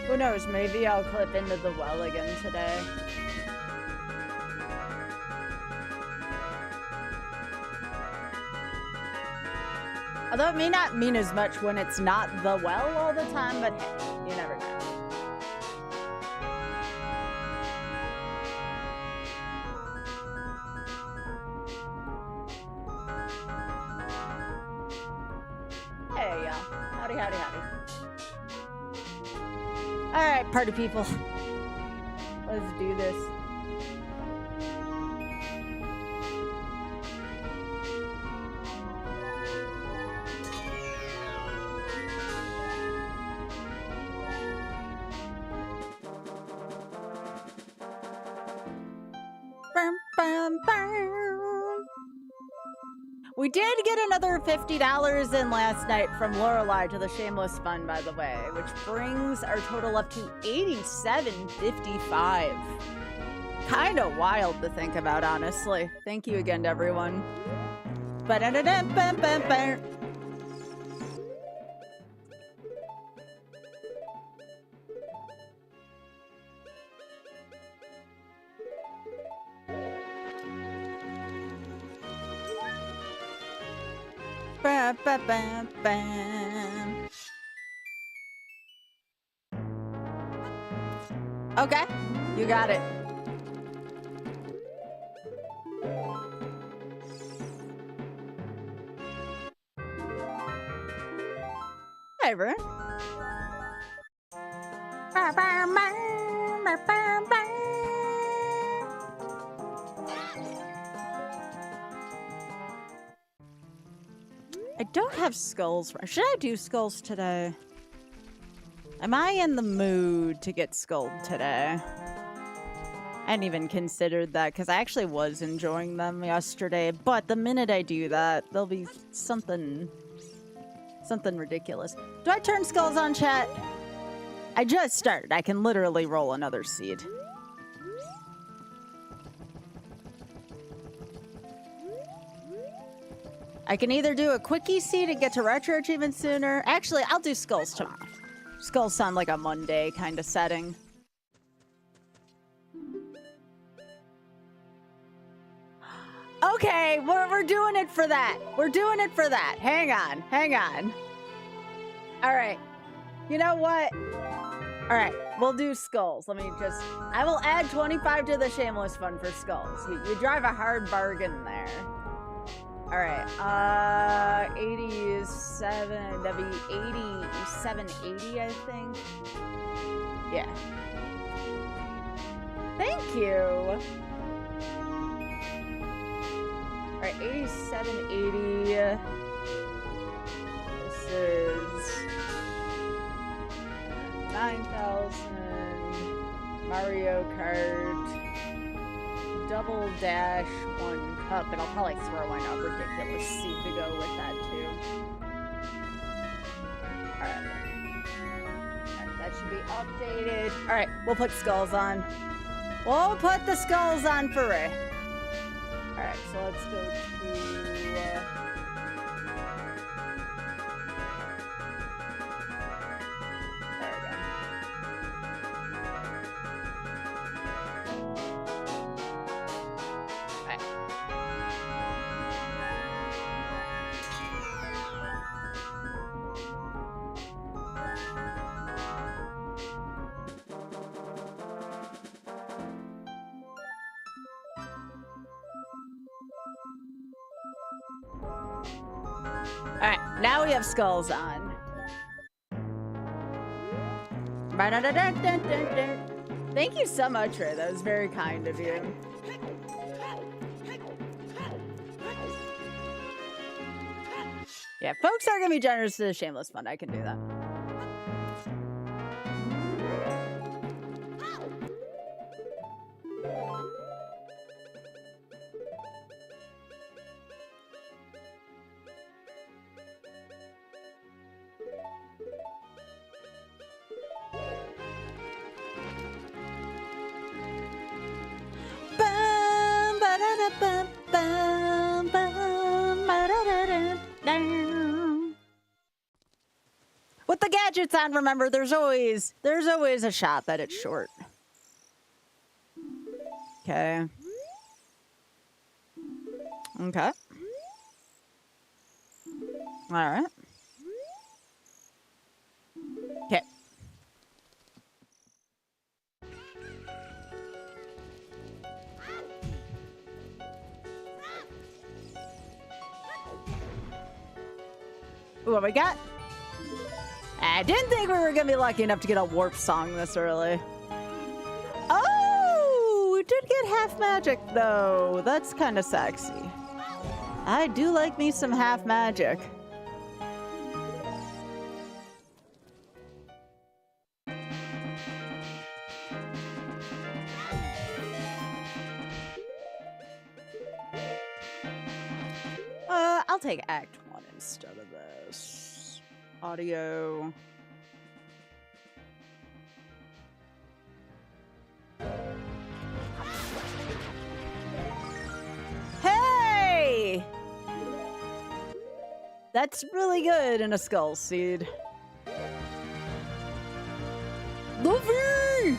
Who knows, maybe I'll clip into the well again today. Although it may not mean as much when it's not the well all the time, but hey, you never know. Hey, y'all. Howdy, howdy, howdy. Alright, party people. Let's do this. We did get another $50 in last night from Lorelei to the Shameless Fund, by the way, which brings our total up to $87.55. Kind of wild to think about, honestly. Thank you again to everyone. Ba-da-da-da-ba-ba-ba. Ba, ba, ba, ba. Okay, you got it. Hi, everyone. Ba, ba, ba, ba, ba, ba. I don't have skulls. Should I do skulls today? Am I in the mood to get skulled today? I hadn't even considered that because I actually was enjoying them yesterday. But the minute I do that, there'll be something ridiculous. Do I turn skulls on, chat? I just started. I can literally roll another seed. I can either do a quickie seed and get to retro achievement sooner. Actually, I'll do skulls tomorrow. Skulls sound like a Monday kind of setting. Okay, we're doing it for that. We're doing it for that. Hang on, hang on. All right. You know what? All right, we'll do skulls. Let me just... I will add 25 to the Shameless Fund for skulls. You drive a hard bargain there. All right, 87, that'd be 87.80, I think. Yeah. Thank you. All right, 87.80. This is 9,000. Mario Kart. Double dash 1 cup, and I'll probably throw in a ridiculous seed to go with that too. Alright. That should be updated. Alright, we'll put skulls on. We'll put the skulls on for Ray. Alright, so let's go to... Alright, now we have skulls on. Thank you so much, Ray. That was very kind of you. Yeah, folks are gonna be generous to the Shameless Fund. I can do that. With the gadgets on, remember, there's always a shot that it's short. Okay. Okay. All right. Okay. What we got? I didn't think we were gonna be lucky enough to get a warp song this early. Oh, we did get half magic though. That's kind of sexy. I do like me some half magic. I'll take Act 1 instead of this. Audio. Hey! That's really good in a Skull Seed. Luffy!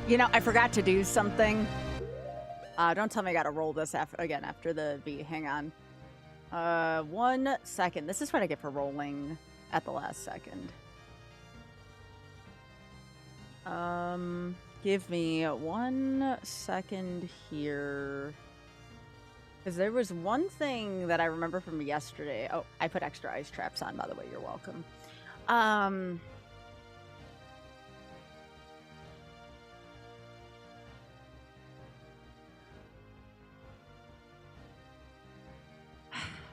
You know, I forgot to do something. Don't tell me I gotta roll this again after the V. Hang on. 1 second. This is what I get for rolling at the last second. Give me 1 second here. Because there was one thing that I remember from yesterday. Oh, I put extra ice traps on, by the way. You're welcome.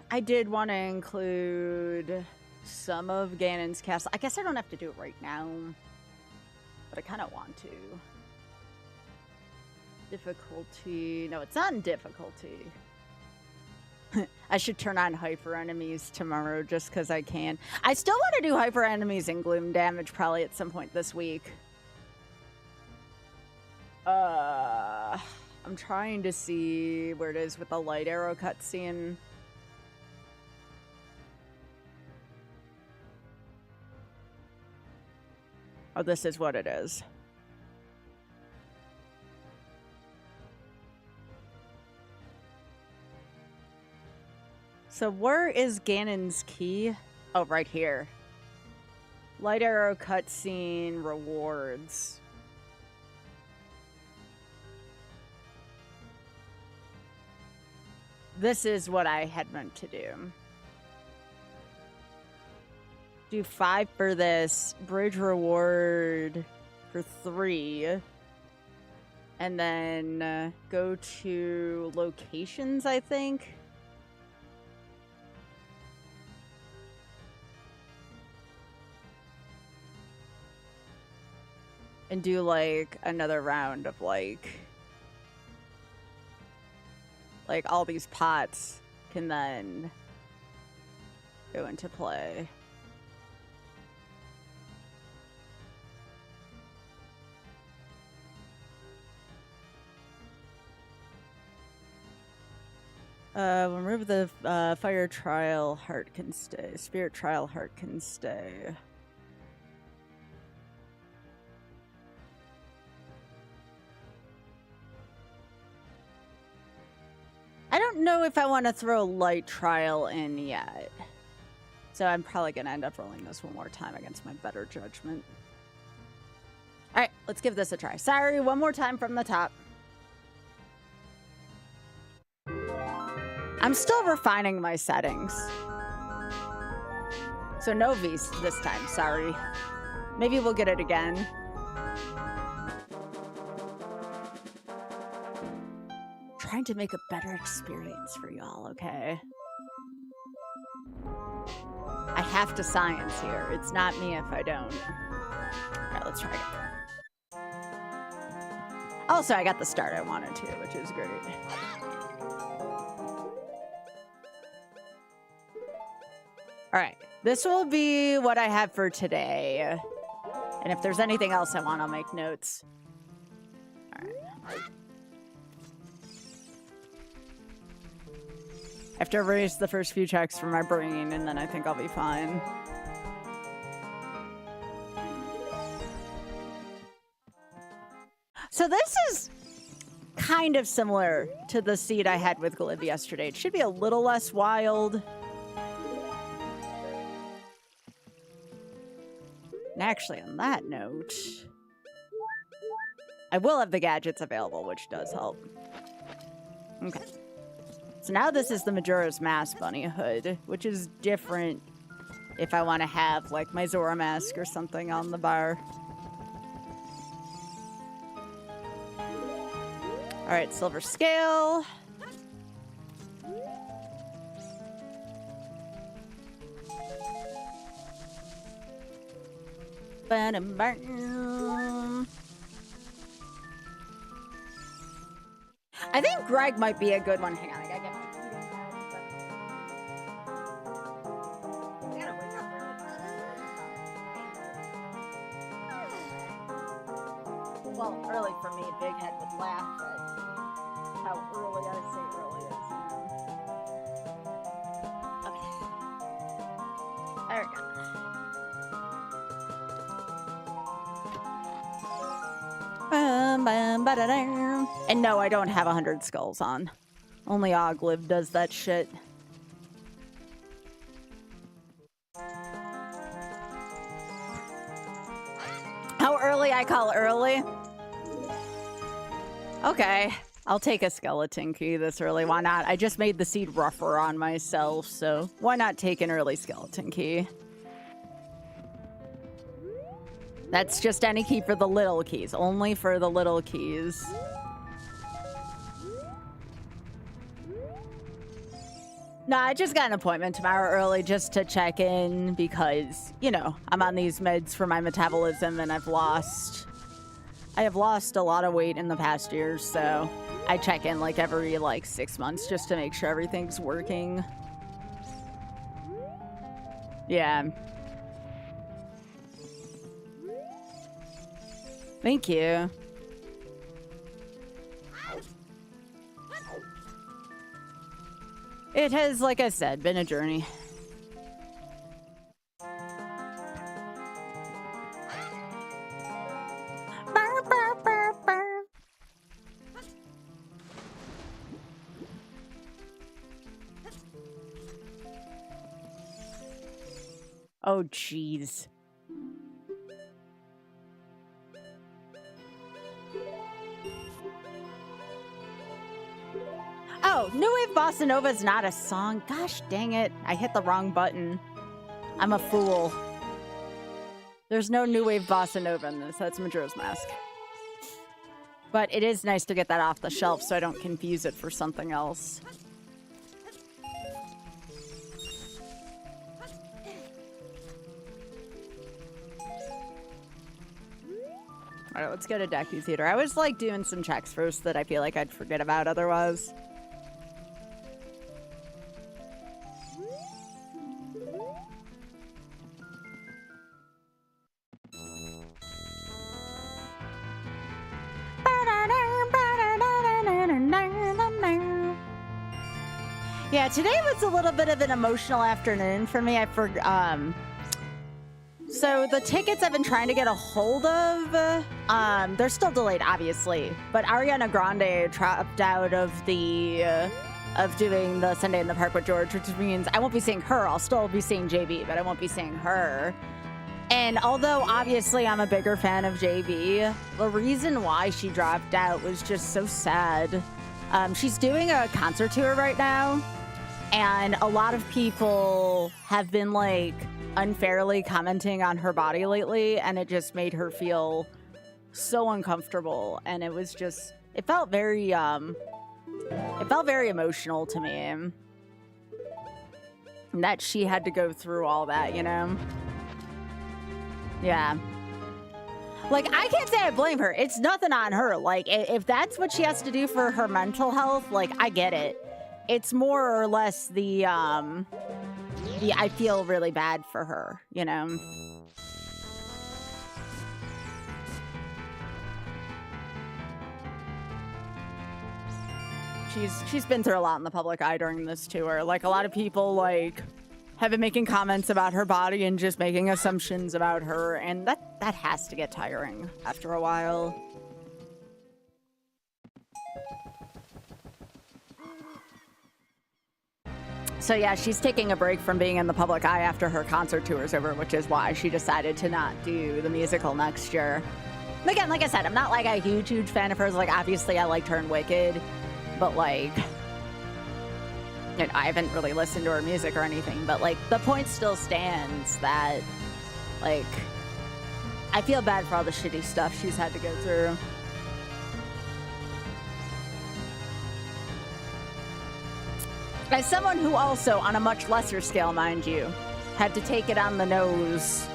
I did want to include some of Ganon's castle. I guess I don't have to do it right now, but I kind of want to. Difficulty. No, it's on difficulty. I should turn on hyper enemies tomorrow just because I can. I still want to do hyper enemies and gloom damage probably at some point this week. I'm trying to see where it is with the light arrow cutscene. Oh, this is what it is. So where is Ganon's key? Oh, right here. Light arrow cutscene rewards. This is what I had meant to do. Do 5 for this, bridge reward for 3, and then go to locations, I think. And do like another round of like all these pots can then go into play. Remove the fire trial, heart can stay. Spirit trial, heart can stay. I don't know if I want to throw light trial in yet. So I'm probably going to end up rolling this one more time against my better judgment. All right, let's give this a try. Sorry, one more time from the top. I'm still refining my settings. So no V's this time, sorry. Maybe we'll get it again. Trying to make a better experience for y'all, okay? I have to science here. It's not me if I don't. All right, let's try it. Also, I got the start I wanted to, which is great. All right. This will be what I have for today. And if there's anything else I want, I'll make notes. All right. I have to erase the first few checks from my brain, and then I think I'll be fine. So this is kind of similar to the seed I had with Glib yesterday. It should be a little less wild. And actually, on that note, I will have the gadgets available, which does help. Okay. So now this is the Majora's Mask bunny hood, which is different if I want to have, like, my Zora mask or something on the bar. All right, silver scale. I think Greg might be a good one. Hang on, I gotta get my... Well, early for me, Big Head would laugh at how early I say early is. Okay. There we go. And no, I don't have 100 skulls on. Only Ogliv does that shit. How early I call early? Okay, I'll take a skeleton key this early. Why not? I just made the seed rougher on myself, so why not take an early skeleton key? That's just any key for the little keys. Only for the little keys. No, I just got an appointment tomorrow early just to check in because, you know, I'm on these meds for my metabolism and I have lost a lot of weight in the past year, so I check in like every 6 months just to make sure everything's working. Yeah. Thank you. It has, like I said, been a journey. Oh, jeez. Oh, New Wave Bossa Nova is not a song. Gosh dang it. I hit the wrong button. I'm a fool. There's no New Wave Bossa Nova in this. That's Majora's Mask. But it is nice to get that off the shelf so I don't confuse it for something else. All right, let's go to Deku Theater. I was doing some checks first that I feel like I'd forget about otherwise. Yeah, today was a little bit of an emotional afternoon for me. So the tickets I've been trying to get a hold of, they're still delayed, obviously. But Ariana Grande dropped out of doing the Sunday in the Park with George, which means I won't be seeing her. I'll still be seeing JB, but I won't be seeing her. And although obviously I'm a bigger fan of JB, the reason why she dropped out was just so sad. She's doing a concert tour right now, and a lot of people have been unfairly commenting on her body lately, and it just made her feel so uncomfortable, and it felt very emotional to me, and that she had to go through all that, you know? Yeah. I can't say I blame her. It's nothing on her. If that's what she has to do for her mental health, I get it. It's more or less the I feel really bad for her, you know? She's been through a lot in the public eye during this tour. Like, a lot of people, like, have been making comments about her body and just making assumptions about her, and that has to get tiring after a while. So yeah, she's taking a break from being in the public eye after her concert tour's over, which is why she decided to not do the musical next year. And again, like I said, I'm not like a huge fan of hers. Like, obviously I liked her in Wicked, but like, you know, I haven't really listened to her music or anything, but like the point still stands that like, I feel bad for all the shitty stuff she's had to go through. As someone who also, on a much lesser scale, mind you, had to take it on the nose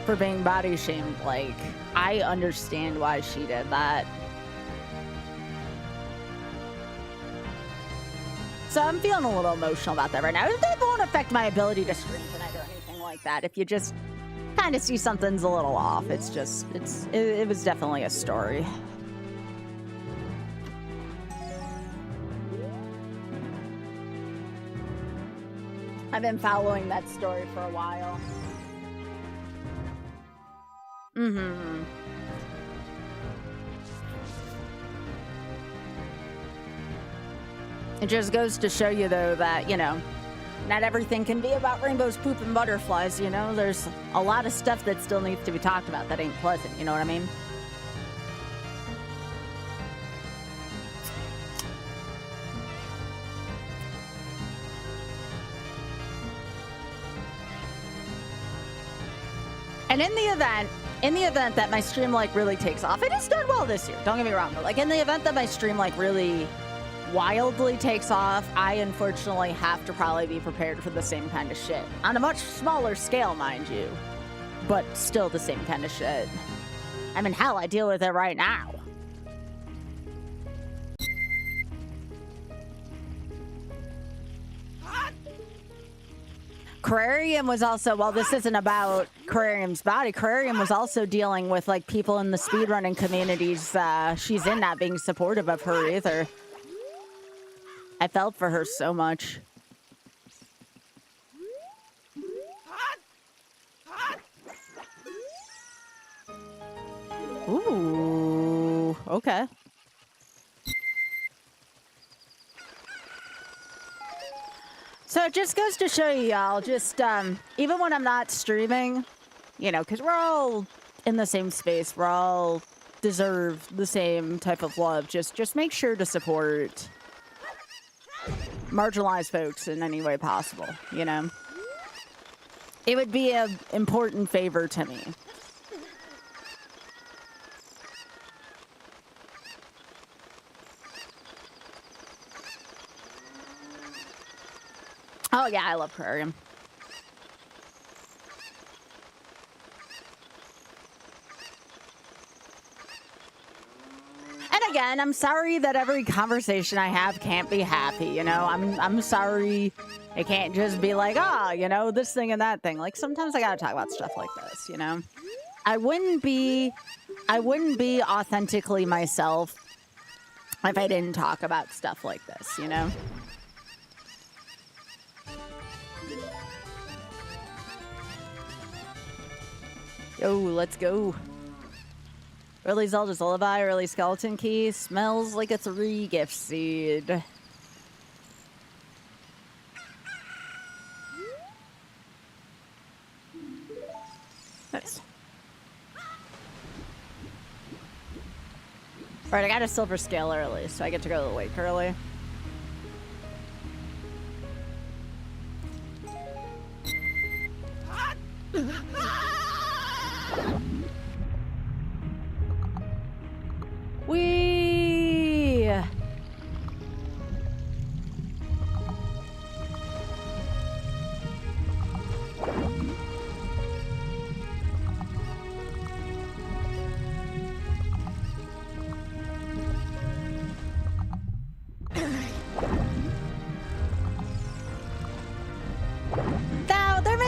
for being body shamed, like, I understand why she did that. So I'm feeling a little emotional about that right now. That won't affect my ability to stream tonight or anything like that. If you just kind of see something's a little off, it's just, it was definitely a story. I've been following that story for a while. Mm-hmm. It just goes to show you, though, that, you know, not everything can be about rainbows, poop, and butterflies, you know? There's a lot of stuff that still needs to be talked about that ain't pleasant, you know what I mean? And in the event that my stream, like, really takes off, it has done well this year, don't get me wrong, but, like, in the event that my stream, like, really wildly takes off, I unfortunately have to probably be prepared for the same kind of shit. On a much smaller scale, mind you, but still the same kind of shit. I mean, hell, I deal with it right now. Quarium was also, well, this isn't about Quarium's body. Quarium was also dealing with, like, people in the speedrunning communities she's in not being supportive of her either. I felt for her so much. Ooh, okay. So it just goes to show you, y'all, just, even when I'm not streaming, you know, because we're all in the same space, we're all deserve the same type of love, just make sure to support marginalized folks in any way possible, you know? It would be an important favor to me. Oh, yeah, I love Quarium. And again, I'm sorry that every conversation I have can't be happy, you know? I'm sorry it can't just be like, ah, you know, this thing and that thing. Like, sometimes I gotta talk about stuff like this, you know? I wouldn't be authentically myself if I didn't talk about stuff like this, you know? Yo, let's go. Early Zelda's Lullaby, early Skeleton Key. Smells like a 3 gift seed. Nice. Alright, I got a silver scale early, so I get to go to the lake early. Wee!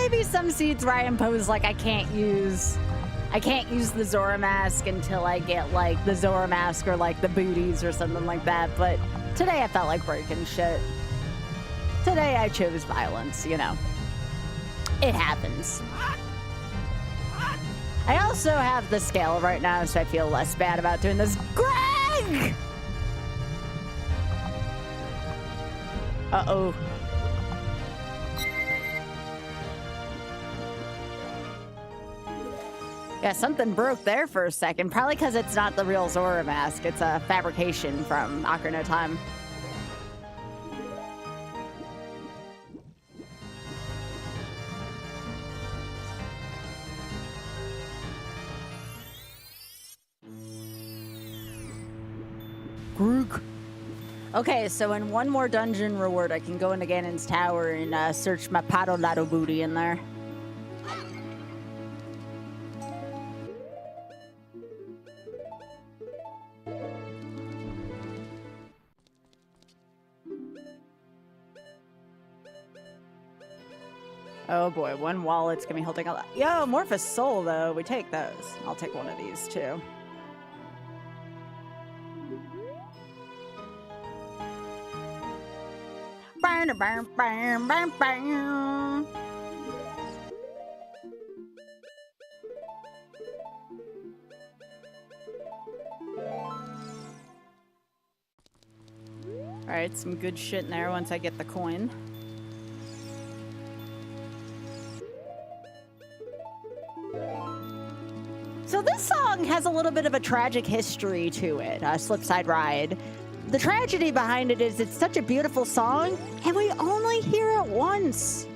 may be some seeds where I impose like I can't use the Zora mask until I get like the Zora mask or like the booties or something like that. But today I felt like breaking shit. Today I chose violence, you know. It happens. I also have the scale right now, so I feel less bad about doing this. Greg! Uh-oh. Yeah, something broke there for a second. Probably because it's not the real Zora mask. It's a fabrication from Ocarina of Time. Grook. Okay, so in one more dungeon reward, I can go into Ganon's tower and search my Pato Lado booty in there. Oh boy, one wallet's gonna be holding a lot. Yo, Morphous Soul though, we take those. I'll take one of these too. Alright, some good shit in there once I get the coin. So this song has a little bit of a tragic history to it, Slipside Ride. The tragedy behind it is it's such a beautiful song, and we only hear it once.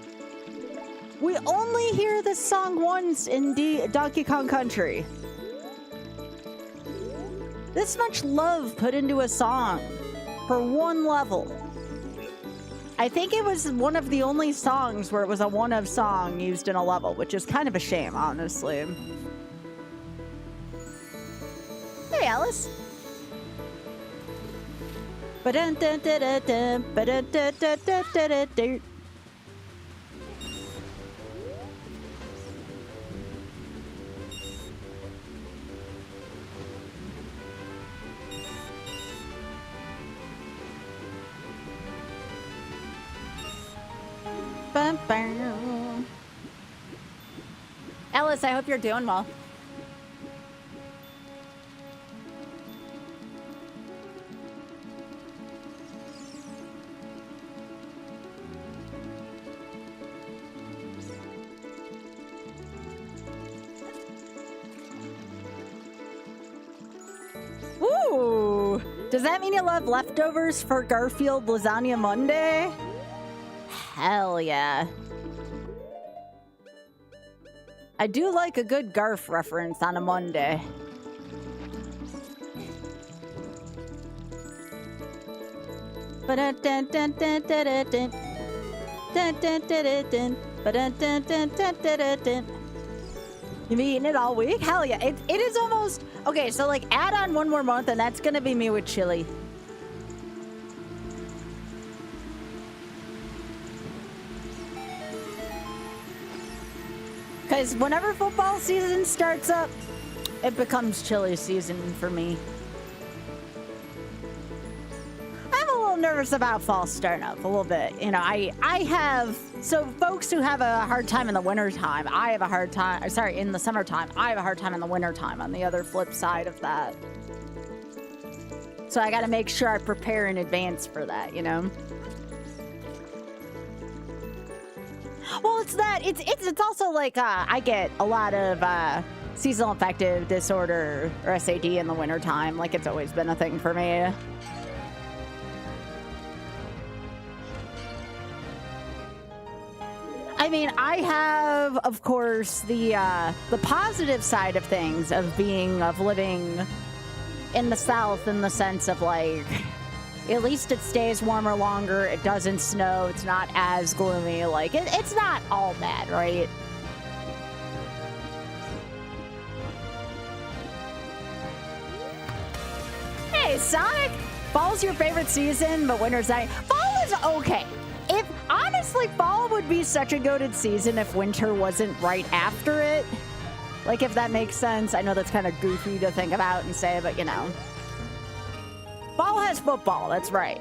We only hear this song once in Donkey Kong Country. This much love put into a song for one level. I think it was one of the only songs where it was a one-of song used in a level, which is kind of a shame, honestly. Hey, Alice. Alice, I hope you're doing well. Ooh, does that mean you love leftovers for Garfield Lasagna Monday? Hell yeah. I do like a good Garf reference on a Monday. You been eating it all week? Hell yeah. It is almost... Okay, so like add on one more month and that's gonna be me with chili. Because whenever football season starts up, it becomes chili season for me. I'm a little nervous about fall starting up a little bit. You know, I have, so folks who have a hard time in the wintertime, I have a hard time, sorry, in the summertime, I have a hard time in the wintertime on the other flip side of that. So I gotta make sure I prepare in advance for that, you know? Well, it's that. It's also like I get a lot of seasonal affective disorder or SAD in the wintertime. Like it's always been a thing for me. I mean, I have, of course, the positive side of things of living in the South in the sense of like. At least it stays warmer longer. It doesn't snow. It's not as gloomy. Like, it's not all bad, right? Hey, Sonic! Fall's your favorite season, but winter's night. Fall is okay. If I Honestly, fall would be such a goated season if winter wasn't right after it. Like, if that makes sense. I know that's kind of goofy to think about and say, but you know. Fall has football, that's right.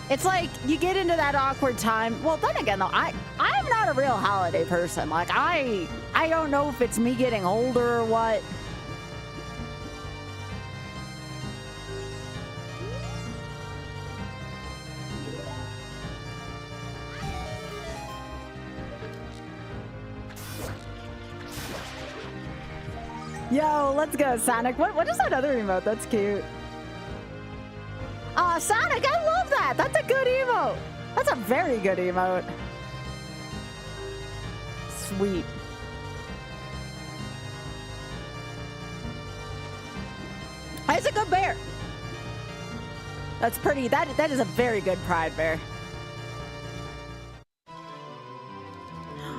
It's like, you get into that awkward time. Well, then again, though, I'm not a real holiday person. Like, I don't know if it's me getting older or what. Yo, let's go, Sonic. What is that other emote? That's cute. Sonic, I love that. That's a good emote. That's a very good emote. Sweet. That's a good bear. That's pretty. That is a very good pride bear.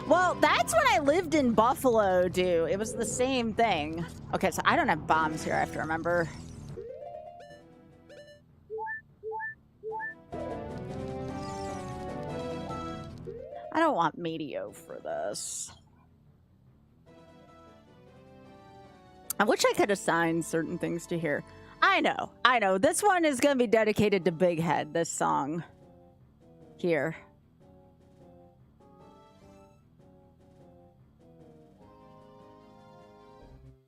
Well, that's when I lived in Buffalo, dude. It was the same thing. Okay, so I don't have bombs here. I have to remember. I don't want Meteor for this. I wish I could assign certain things to here. I know. This one is going to be dedicated to Big Head, this song. Here.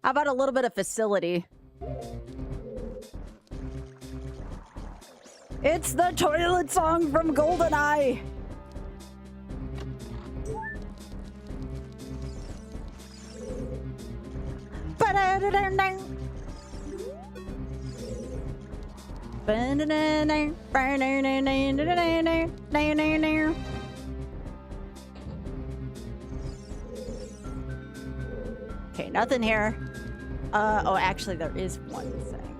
How about a little bit of facility? It's the toilet song from GoldenEye. Okay, nothing here. Oh, actually, there is one thing.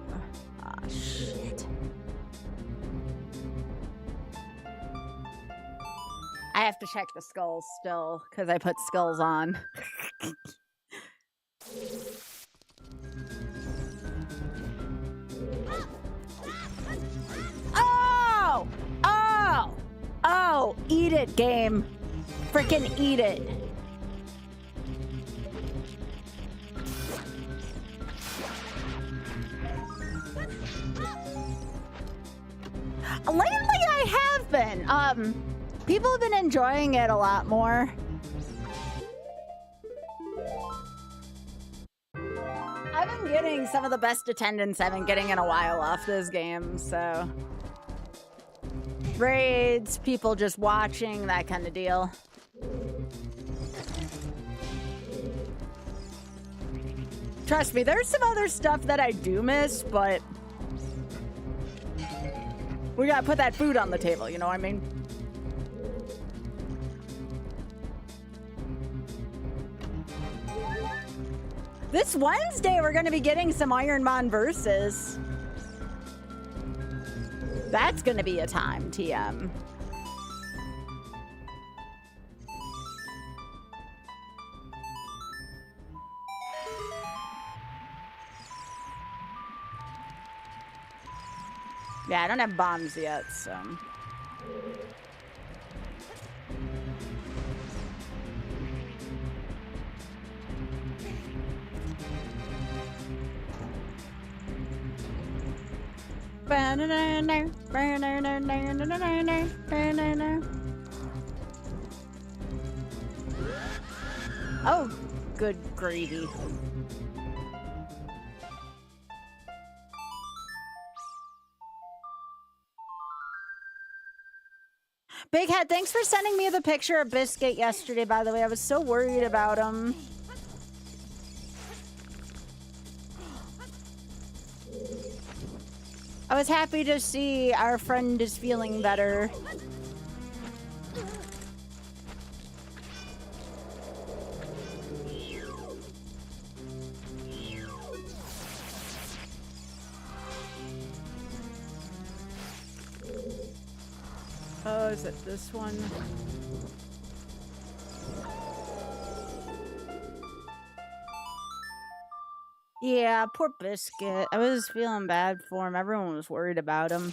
Ah, shit. I have to check the skulls still, because I put skulls on. Oh! Oh! Oh! Eat it, game. Frickin' eat it. Lately, I have been. People have been enjoying it a lot more. I've been getting some of the best attendance I've been getting in a while off this game, so... Raids, people just watching, that kind of deal. Trust me, there's some other stuff that I do miss, but... we gotta put that food on the table, you know what I mean? This Wednesday, we're gonna be getting some Ironmon versus. That's gonna be a time, TM. Yeah, I don't have bombs yet, so... Oh, good gravy. Big Head, thanks for sending me the picture of Biscuit yesterday, by the way. I was so worried about him. I was happy to see our friend is feeling better. Oh, is it this one? Yeah, poor Biscuit. I was feeling bad for him. Everyone was worried about him.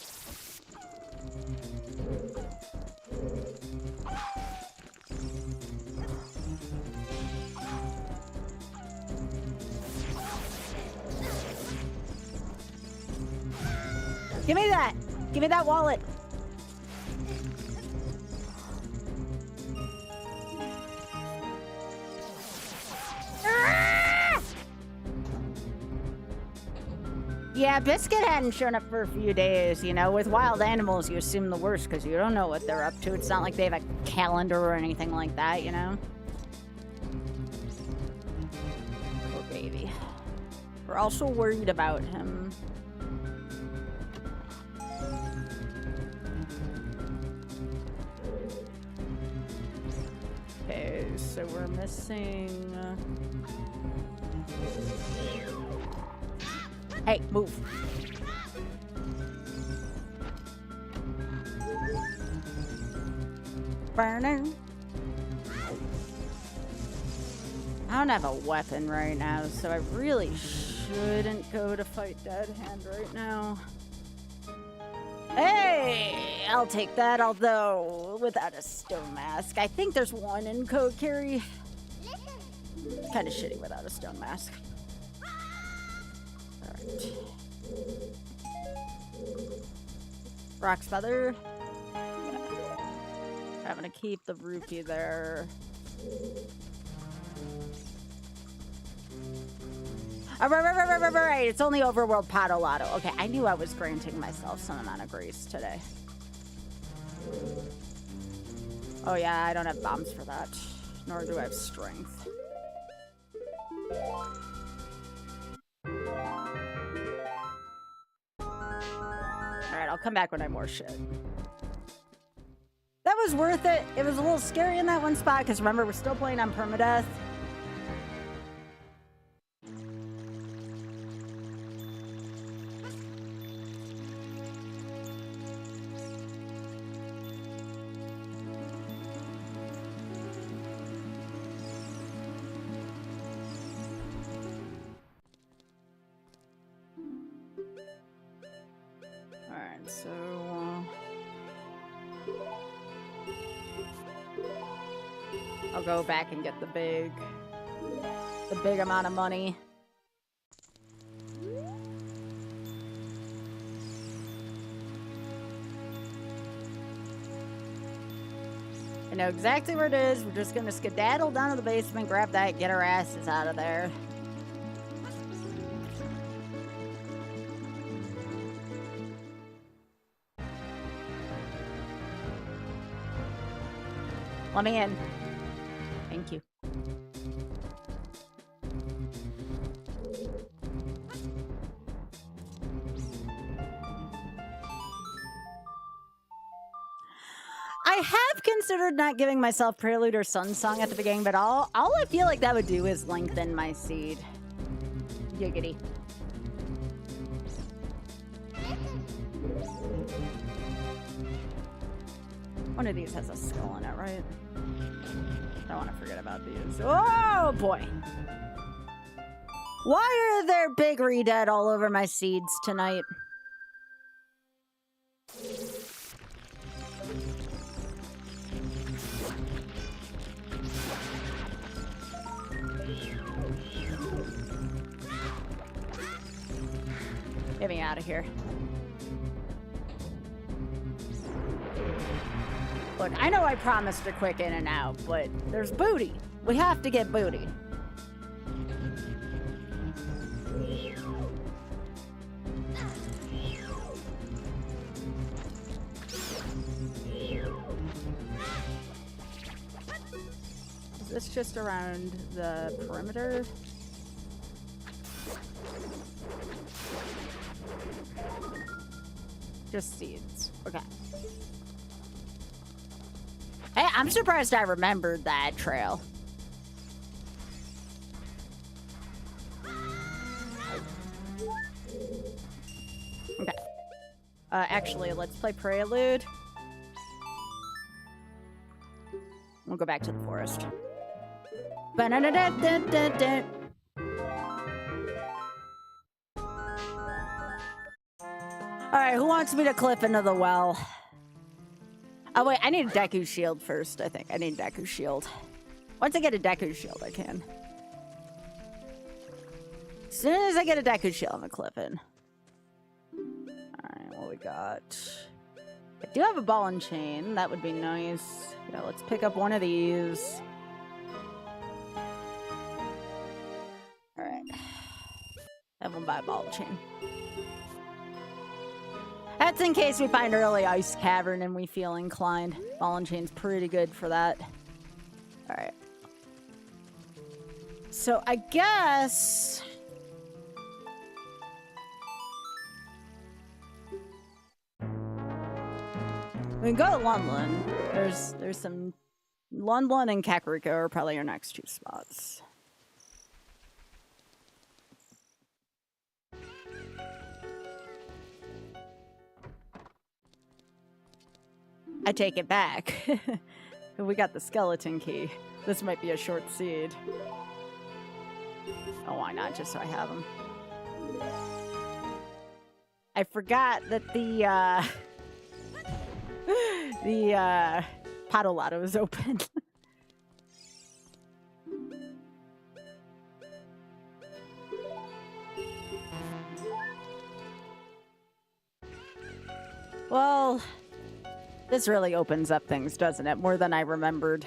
Give me that. Give me that wallet. Yeah, Biscuit hadn't shown up for a few days, you know. With wild animals, you assume the worst because you don't know what they're up to. It's not like they have a calendar or anything like that, you know. Poor baby. We're also worried about him. Okay, so we're missing... Hey, move. Burning. I don't have a weapon right now, so I really shouldn't go to fight Dead Hand right now. Hey, I'll take that, although without a stone mask. I think there's one in code carry. Kind of shitty without a stone mask. Alright. Rock's Feather. Yeah. I'm gonna keep the rupee there. Right. It's only overworld Pato Lotto. Okay, I knew I was granting myself some amount of grace today. Oh yeah, I don't have bombs for that. Nor do I have strength. Alright, I'll come back when I have more shit. That was worth it. It was a little scary in that one spot, because remember, we're still playing on permadeath. I'll go back and get the big amount of money. I know exactly where it is. We're just gonna skedaddle down to the basement, grab that, get our asses out of there. Let me in. Thank you. I have considered not giving myself Prelude or Sun Song at the beginning, but all I feel like that would do is lengthen my seed. Giggity. One of these has a skull in it, right? I don't want to forget about these. Oh, boy. Why are there big re-dead all over my seeds tonight? Get me out of here. Look, I know I promised a quick in and out, but there's booty. We have to get booty. Is this just around the perimeter? Just seeds. Okay. Hey, I'm surprised I remembered that trail. Okay. Actually, let's play Prelude. We'll go back to the forest. Ba-da-da-da-da-da-da. Alright, who wants me to clip into the well? Oh wait, I need a Deku shield first, I think. I need a Deku shield. Once I get a Deku shield, I can. As soon as I get a Deku shield, I'm gonna clip in. Alright, what we we got? I do have a ball and chain. That would be nice. Yeah, let's pick up one of these. Alright. Have one buy a ball and chain. That's in case we find early ice cavern and we feel inclined. Ball and chain's pretty good for that. Alright. So I guess... we can go to Lundlund. There's some... Lundlund and Kakariko are probably your next two spots. I take it back. We got the skeleton key. This might be a short seed. Oh, why not? Just so I have them. I forgot that the Potolato is open. Well, this really opens up things, doesn't it? More than I remembered.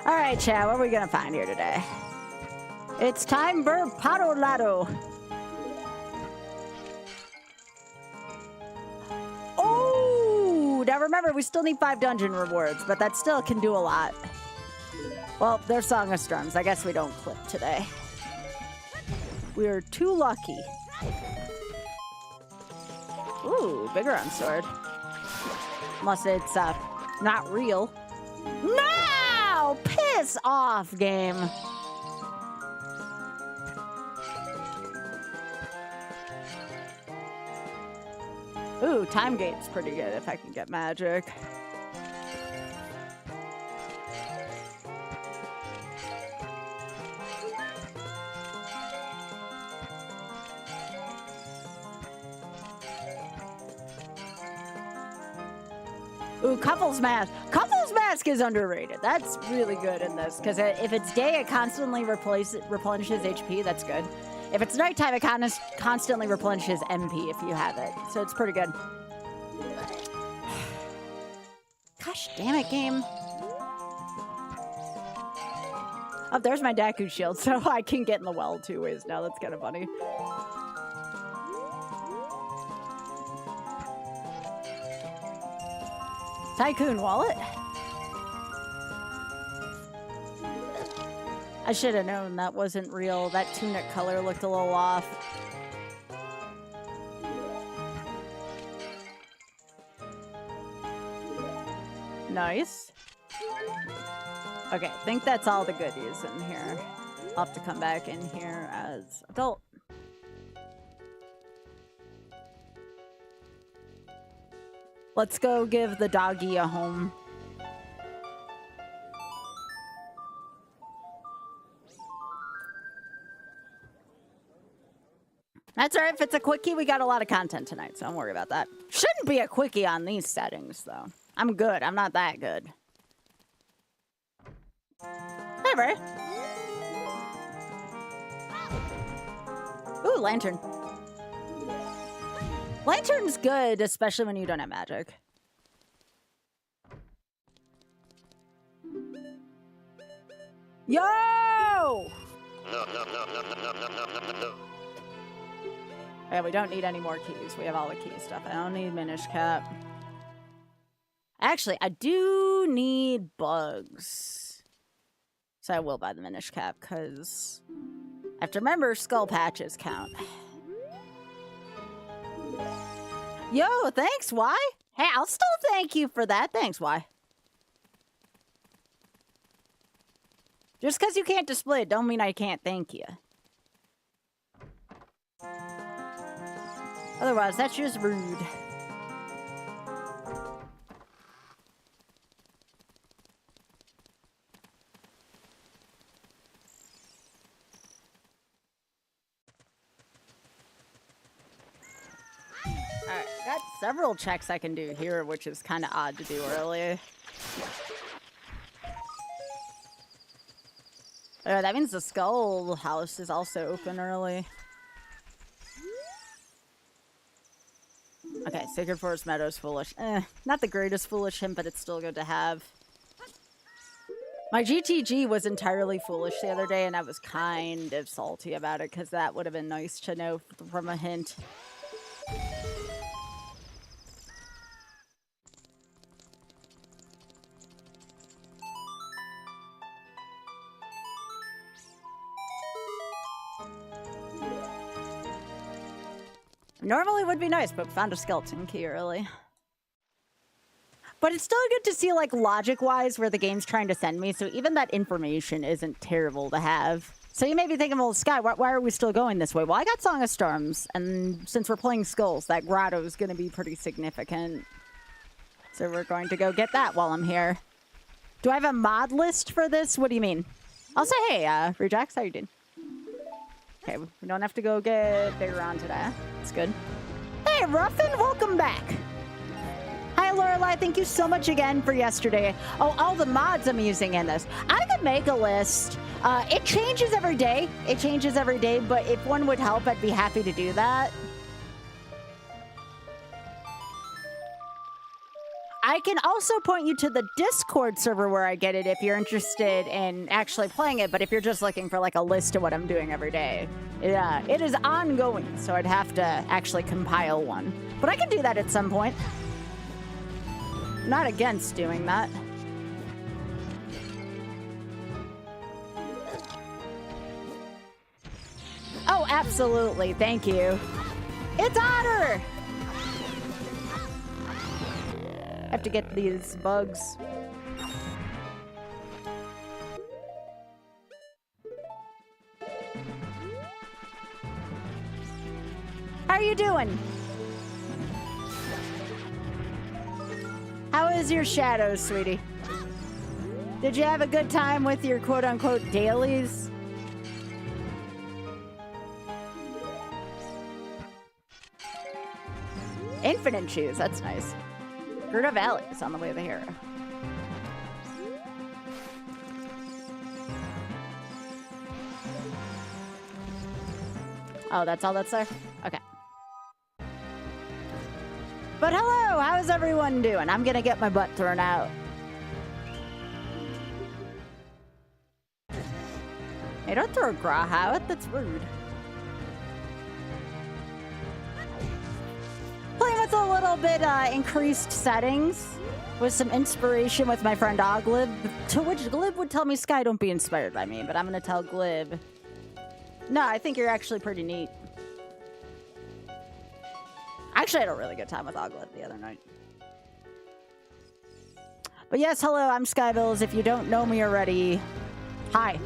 All right, chat, what are we gonna find here today? It's time for Potolato. Oh, now remember, we still need 5 dungeon rewards, but that still can do a lot. Well, there's Song of Storms. I guess we don't clip today. We're too lucky. Ooh, bigger on sword. Unless it's not real. No! Piss off, game. Ooh, time gate's pretty good if I can get magic. Ooh, Couple's Mask. Couple's Mask is underrated. That's really good in this, because if it's day, it constantly replenishes HP. That's good. If it's nighttime, it constantly replenishes MP if you have it. So it's pretty good. Gosh damn it, game. Oh, there's my Daku shield, so I can get in the well 2 ways now. That's kind of funny. Tycoon wallet. I should have known that wasn't real. That tunic color looked a little off. Nice. Okay, I think that's all the goodies in here. I'll have to come back in here as adult. Let's go give the doggy a home. That's all right. If it's a quickie, we got a lot of content tonight, so don't worry about that. Shouldn't be a quickie on these settings, though. I'm good. I'm not that good. Hey, Bray. Ooh, lantern. Lantern's good, especially when you don't have magic. Yo! Yeah, we don't need any more keys. We have all the key stuff. I don't need Minish Cap. Actually, I do need bugs. So I will buy the Minish Cap, because I have to remember skull patches count. Yo, thanks, Y. Hey, I'll still thank you for that. Thanks, Y. Just because you can't display it don't mean I can't thank you. Otherwise, that's just rude. Alright, got several checks I can do here, which is kind of odd to do early. That means the skull house is also open early. Okay, Sacred Forest Meadows Foolish. Not the greatest Foolish hint, but it's still good to have. My GTG was entirely Foolish the other day, and I was kind of salty about it, because that would have been nice to know from a hint. Normally would be nice, but found a skeleton key early. But it's still good to see, like, logic-wise where the game's trying to send me, so even that information isn't terrible to have. So you may be thinking, well, Sky, why are we still going this way? Well, I got Song of Storms, and since we're playing Skulls, that grotto is going to be pretty significant. So we're going to go get that while I'm here. Do I have a mod list for this? What do you mean? I'll say, hey, Rejax, how you doing? Okay, we don't have to go get bigger on today. It's good. Hey, Ruffin, welcome back. Hi, Lorelai. Thank you so much again for yesterday. Oh, all the mods I'm using in this. I could make a list. It changes every day. It changes every day, but if one would help, I'd be happy to do that. I can also point you to the Discord server where I get it if you're interested in actually playing it, but if you're just looking for like a list of what I'm doing every day, it is ongoing, so I'd have to actually compile one. But I can do that at some point. Not against doing that. Oh, absolutely. Thank you. It's Otter! I have to get these bugs. How are you doing? How is your shadow, sweetie? Did you have a good time with your quote-unquote dailies? Infinite shoes, that's nice. Gerda Valley is on the way over here. Oh, that's all that's there? Okay. But hello, how's everyone doing? I'm gonna get my butt thrown out. Hey, don't throw Grah out, that's rude. Playing with a little bit increased settings with some inspiration with my friend Oglib, to which Glib would tell me, Sky, don't be inspired by me, but I'm gonna tell Glib, no, I think you're actually pretty neat. Actually, I had a really good time with Oglib the other night. But yes, hello, I'm Skybills. If you don't know me already, hi.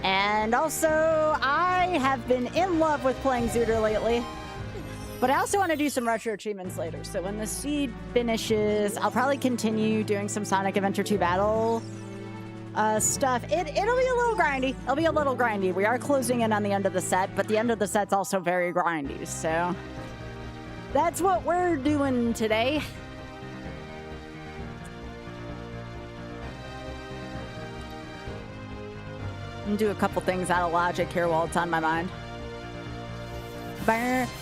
And also, I have been in love with playing Zooter lately. But I also want to do some retro achievements later. So when the seed finishes, I'll probably continue doing some Sonic Adventure 2 battle stuff. It'll be a little grindy. It'll be a little grindy. We are closing in on the end of the set, but the end of the set's also very grindy. So that's what we're doing today. I'm gonna do a couple things out of logic here while it's on my mind.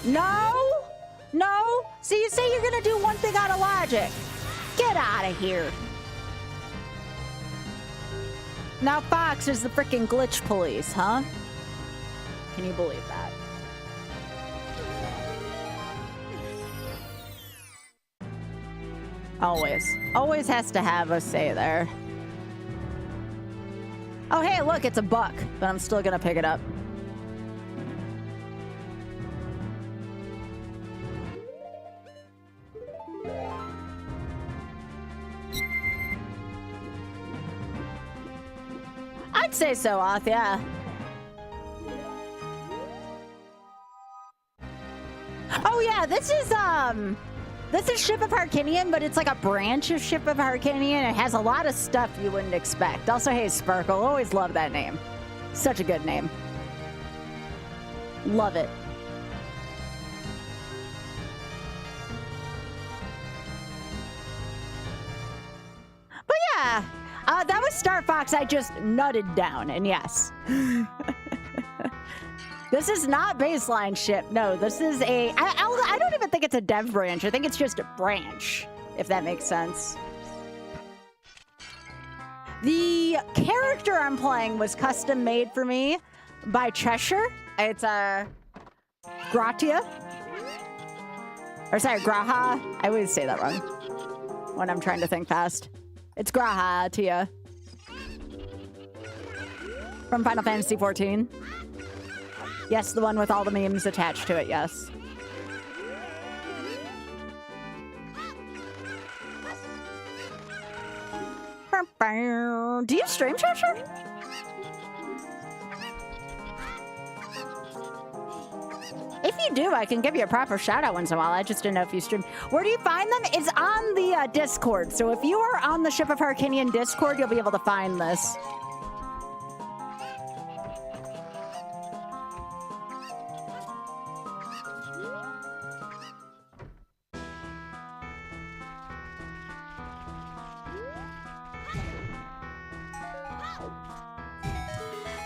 No! No! So you say you're gonna do one thing out of logic. Get out of here. Now Fox is the freaking glitch police, huh? Can you believe that? Always. Always has to have a say there. Oh, hey, look, it's a buck, but I'm still gonna pick it up. I'd say so, Oth, yeah. Oh yeah, this is Ship of Harkinian, but it's like a branch of Ship of Harkinian. It has a lot of stuff you wouldn't expect. Also, hey, Sparkle, always love that name. Such a good name. Love it. But yeah, that was Star Fox I just nutted down, and yes. This is not baseline ship. No, this is a... I don't even think it's a dev branch. I think it's just a branch, if that makes sense. The character I'm playing was custom made for me by Cheshire. It's Gratia. Or sorry, Graha. I always say that wrong when I'm trying to think fast. It's Grahatia. From Final Fantasy XIV. Yes, the one with all the memes attached to it, yes. Do you stream, Cheshire? If you do, I can give you a proper shout out once in a while. I just didn't know if you stream. Where do you find them? It's on the Discord. So if you are on the Ship of Harkinian Discord, you'll be able to find this.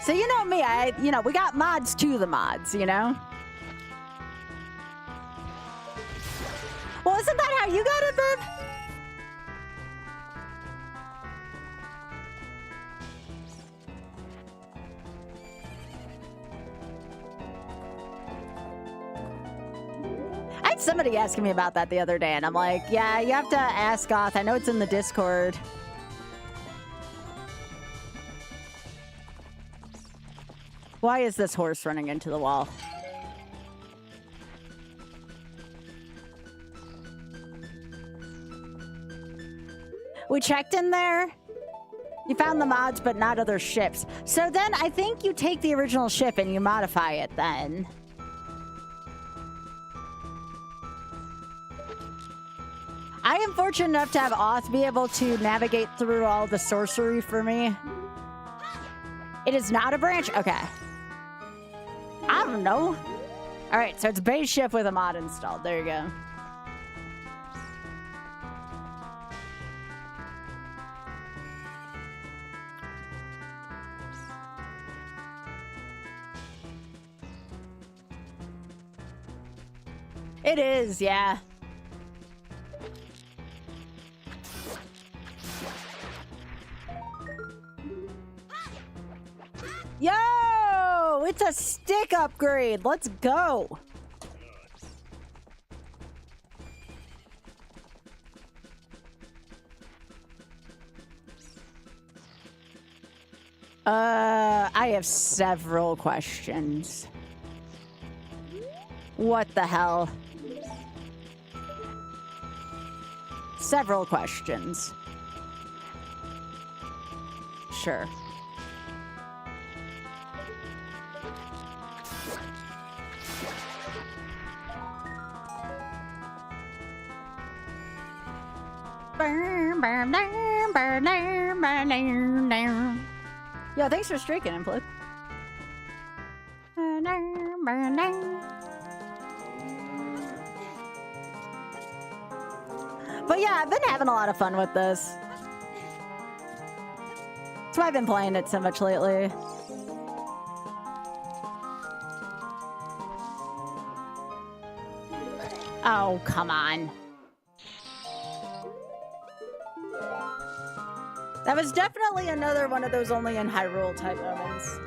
So you know me, we got mods to the mods, you know? Well, isn't that how you got it, babe? I had somebody asking me about that the other day, and I'm like, yeah, you have to ask OoT. I know it's in the Discord. Why is this horse running into the wall? We checked in there. You found the mods, but not other ships. So then I think you take the original ship and you modify it then. I am fortunate enough to have OoT be able to navigate through all the sorcery for me. It is not a branch? Okay. I don't know. All right, so it's base ship with a mod installed. There you go. It is, yeah. Yo, it's a stick upgrade. Let's go. I have several questions. What the hell? Several questions. Sure. Yo, thanks for streaking, Implode. But yeah, I've been having a lot of fun with this. That's why I've been playing it so much lately. Oh, come on. That was definitely another one of those only in Hyrule type moments.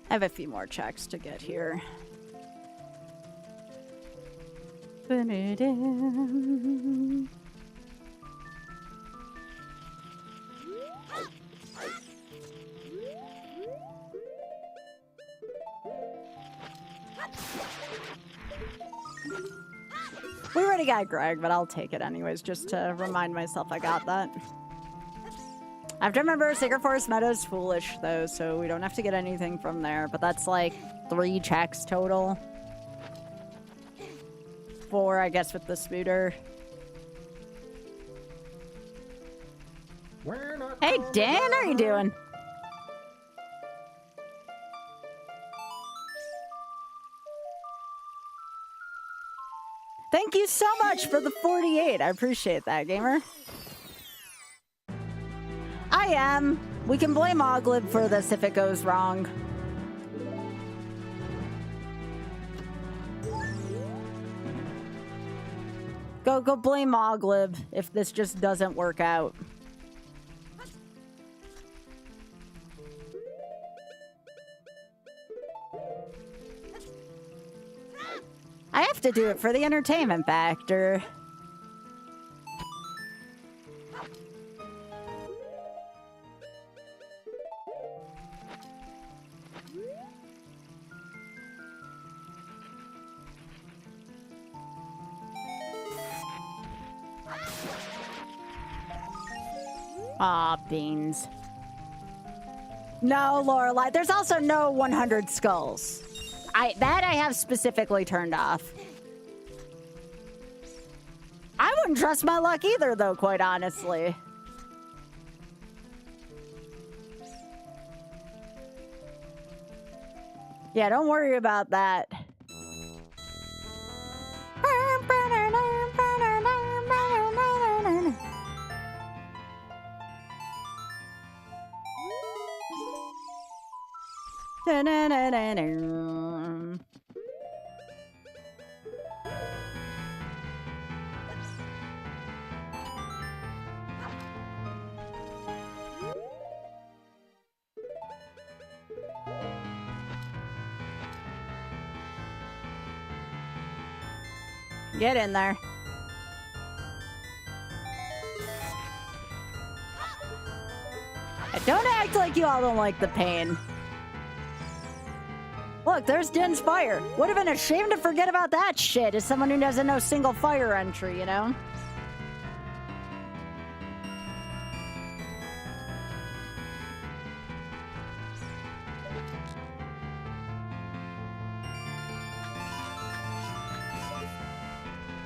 I have a few more checks to get here. We already got Greg, but I'll take it anyways, just to remind myself I got that. I have to remember Sacred Forest Meadows Foolish, though, so we don't have to get anything from there, but that's like 3 checks total. 4, I guess, with the Spooter. Hey, Dan, how are you doing? Thank Thank you so much for the 48. I appreciate that, gamer. I am. We can blame Oglib for this if it goes wrong. Go blame Oglib if this just doesn't work out. I have to do it for the entertainment factor. Aw, beans. No, Lorelai. There's also no 100 skulls. That I have specifically turned off. I wouldn't trust my luck either, though, quite honestly. Yeah, don't worry about that. Get in there. Don't act like you all don't like the pain. Look, there's Din's fire. Would have been a shame to forget about that shit as someone who doesn't know single fire entry, you know?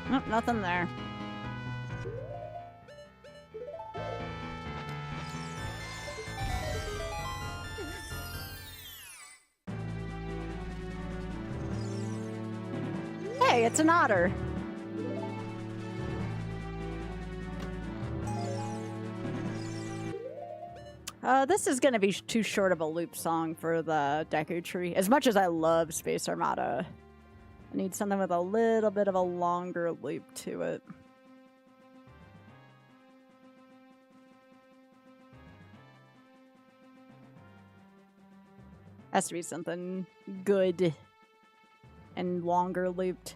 Nope, nothing there. Hey, it's an otter. This is gonna be too short of a loop song for the Deku Tree. As much as I love Space Armada, I need something with a little bit of a longer loop to it. Has to be something good and longer looped.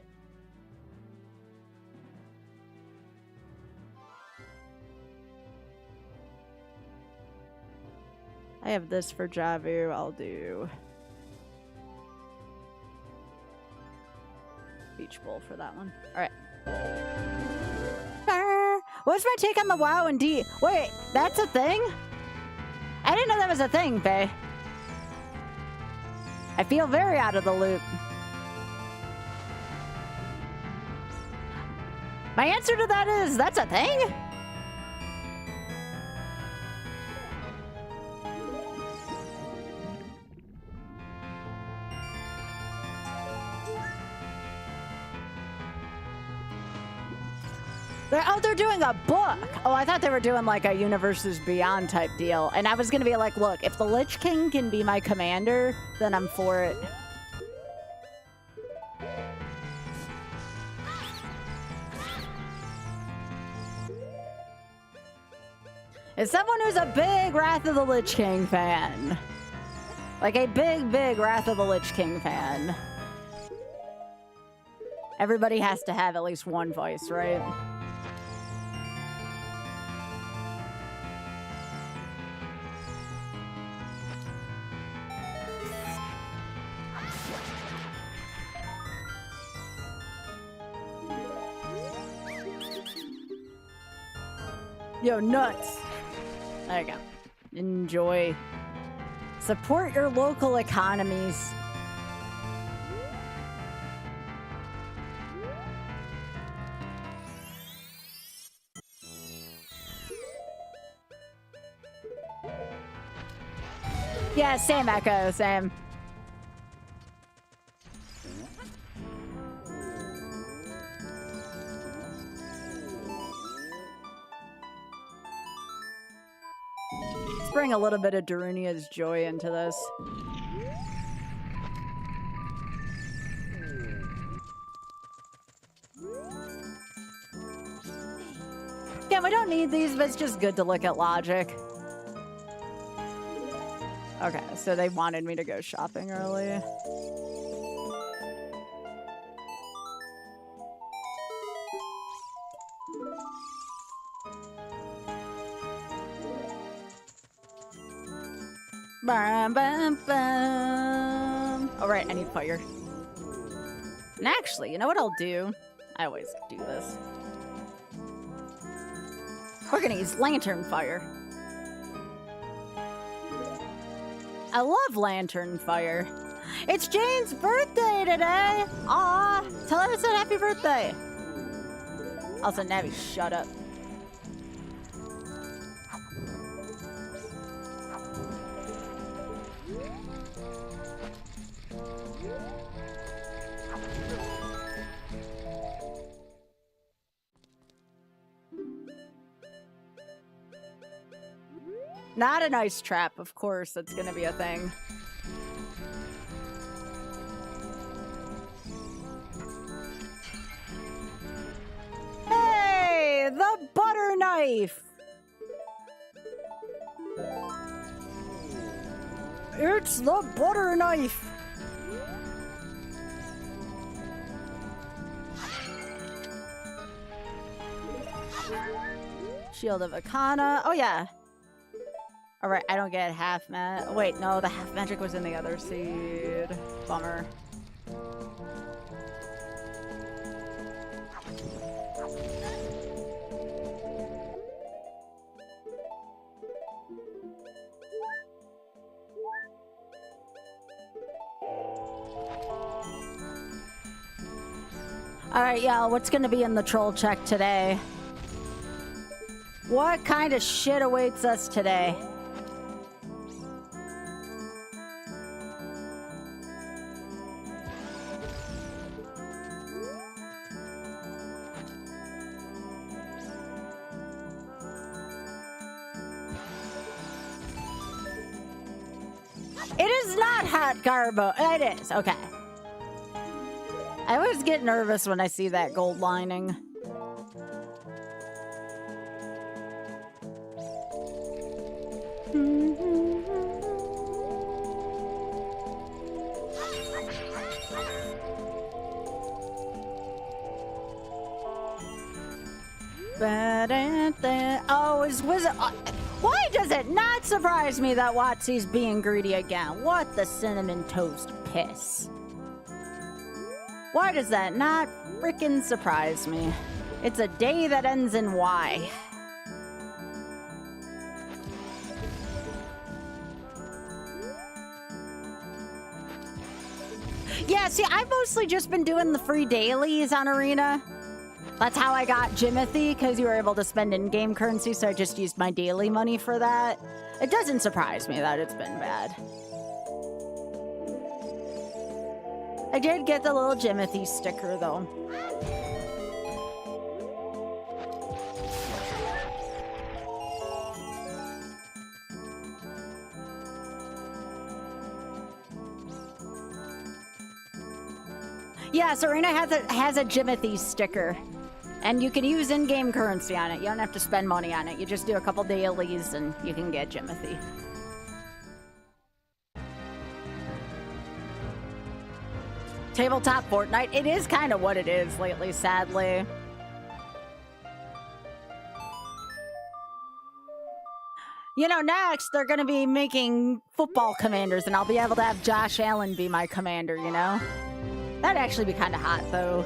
I have this for Javu. I'll do Beach Bowl for that one. All right. What's my take on the WoW and D? Wait, that's a thing? I didn't know that was a thing, Faye. I feel very out of the loop. My answer to that is, that's a thing? They're doing a book. Oh, I thought they were doing like a Universes Beyond type deal. And I was going to be like, look, if the Lich King can be my commander, then I'm for it. As someone who's a big Wrath of the Lich King fan, like a big Wrath of the Lich King fan, everybody has to have at least one voice, right? Yo, nuts. There you go. Enjoy. Support your local economies. Yeah, same Echo, same. bring a little bit of Darunia's joy into this. Yeah, we don't need these, but it's just good to look at logic. Okay, so they wanted me to go shopping early. Bam, bam, bam. All right, I need fire. And actually, you know what I'll do? I always do this. We're gonna use lantern fire. I love lantern fire. It's Jane's birthday today. Aw, tell her I said happy birthday. Also, Navi, shut up. Not an ice trap, of course. That's gonna be a thing. Hey, the butter knife. It's the butter knife. Shield of Akana. Oh yeah. All right, I don't get half magic. Wait, no, the half magic was in the other seed. Bummer. All right, y'all, what's gonna be in the troll check today? What kind of shit awaits us today? It is not hot garbo. It is. Okay. I always get nervous when I see that gold lining. Oh, is Wizard... Why does it not surprise me that Watsy's being greedy again? What the cinnamon toast piss? Why does that not frickin' surprise me? It's a day that ends in Y. Yeah, see, I've mostly just been doing the free dailies on Arena. That's how I got Jimothy, because you were able to spend in-game currency, so I just used my daily money for that. It doesn't surprise me that it's been bad. I did get the little Jimothy sticker, though. Yeah, Serena has a Jimothy sticker. And you can use in-game currency on it. You don't have to spend money on it. You just do a couple dailies and you can get Jimothy. Tabletop Fortnite. It is kind of what it is lately, sadly. You know, next they're going to be making football commanders and I'll be able to have Josh Allen be my commander, you know? That'd actually be kind of hot, though.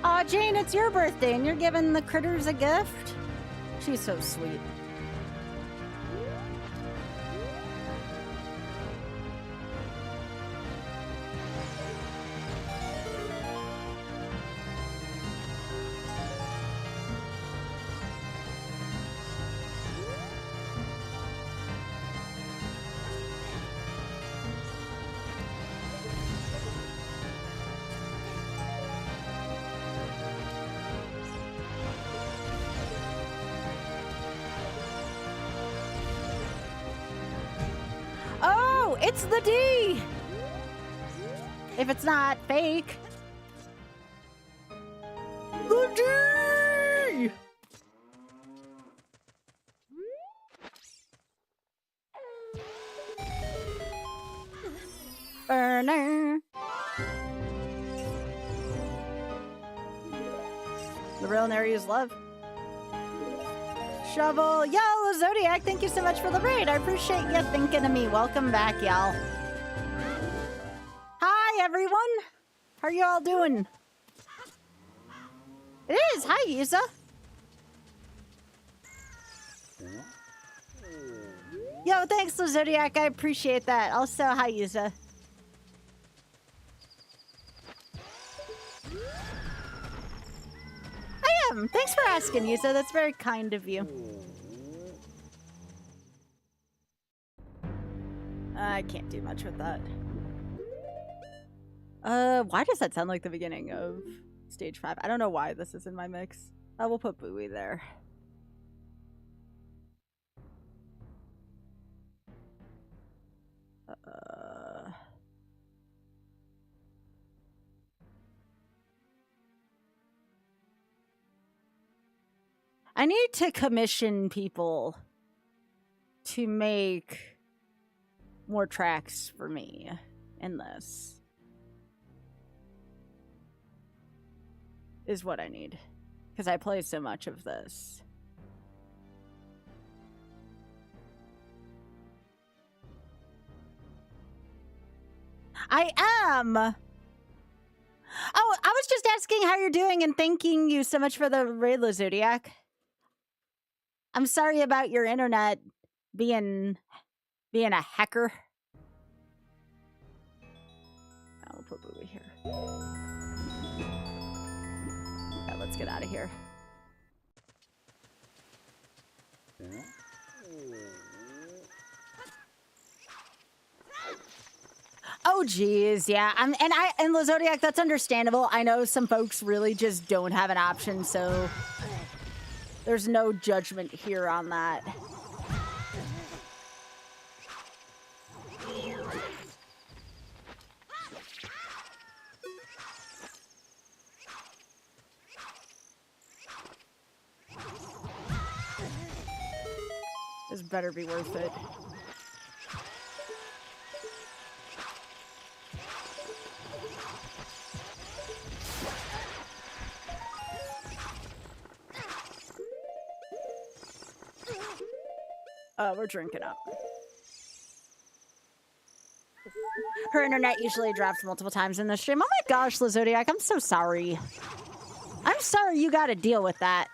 Aw, Jane, it's your birthday and you're giving the critters a gift? She's so sweet. Woo! It's the D! If it's not fake. The D! Burner. The real Nary is love. Shovel. Yo, Zodiac, thank you so much for the raid. I appreciate you thinking of me. Welcome back, y'all. Hi, everyone. How are you all doing? It is. Hi, Yusa. Yo, thanks, Zodiac. I appreciate that. Also, hi, Yusa. I am. Thanks for asking, Yusa. That's very kind of you. I can't do much with that. Why does that sound like the beginning of stage 5? I don't know why this is in my mix. We'll put Buoy there. I need to commission people to make more tracks for me in this. Is what I need. Because I play so much of this. I am! Oh, I was just asking how you're doing and thanking you so much for the raid, Zodiac. I'm sorry about your internet being a hacker. I'll put Buoy here. Yeah, let's get out of here. Oh geez, yeah. And the Zodiac, that's understandable. I know some folks really just don't have an option, so there's no judgment here on that. This better be worth it. We're drinking up. Her internet usually drops multiple times in the stream. Oh my gosh, Zodiac, I'm so sorry. I'm sorry you got to deal with that.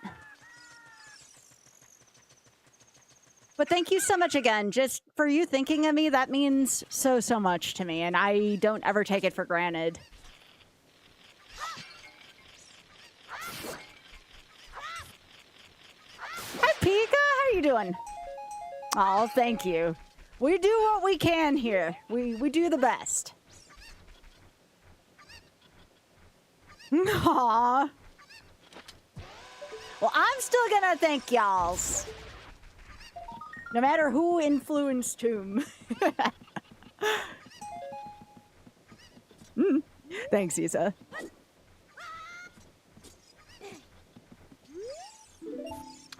But thank you so much again. Just for you thinking of me, that means so, so much to me. And I don't ever take it for granted. Hi, Pika. How are you doing? Oh, thank you. We do what we can here. We do the best. Aww. Well, I'm still gonna thank y'alls. No matter who influenced whom. Thanks, Isa.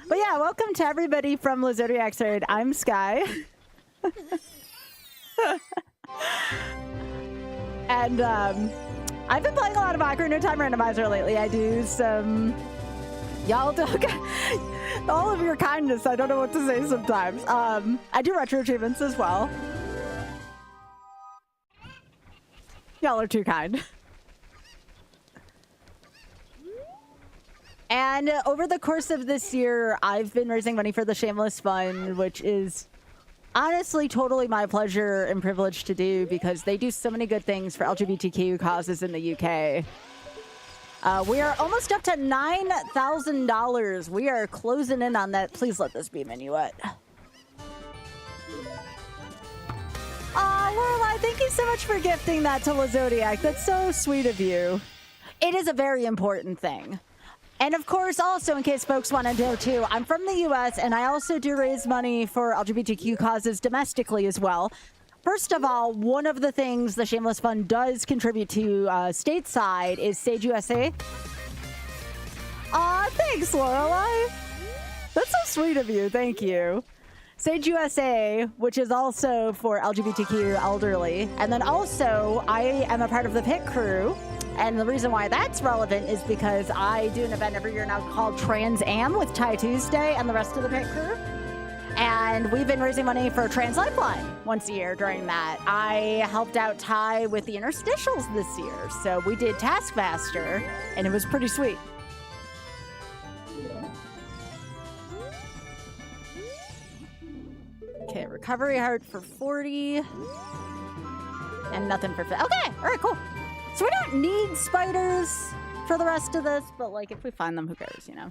But yeah, welcome to everybody from Zodiac's Raid. I'm Sky. And I've been playing a lot of Ocarina of Time Randomizer lately. I do some... Y'all do... all of your kindness. I don't know what to say sometimes. I do retro achievements as well. Y'all are too kind. And over the course of this year, I've been raising money for the Shameless Fund, which is honestly totally my pleasure and privilege to do because they do so many good things for LGBTQ causes in the UK. We are almost up to $9,000. We are closing in on that. Please let this be Minuet. Aw, Lorelai, thank you so much for gifting that to Zodiac. That's so sweet of you. It is a very important thing. And of course, also, in case folks want to know too, I'm from the US and I also do raise money for LGBTQ causes domestically as well. first of all, one of the things the Shameless Fund does contribute to stateside is Sage USA. Aw, thanks, Lorelai. That's so sweet of you. Thank you. Sage USA, which is also for LGBTQ elderly. And then also, I am a part of the pit crew. And the reason why that's relevant is because I do an event every year now called Trans Am with Ty Tuesday and the rest of the pit crew. And we've been raising money for Trans Lifeline once a year during that. I helped out Ty with the interstitials this year. So we did Taskmaster, and it was pretty sweet. Okay, recovery heart for 40. And nothing for 50. Okay, all right, cool. So we don't need spiders for the rest of this, but like if we find them, who cares, you know?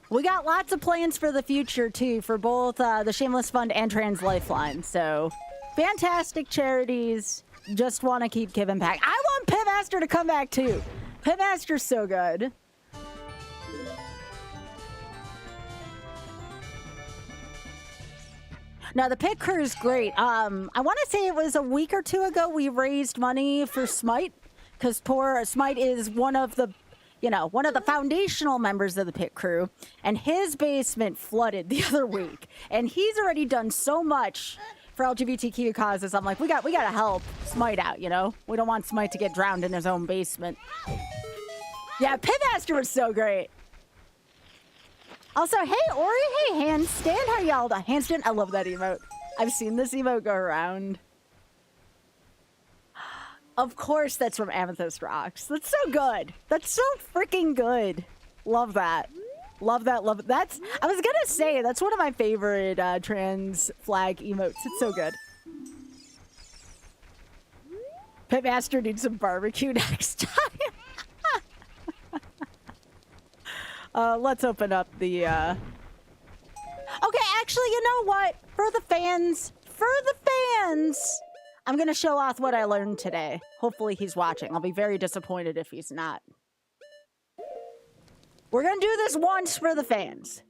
We got lots of plans for the future too, for both the Shameless Fund and Trans Lifeline. So fantastic charities. Just want to keep giving back. I want Pitmaster to come back too. Pitmaster's so good. No, the pit crew is great. I want to say it was a week or two ago we raised money for Smite, because poor Smite is one of the, you know, one of the foundational members of the pit crew, and his basement flooded the other week, and he's already done so much for LGBTQ causes. I'm like, we got to help Smite out, you know. We don't want Smite to get drowned in his own basement. Yeah, Pitmaster was so great. Also, hey, Ori, hey, Handstand, how y'all doing? Handstand, I love that emote. I've seen this emote go around. Of course, that's from Amethyst Rocks. That's so good. That's so freaking good. Love that. Love that, love it. That's, I was gonna say, that's one of my favorite trans flag emotes. It's so good. Pitmaster needs some barbecue next time. Let's open up the, Okay, actually, you know what? For the fans, I'm gonna show off what I learned today. Hopefully he's watching. I'll be very disappointed if he's not. We're gonna do this once for the fans.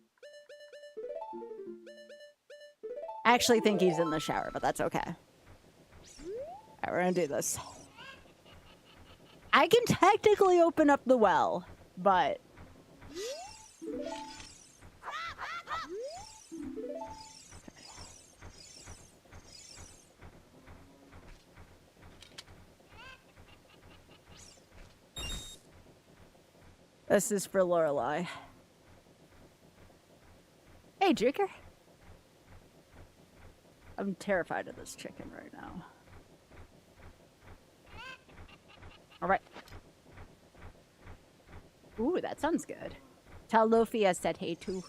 I actually think he's in the shower, but that's okay. Alright, we're gonna do this. I can technically open up the well, but... This is for Lorelai. Hey, Jicker. I'm terrified of this chicken right now. All right. Ooh, that sounds good. Tell Lofi I said hey too.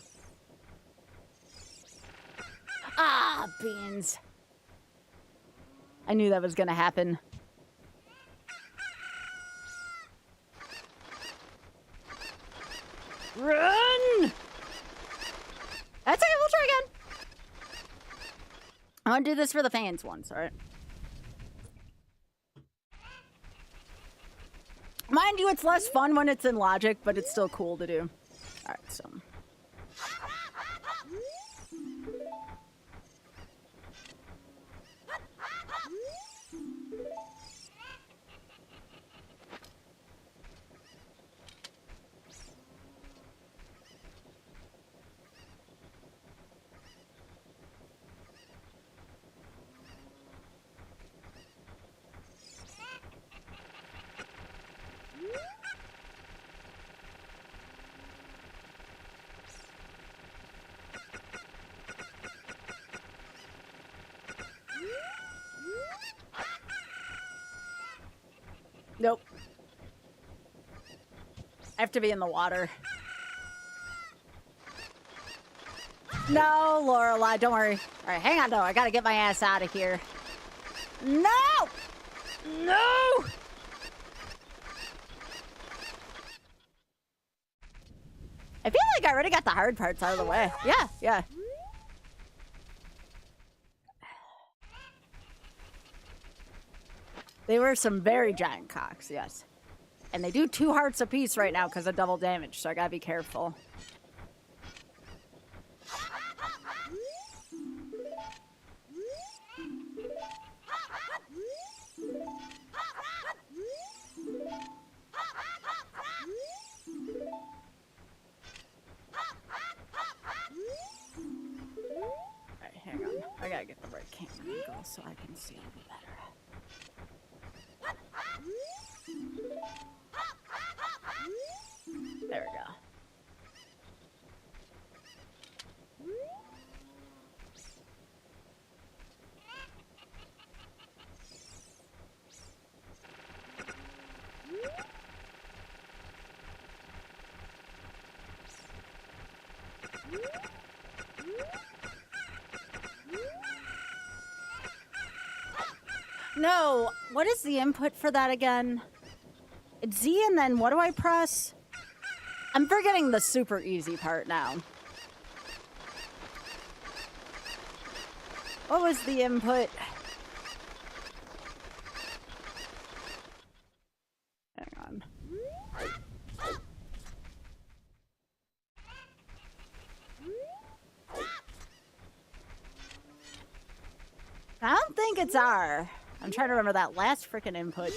Ah, beans. I knew that was gonna happen. Run! That's okay, we'll try again. I want to do this for the fans once, alright? Mind you, it's less fun when it's in logic, but it's still cool to do. Alright, so... Nope. I have to be in the water. No, Lorelai, don't worry. All right, hang on, though. I gotta get my ass out of here. No! No! I feel like I already got the hard parts out of the way. Yeah, yeah. They were some very giant cocks, yes. And they do 2 hearts apiece right now because of double damage, so I gotta be careful. gotta get the right camera angle so I can see it better. There we go. No, what is the input for that again? It's Z and then what do I press? I'm forgetting the super easy part now. What was the input? Hang on. I don't think it's R. I'm trying to remember that last frickin' input.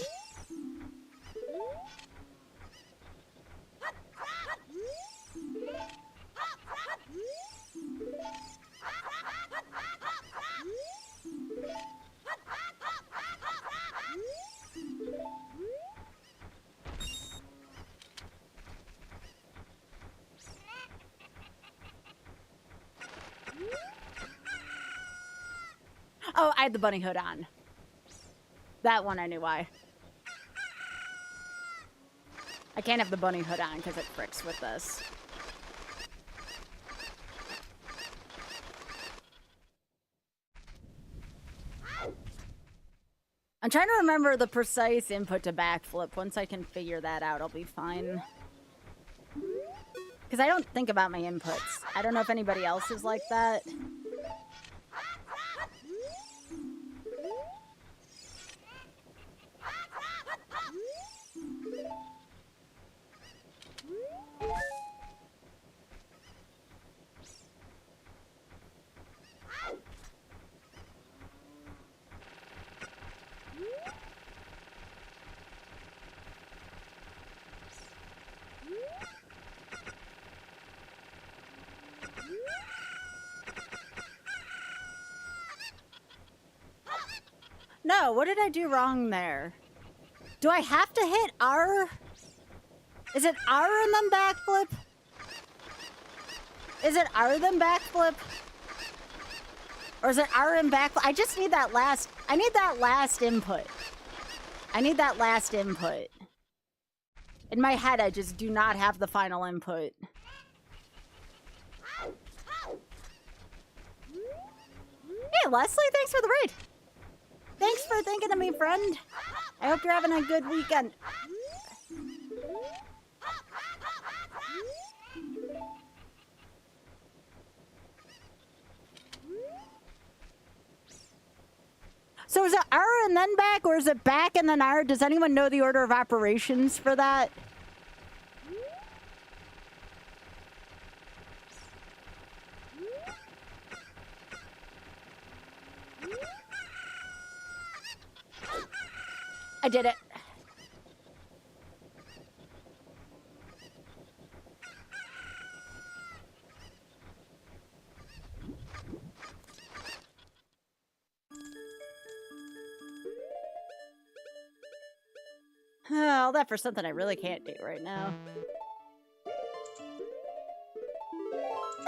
Oh, I had the bunny hood on. That one I knew why. I can't have the bunny hood on because it fricks with this. I'm trying to remember the precise input to backflip. Once I can figure that out, I'll be fine. Because I don't think about my inputs. I don't know if anybody else is like that. No, what did I do wrong there? Do I have to hit R? Is it R and then backflip? Is it R then backflip? Or is it R and backflip? I just need that last... I need that last input. I need that last input. In my head, I just do not have the final input. Hey, Leslie, thanks for the raid. Thanks for thinking of me, friend. I hope you're having a good weekend. So is it R and then back, or is it back and then R? Does anyone know the order of operations for that? I did it. All that for something I really can't do right now. There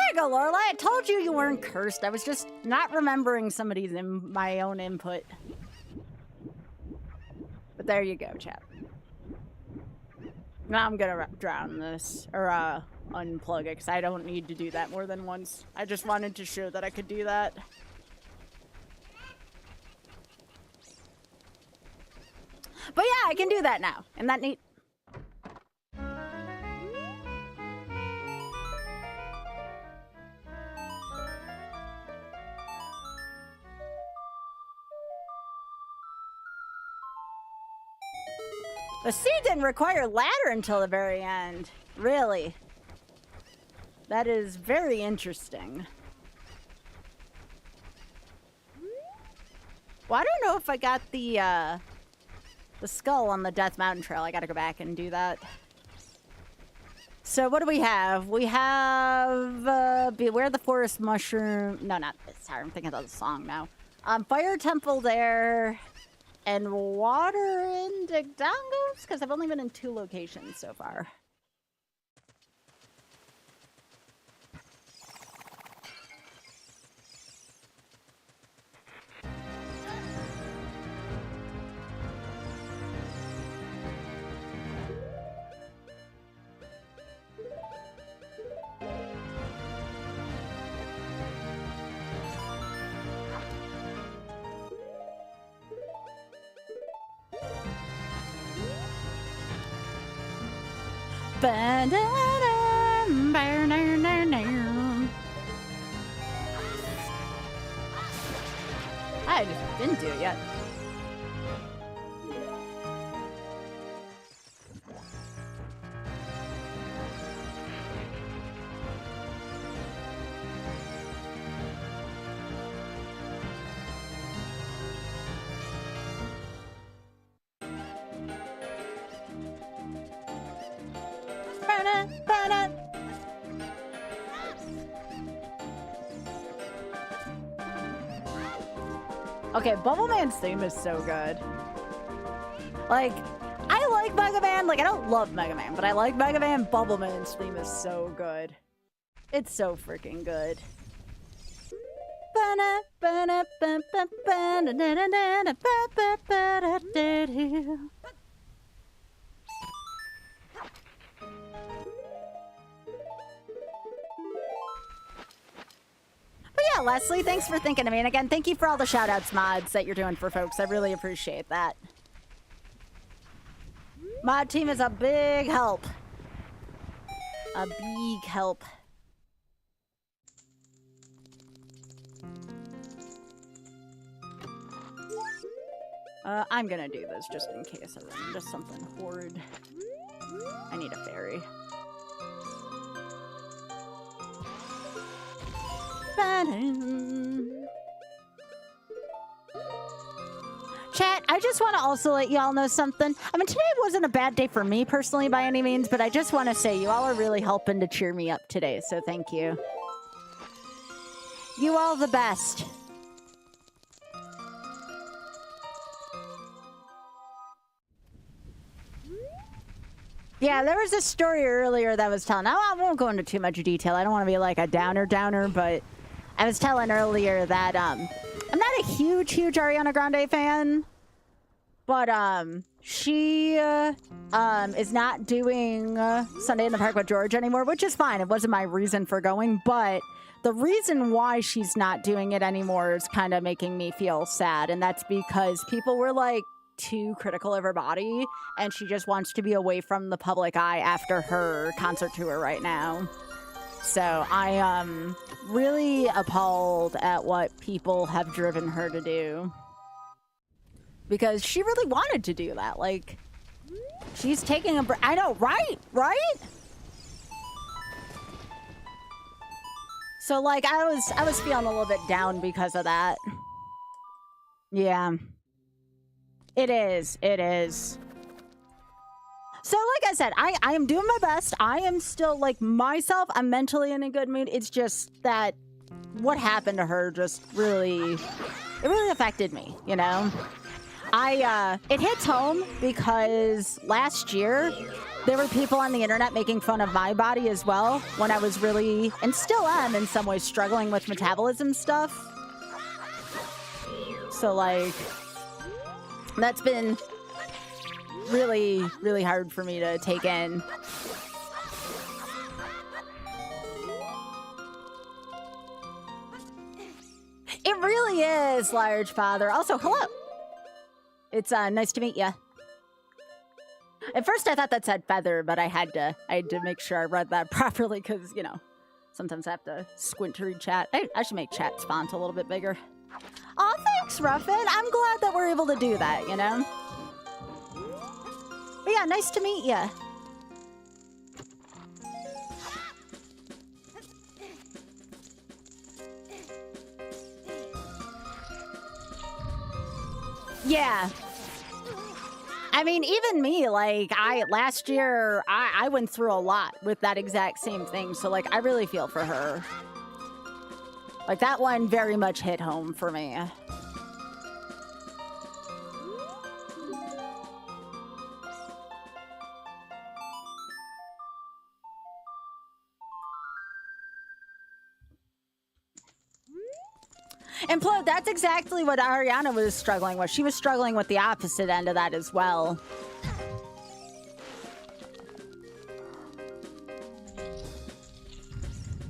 you go, Lorelai. I told you you weren't cursed. I was just not remembering somebody's my own input. But there you go, chat. Now I'm gonna drown this, or unplug it, because I don't need to do that more than once. I just wanted to show that I could do that. But yeah, I can do that now. Isn't that neat? The C didn't require ladder until the very end. Really? That is very interesting. Well, I don't know if I got the skull on the Death Mountain Trail. I gotta go back and do that. So what do we have? We have Beware the Forest Mushroom. No, not this. Sorry, I'm thinking of the song now. Fire Temple there. And Water in Digdongos? Because I've only been in 2 locations so far. I just didn't do it yet. Okay, Bubble Man's theme is so good. Like, I like Mega Man. Like, I don't love Mega Man, but I like Mega Man. Bubble Man's theme is so good. It's so freaking good. But yeah, Leslie, thanks for thinking of me. And again, thank you for all the shout-outs mods that you're doing for folks. I really appreciate that. Mod team is a big help. A big help. I'm gonna do this just in case I run into something horrid. I need a fairy. Chat, I just want to also let y'all know something. I mean, today wasn't a bad day for me personally by any means, but I just want to say you all are really helping to cheer me up today, so thank you. You all the best. Yeah, there was a story earlier that was telling. I won't go into too much detail. I don't want to be like a downer, but I was telling earlier that I'm not a huge Ariana Grande fan, but she is not doing Sunday in the Park with George anymore, which is fine. It wasn't my reason for going, but the reason why she's not doing it anymore is kind of making me feel sad, and that's because people were like too critical of her body, and she just wants to be away from the public eye after her concert tour right now. So I am really appalled at what people have driven her to do. Because she really wanted to do that. Like, she's taking a break. I know, right? Right? So like I was feeling a little bit down because of that. Yeah. It is. It is. So, like I said, I am doing my best. I am still, like, myself. I'm mentally in a good mood. It's just that what happened to her just really, it really affected me, you know? It hits home because last year, there were people on the internet making fun of my body as well when I was really, and still am in some ways, struggling with metabolism stuff. So, like, that's been really, really hard for me to take in. It really is, Large Father. Also, hello. It's nice to meet you. At first, I thought that said feather, but I had to make sure I read that properly because, you know, sometimes I have to squint to read chat. I should make chat's font a little bit bigger. Oh, thanks, Ruffin. I'm glad that we're able to do that, you know? But yeah, nice to meet you. Yeah. I mean, even me, like, last year, I I went through a lot with that exact same thing. So, like, I really feel for her. Like, that one very much hit home for me. Implode, that's exactly what Ariana was struggling with. She was struggling with the opposite end of that as well.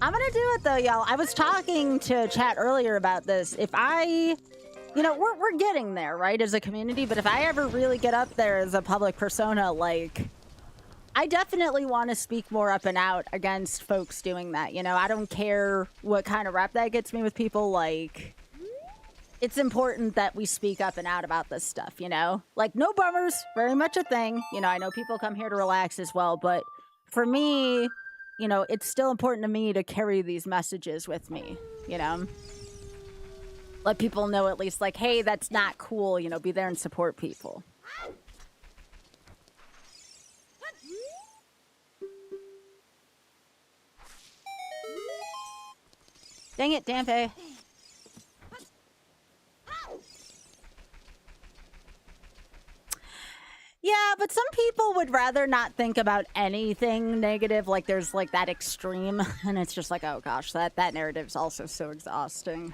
I'm gonna do it though, y'all. I was talking to chat earlier about this. If I, you know, we're getting there, right, as a community, but if I ever really get up there as a public persona, like, I definitely want to speak more up and out against folks doing that, you know? I don't care what kind of rep that gets me with people, like, it's important that we speak up and out about this stuff, you know? Like, no bummers, very much a thing. You know, I know people come here to relax as well, but for me, you know, it's still important to me to carry these messages with me, you know? Let people know at least, like, hey, that's not cool, you know, be there and support people. Dang it, Dampe. Yeah, but some people would rather not think about anything negative. Like, there's, like, that extreme. And it's just like, oh, gosh, that narrative's also so exhausting.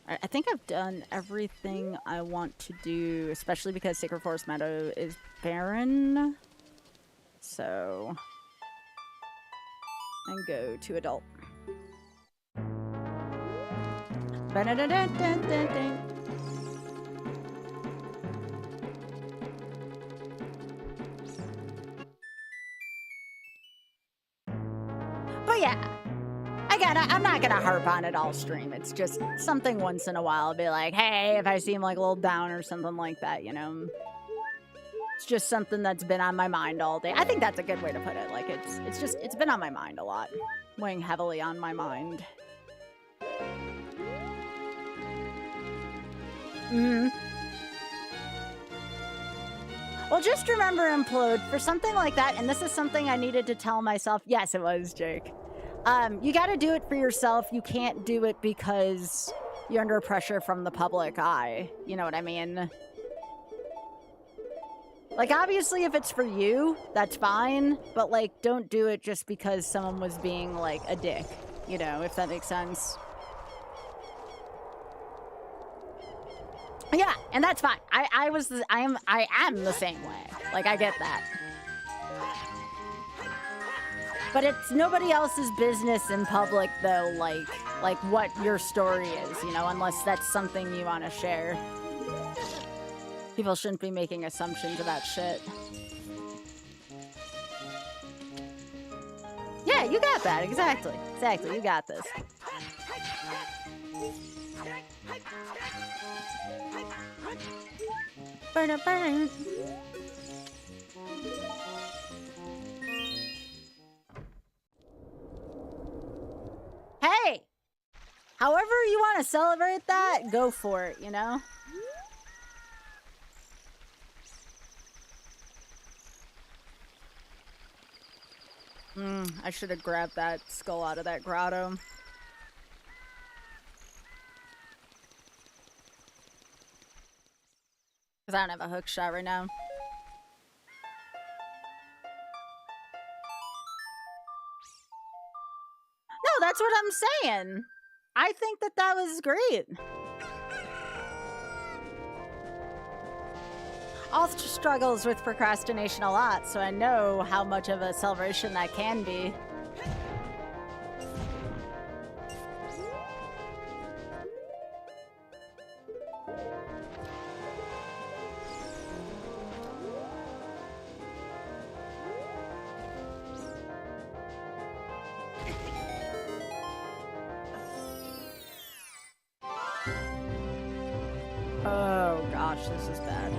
All right, I think I've done everything I want to do, especially because Sacred Forest Meadow is barren. So... and go to adult. But yeah, again, I'm not gonna harp on it all stream. It's just something once in a while. I'll be like, hey, if I seem like a little down or something like that, you know. It's just something that's been on my mind all day. I think that's a good way to put it. Like, it's been on my mind a lot. Weighing heavily on my mind. Well, just remember, Implode, for something like that, and this is something I needed to tell myself. Yes, it was, Jake. You gotta do it for yourself. You can't do it because you're under pressure from the public eye. You know what I mean? Like, obviously, if it's for you, that's fine. But, like, don't do it just because someone was being, like, a dick. You know, if that makes sense. Yeah, and that's fine. I am the same way. Like, I get that. But it's nobody else's business in public, though, like what your story is, you know, unless that's something you want to share. People shouldn't be making assumptions about shit. Yeah, you got that. Exactly. Exactly. You got this. Burn, burn. Hey! However you want to celebrate that, go for it, you know? I should have grabbed that skull out of that grotto. Because I don't have a hook shot right now. No, that's what I'm saying. I think that was great. Also struggles with procrastination a lot, so I know how much of a celebration that can be. Oh gosh, this is bad.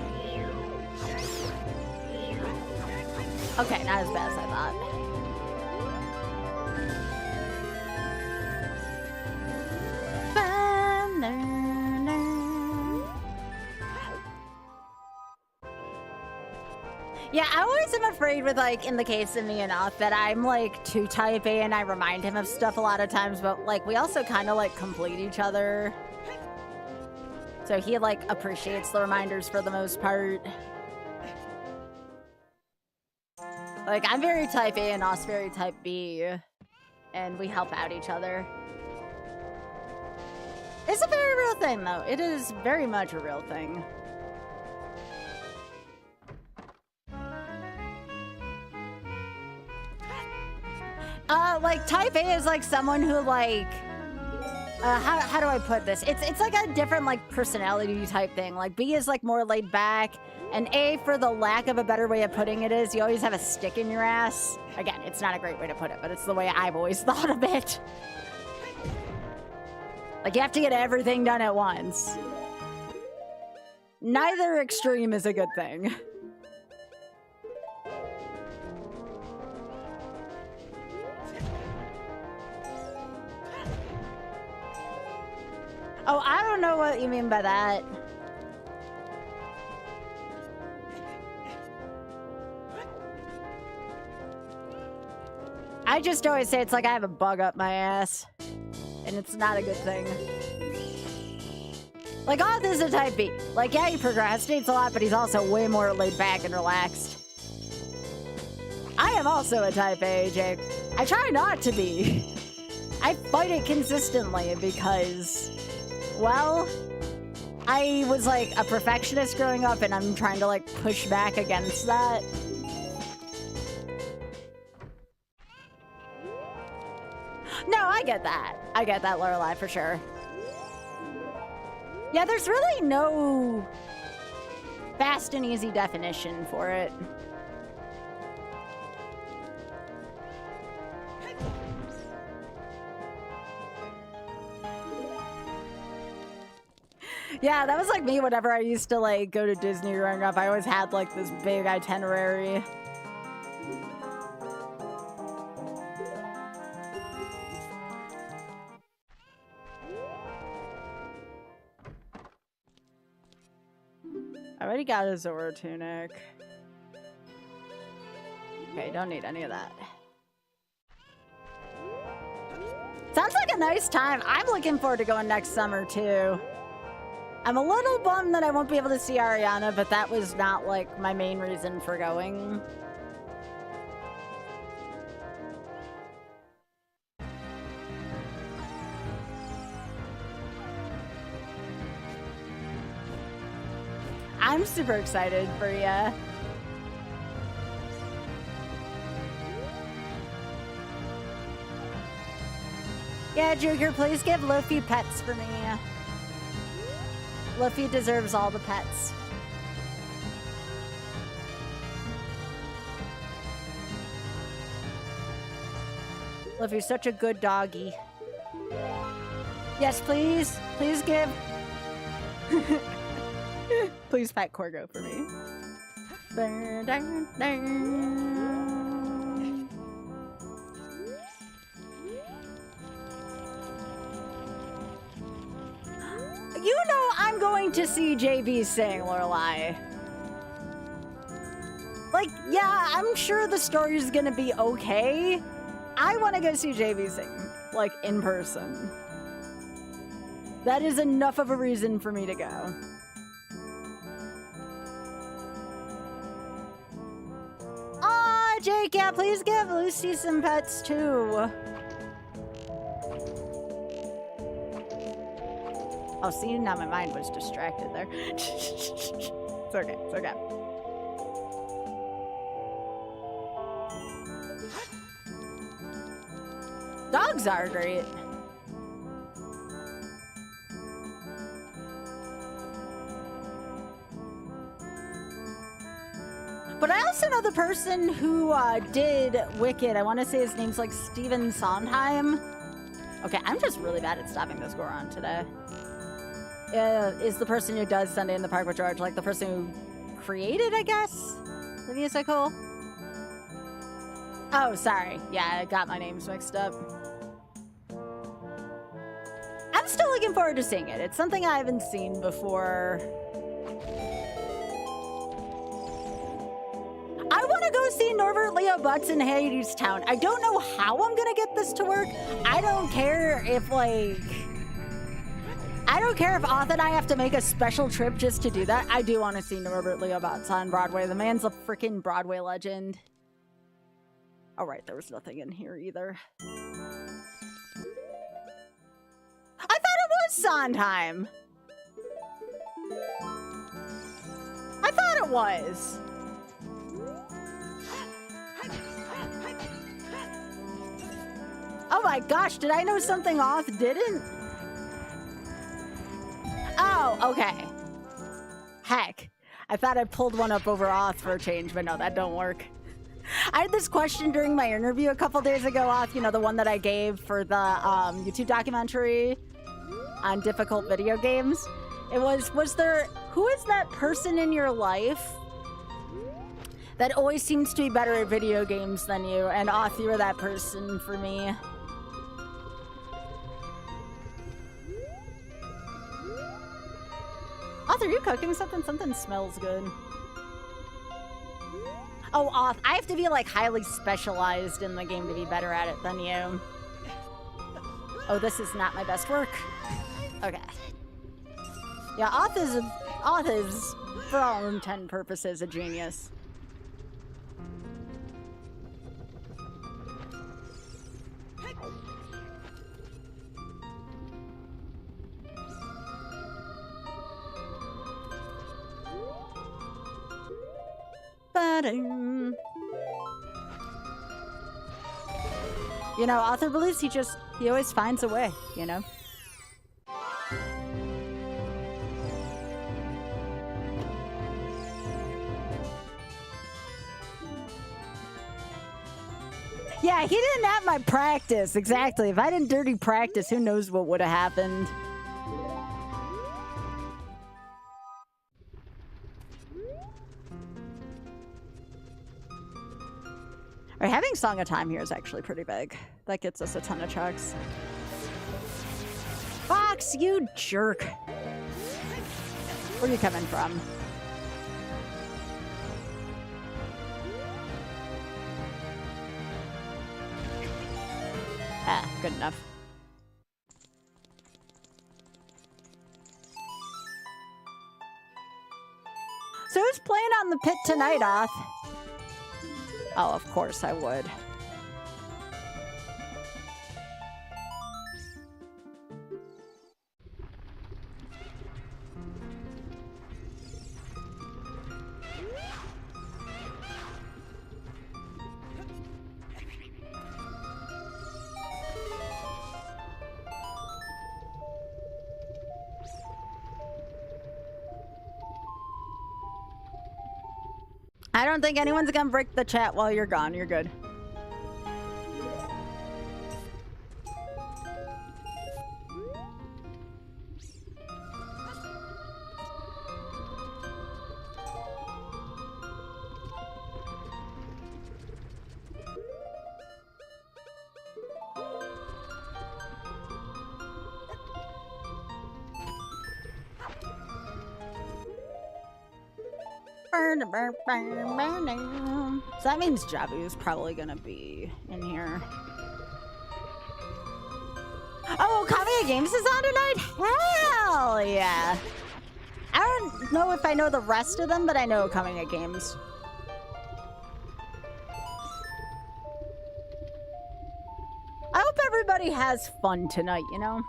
Okay, not as bad as I thought. Yeah, I always am afraid with, like, in the case of me and Oth, that I'm, like, too type A and I remind him of stuff a lot of times, but, like, we also kind of, like, complete each other. So he, like, appreciates the reminders for the most part. Like, I'm very type A and Oth's very type B, and we help out each other. It's a very real thing, though. It is very much a real thing. Like, type A is, like, someone who, like, how do I put this? It's like a different, like, personality type thing. Like, B is, like, more laid back, and A, for the lack of a better way of putting it, is you always have a stick in your ass. Again, it's not a great way to put it, but it's the way I've always thought of it. Like, you have to get everything done at once. Neither extreme is a good thing. Oh, I don't know what you mean by that. I just always say it's like I have a bug up my ass. And it's not a good thing. Like, Oth is a type B. Like, yeah, he procrastinates a lot, but he's also way more laid back and relaxed. I am also a type A, Jake. I try not to be. I fight it consistently because, well, I was like a perfectionist growing up and I'm trying to like push back against that. No, I get that. I get that, Lorelai, for sure. Yeah, there's really no fast and easy definition for it. Yeah, that was like me whenever I used to like go to Disney growing up. I always had like this big itinerary. I already got a Zora tunic. Okay, don't need any of that. Sounds like a nice time. I'm looking forward to going next summer too. I'm a little bummed that I won't be able to see Ariana, but that was not like my main reason for going. I'm super excited for ya. Yeah, Joker, please give Luffy pets for me. Luffy deserves all the pets. Luffy's such a good doggy. Yes, please. Please give... Please pet Corgo for me. You know I'm going to see JV sing, Lorelai. Like, yeah, I'm sure the story's gonna be okay. I want to go see JV sing, like, in person. That is enough of a reason for me to go. Aw, Jake, yeah, please give Lucy some pets, too. Oh, see, now my mind was distracted there. It's okay, it's okay. Dogs are great. But I also know the person who did Wicked. I want to say his name's like Steven Sondheim. Okay, I'm just really bad at stopping this Goron today. Is the person who does Sunday in the Park with George, like the person who created, I guess, the musical? Oh, sorry. Yeah, I got my names mixed up. I'm still looking forward to seeing it. It's something I haven't seen before. go see Norbert Leo Butts in Hades Town. I don't know how I'm gonna get this to work. I don't care if like... I don't care if Auth and I have to make a special trip just to do that. I do want to see Norbert Leo Butts on Broadway. The man's a freaking Broadway legend. All right, there was nothing in here either. I thought it was Sondheim. I thought it was. Oh my gosh, did I know something Auth didn't? Oh, okay. Heck, I thought I pulled one up over Auth for a change, but no, that don't work. I had this question during my interview a couple days ago, Auth, you know, the one that I gave for the YouTube documentary on difficult video games. It was there, who is that person in your life that always seems to be better at video games than you? And Auth, you were that person for me. Auth, are you cooking something? Something smells good. Oh, Auth, I have to be like highly specialized in the game to be better at it than you. Oh, this is not my best work. Okay. Yeah, Auth is, for all intent and purposes, a genius. You know, Author believes he always finds a way, you know? Yeah, he didn't have my practice, exactly. If I didn't dirty practice, who knows what would have happened. Right, having Song of Time here is actually pretty big. That gets us a ton of chucks. Fox, you jerk. Where are you coming from? Ah, good enough. So who's playing on the pit tonight, Auth? Oh, of course I would. I don't think anyone's gonna break the chat while you're gone. You're good. So that means Jabu's probably gonna be in here. Oh, Kamiya Games is on tonight? Hell yeah! I don't know if I know the rest of them, but I know Kamiya Games. I hope everybody has fun tonight, you know?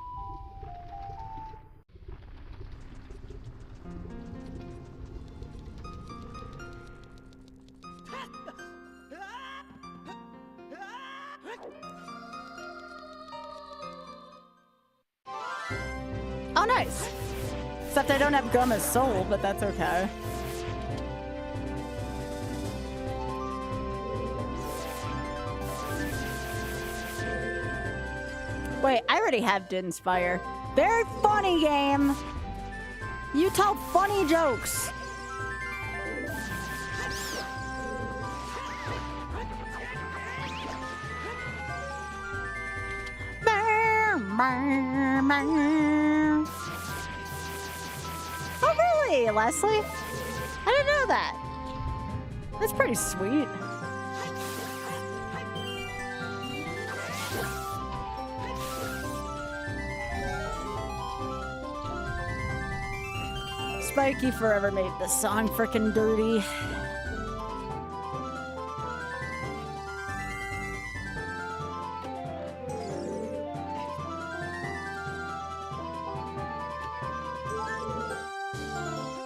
Oh, nice. Except I don't have Goma's soul, but that's okay. Wait, I already have Did Inspire. Very funny game. You tell funny jokes. Oh, really, Leslie? I didn't know that. That's pretty sweet. Spiky forever made this song frickin' dirty.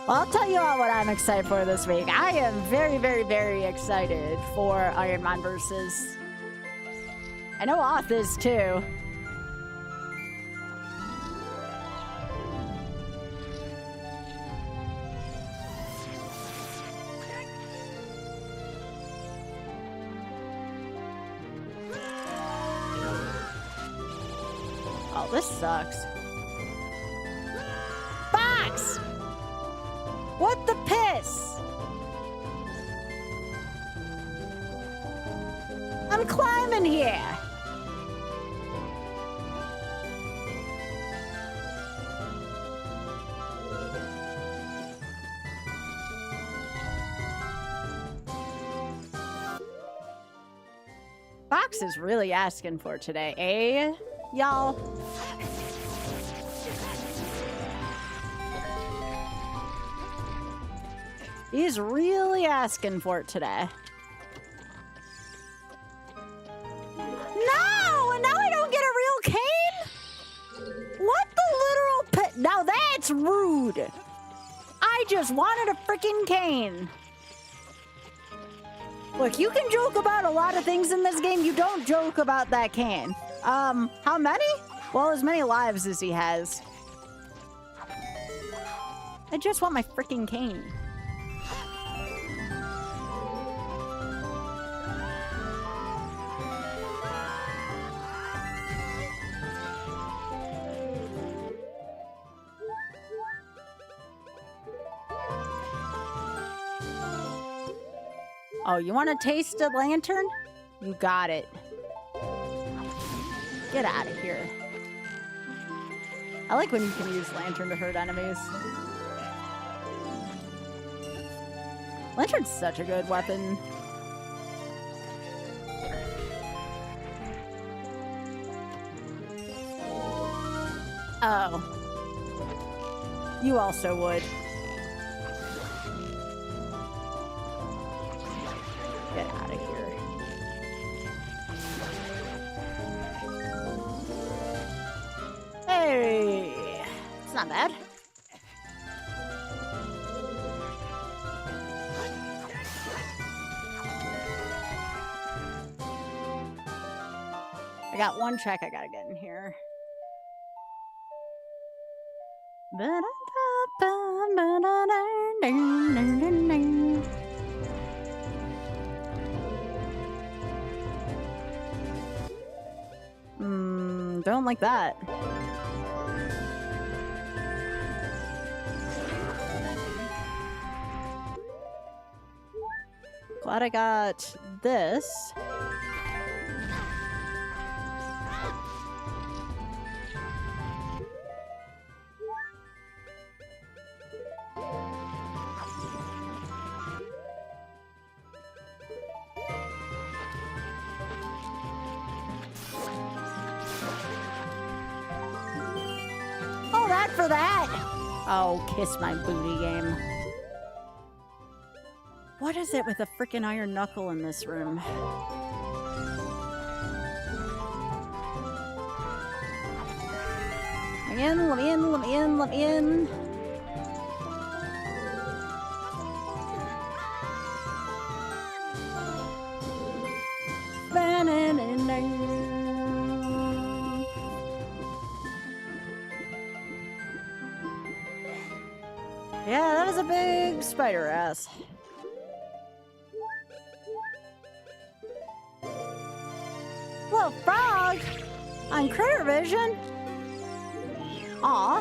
Well, I'll tell you all what I'm excited for this week. I am very, very, very excited for Iron Man versus. I know OoT is too. Oh, this sucks. Fox! What the piss? I'm climbing here. Fox is really asking for today, eh, y'all? He's really asking for it today. No! And now I don't get a real cane? What the literal Now that's rude! I just wanted a freaking cane. Look, you can joke about a lot of things in this game. You don't joke about that cane. How many? Well, as many lives as he has. I just want my freaking cane. Oh, you want to taste a lantern? You got it. Get out of here. I like when you can use lantern to hurt enemies. Lantern's such a good weapon. Oh. You also would. Get out of here. Hey! It's not bad. I got one check I gotta get in here. Don't like that. Glad I got this. For that. Oh, kiss my booty game. What is it with a freaking iron knuckle in this room? Let me in, let me in, let me in, let me in. Yeah, that was a big spider ass. Little frog on Critter Vision. Aw.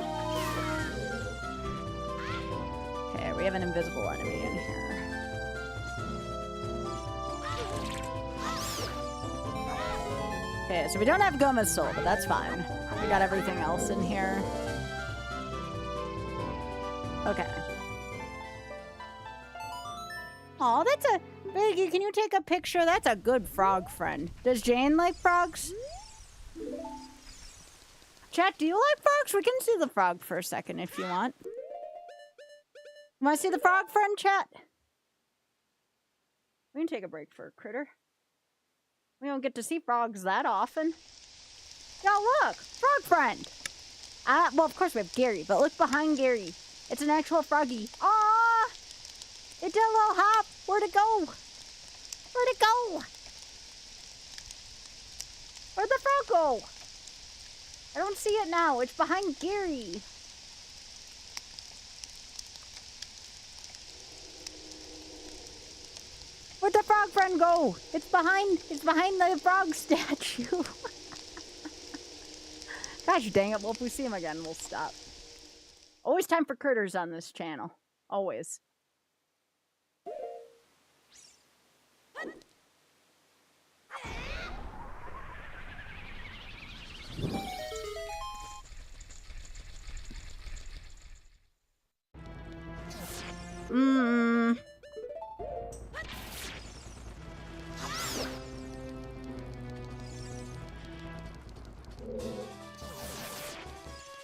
Okay, we have an invisible enemy in here. Okay, so we don't have Goma's soul, but that's fine. We got everything else in here. Okay. Oh, that's a... Biggie, can you take a picture? That's a good frog friend. Does Jane like frogs? Chat, do you like frogs? We can see the frog for a second if you want. Want to see the frog friend, chat? We can take a break for a critter. We don't get to see frogs that often. Y'all look! Frog friend! Well, of course we have Gary, but look behind Gary. It's an actual froggy. Aww! It did a little hop! Where'd it go? Where'd it go? Where'd the frog go? I don't see it now. It's behind Gary. Where'd the frog friend go? It's behind the frog statue. Gosh dang it. Well, if we see him again, we'll stop. Always time for critters on this channel. Always.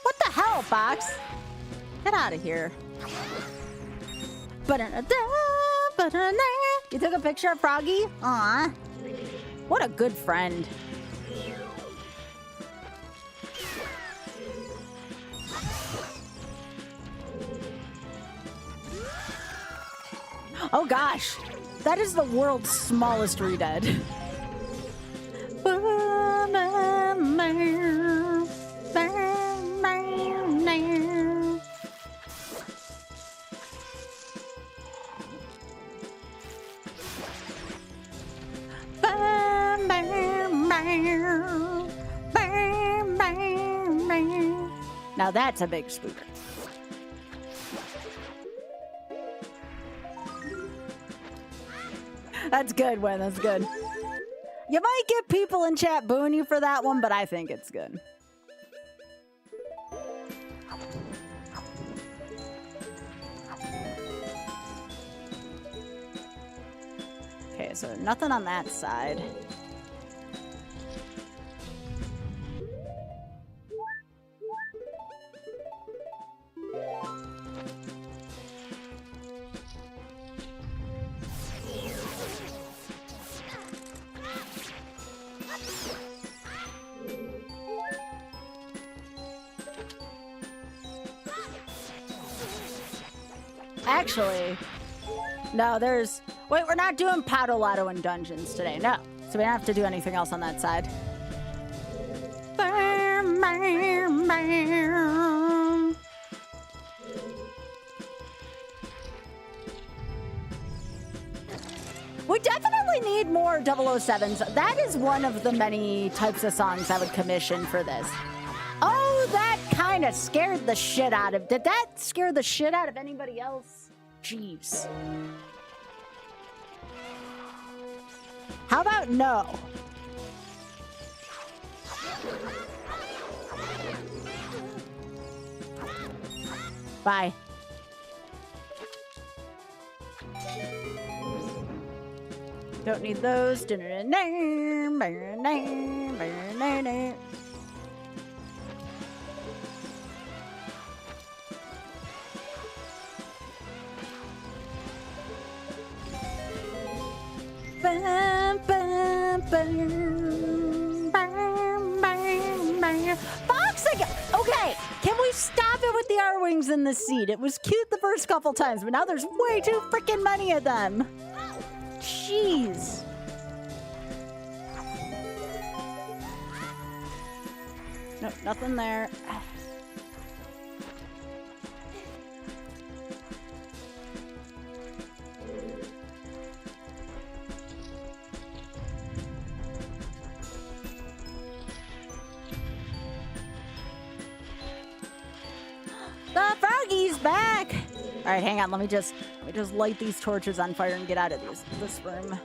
What the hell, Fox? Get out of here. You took a picture of Froggy? Aw. What a good friend. Oh gosh. That is the world's smallest Redead. Now that's a big spooker. That's good, Win. That's good. You might get people in chat booing you for that one, but I think it's good. Okay, so nothing on that side. Actually, no, there's... Wait, we're not doing Podolotto and dungeons today. No. So we don't have to do anything else on that side. We definitely need more 007s. That is one of the many types of songs I would commission for this. Oh, that kind of scared the shit out of... Did that scare the shit out of anybody else? Jeez. How about no? Bye. Don't need those. Fox again. Okay, can we stop it with the R-Wings in the seat? It was cute the first couple times, but now there's way too freaking many of them. Jeez. Nope, nothing there. The froggy's back! Alright, hang on, let me just light these torches on fire and get out of this room.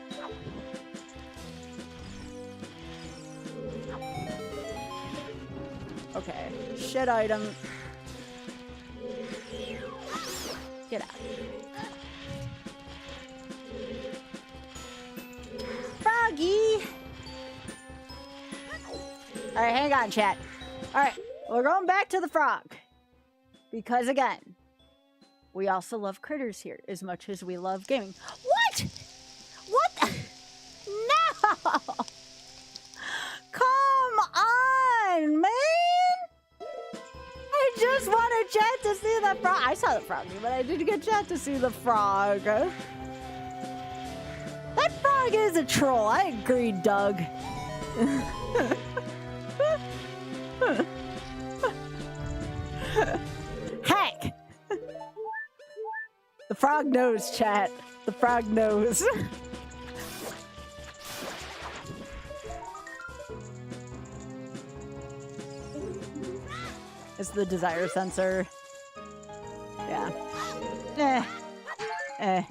Okay, shit item. Get out. Froggy! Alright, hang on, chat. Alright, we're going back to the frog. Because again, We also love critters here as much as we love gaming. What? What? No! Come on, man! I just wanted chat to see the frog. I saw the frog, but I didn't get chat to see the frog. That frog is a troll. I agree, Doug. Heck! The frog knows, chat. The frog knows. It's the desire sensor. Yeah. Ah!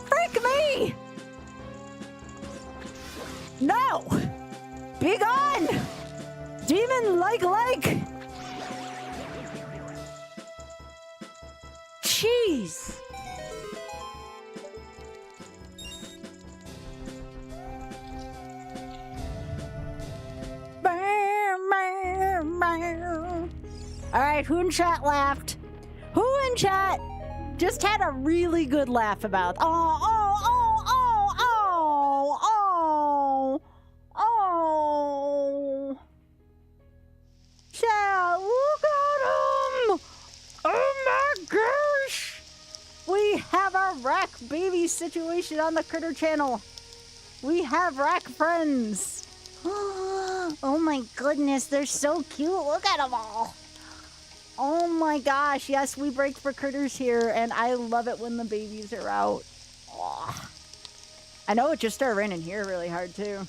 Freak me! No! Be gone! Demon like. Jeez! Alright, who in chat laughed? Who in chat just had a really good laugh about? Oh. Chat, look at him! Oh my gosh! We have our rack baby situation on the Critter channel. We have rack friends. Oh my goodness, they're so cute. Look at them all. Oh my gosh, yes, we break for critters here, and I love it when the babies are out. Oh. I know it just started raining here really hard too.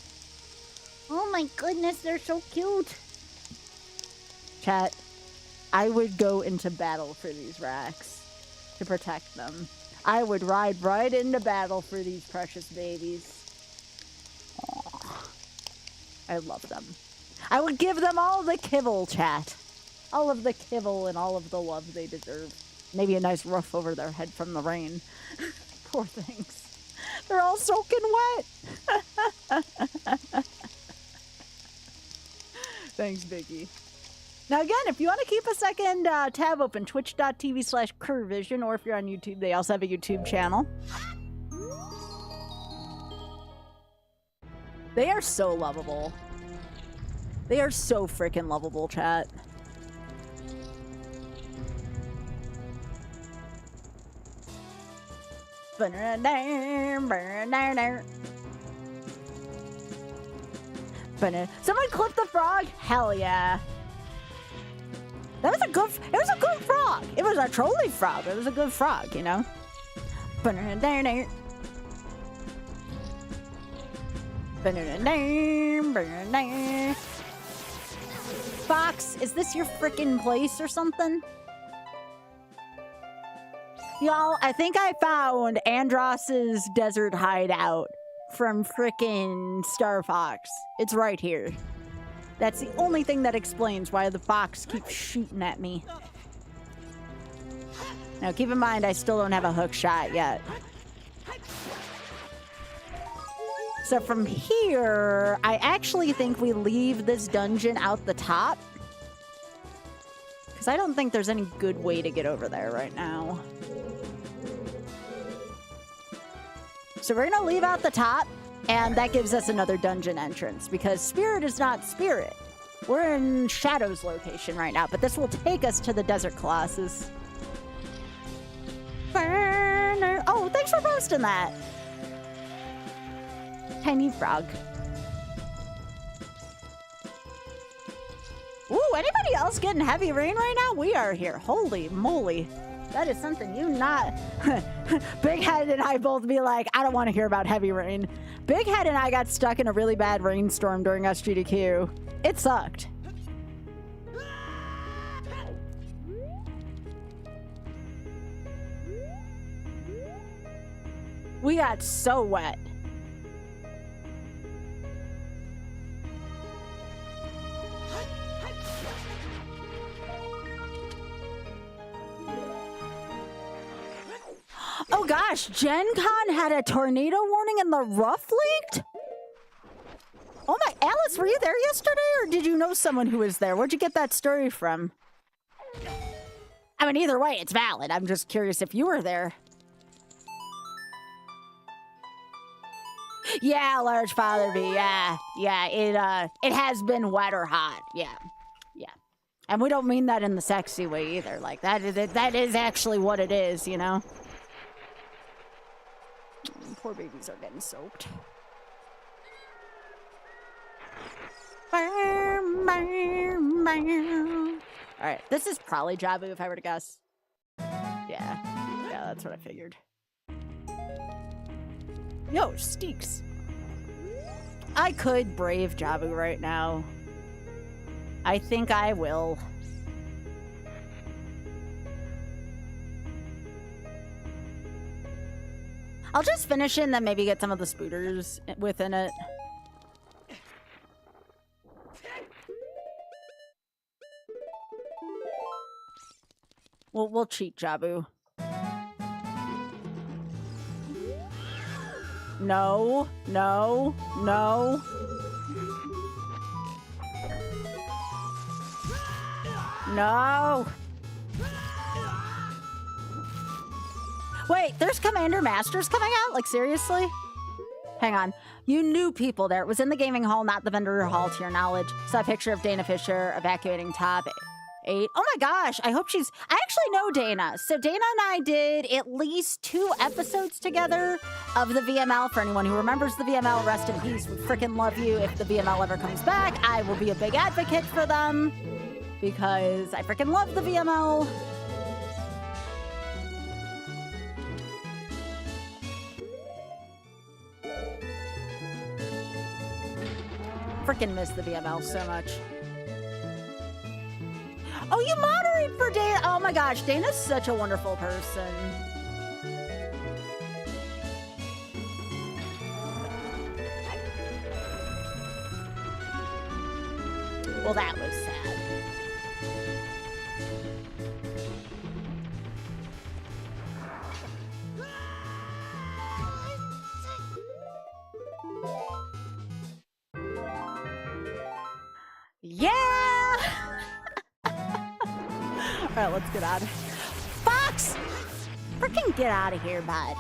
Oh my goodness, they're so cute. Chat, I would go into battle for these racks to protect them. I would ride right into battle for these precious babies. Oh. I love them. I would give them all the kibble, chat. All of the kibble and all of the love they deserve. Maybe a nice roof over their head from the rain. Poor things. They're all soaking wet. Thanks, Biggie. Now again, if you want to keep a second tab open, twitch.tv/Curvision, or if you're on YouTube, they also have a YouTube channel. They are so lovable. They are so freaking lovable, chat. Someone clip the frog? Hell yeah. That was a good, it was a good frog. It was a trolley frog. It was a good frog, you know? Fox, is this your frickin' place or something? Y'all, I think I found Andross's desert hideout from frickin' Star Fox. It's right here. That's the only thing that explains why the fox keeps shooting at me. Now, keep in mind, I still don't have a hook shot yet. So from here, I actually think we leave this dungeon out the top. Because I don't think there's any good way to get over there right now. So we're going to leave out the top, and that gives us another dungeon entrance, because Spirit is not Spirit. We're in Shadow's location right now, but this will take us to the Desert Colossus. Oh, thanks for posting that. Tiny frog. Ooh, anybody else getting heavy rain right now? We are here. Holy moly. That is something you not... Big Head and I both be like, I don't want to hear about heavy rain. Big Head and I got stuck in a really bad rainstorm during SGDQ. It sucked. We got so wet. Oh gosh, gosh, Gen Con had a tornado warning and the roof leaked? Oh my, Alice, were you there yesterday or did you know someone who was there? Where'd you get that story from? I mean, either way, it's valid. I'm just curious if you were there. Yeah, large father bee, yeah. It has been wet or hot, yeah. And we don't mean that in the sexy way either. Like, that is actually what it is, you know? Poor babies are getting soaked. Alright, this is probably Jabu if I were to guess. Yeah, that's what I figured. Yo, Steeks. I could brave Jabu right now. I think I will. I'll just finish it and then maybe get some of the spooters within it. We'll cheat Jabu. No. No! Wait, there's Commander Masters coming out? Like, seriously? Hang on. You knew people there. It was in the gaming hall, not the vendor hall, to your knowledge. Saw a picture of Dana Fisher evacuating top 8. Oh my gosh, I hope she's... I actually know Dana. So Dana and I did at least 2 episodes together of the VML. For anyone who remembers the VML, rest in peace. We freaking love you. If the VML ever comes back, I will be a big advocate for them. Because I freaking love the VML. Freaking miss the VML so much. Oh, you moderate for Dana. Oh my gosh, Dana's such a wonderful person. Well, that was sad. Yeah! Alright, let's get out of here. Fox! Freaking get out of here, bud.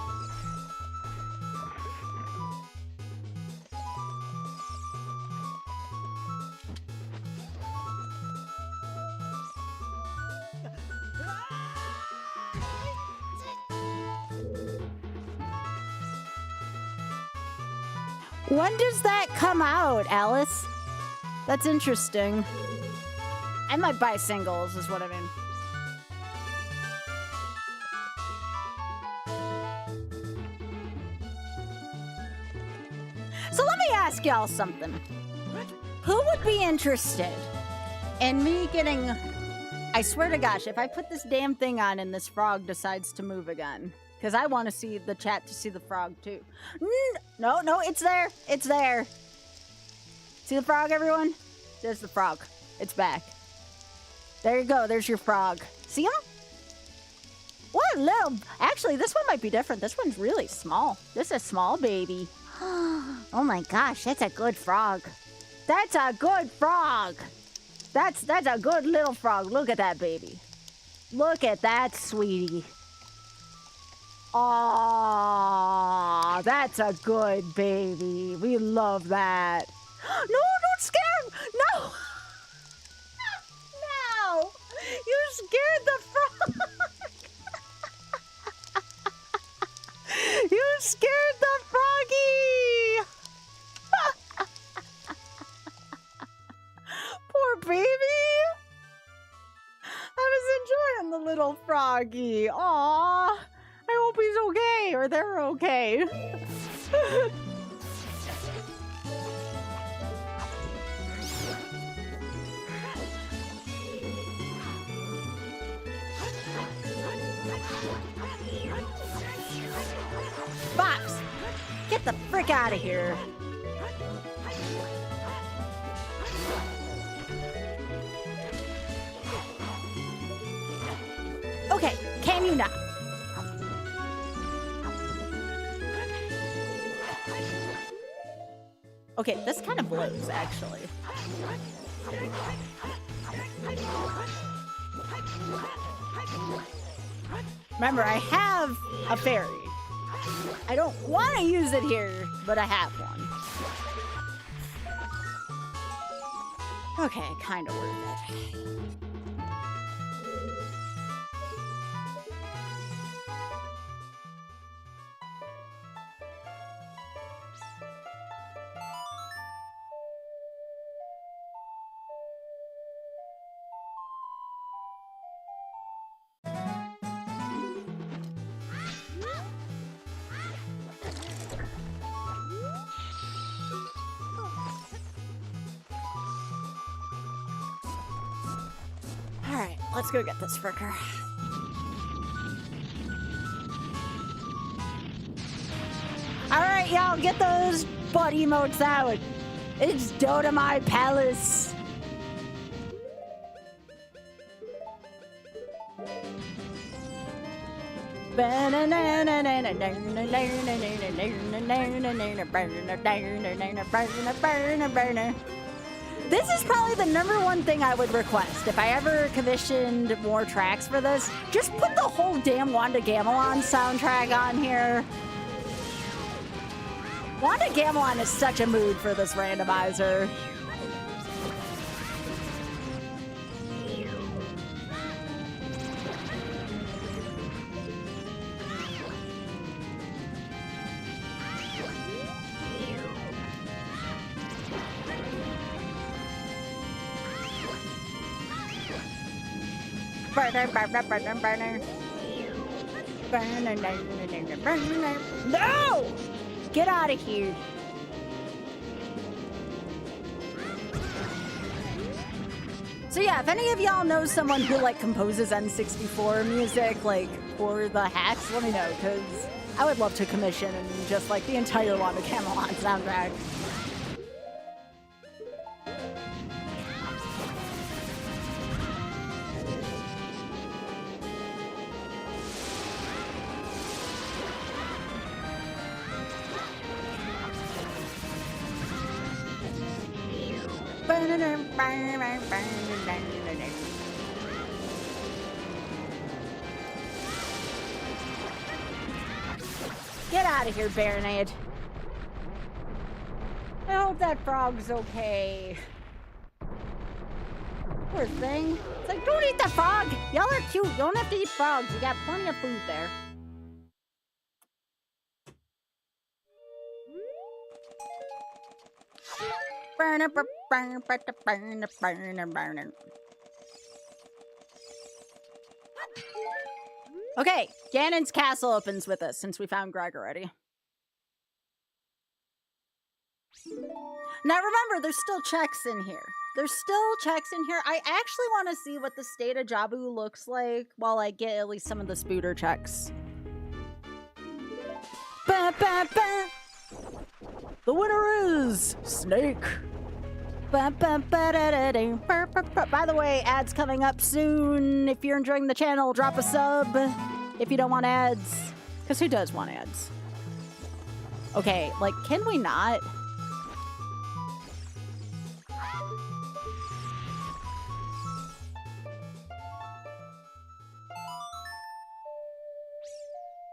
When does that come out, Alice? That's interesting. I might buy singles, is what I mean. So let me ask y'all something. Who would be interested in me getting... I swear to gosh, if I put this damn thing on and this frog decides to move again. Because I want to see the chat to see the frog too. No, it's there. It's there. See the frog, everyone? There's the frog. It's back. There you go. There's your frog. See him? What a little... Actually, this one might be different. This one's really small. This is a small baby. Oh my gosh, that's a good frog. That's a good frog. That's a good little frog. Look at that baby. Look at that sweetie. Aw, that's a good baby. We love that. No, don't scare him. No. No. You scared the frog. You scared the froggy. Poor baby. I was enjoying the little froggy. Aw. I hope he's okay, or they're okay. Fox, get the frick out of here. Okay, can you not? Okay, this kind of blows, actually. Remember, I have a fairy. I don't want to use it here, but I have one. Okay, kind of worth it. Alright, let's go get this fricker. Alright, y'all, get those butt emotes out. It's Dotamai Palace. This is probably the #1 thing I would request if I ever commissioned more tracks for this. Just put the whole damn Wanda Gamelon soundtrack on here. Wanda Gamelon is such a mood for this randomizer. No! Get out of here. So yeah, if any of y'all know someone who like composes N64 music, like, for the hacks, let me know, because I would love to commission just like the entire Wanda Camelot soundtrack. Get out of here, Baronade. I hope that frog's okay. Poor thing. It's like, don't eat the frog. Y'all are cute. You don't have to eat frogs. You got plenty of food there. Okay, Ganon's castle opens with us since we found Greg already. Now remember, there's still checks in here. There's still checks in here. I actually want to see what the state of Jabu looks like while I get at least some of the Spooter checks. Ba, ba, ba. The winner is Snake. Ba, ba, ba, da, da, da, ba, ba, ba. By the way, ads coming up soon. If you're enjoying the channel, drop a sub. If you don't want ads, because who does want ads? Okay, like, can we not?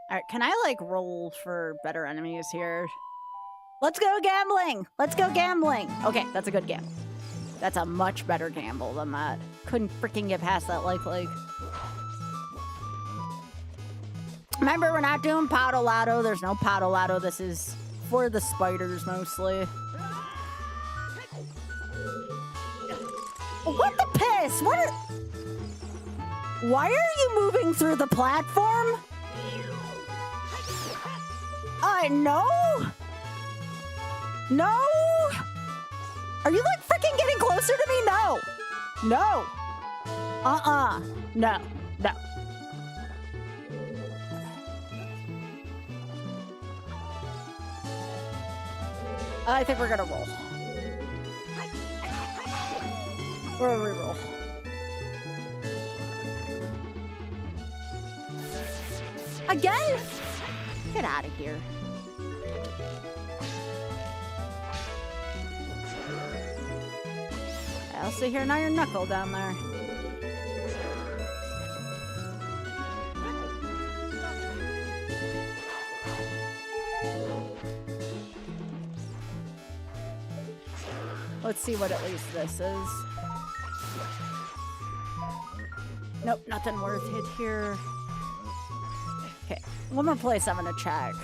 Alright, can I, like, roll for better enemies here? Let's go gambling! Let's go gambling! Okay, that's a good gamble. That's a much better gamble than that. Couldn't freaking get past that life leg. Remember, we're not doing Podolato. There's no Podolato. This is for the spiders, mostly. What the piss? What are... Why are you moving through the platform? No? No? Are you, like, freaking getting closer to me? No. No. No. No. I think we're gonna roll. Or a reroll. Again? Get out of here. also hear an iron knuckle down there. Let's see what at least this is. Nope, nothing worth it here. Okay, one more place I'm gonna check.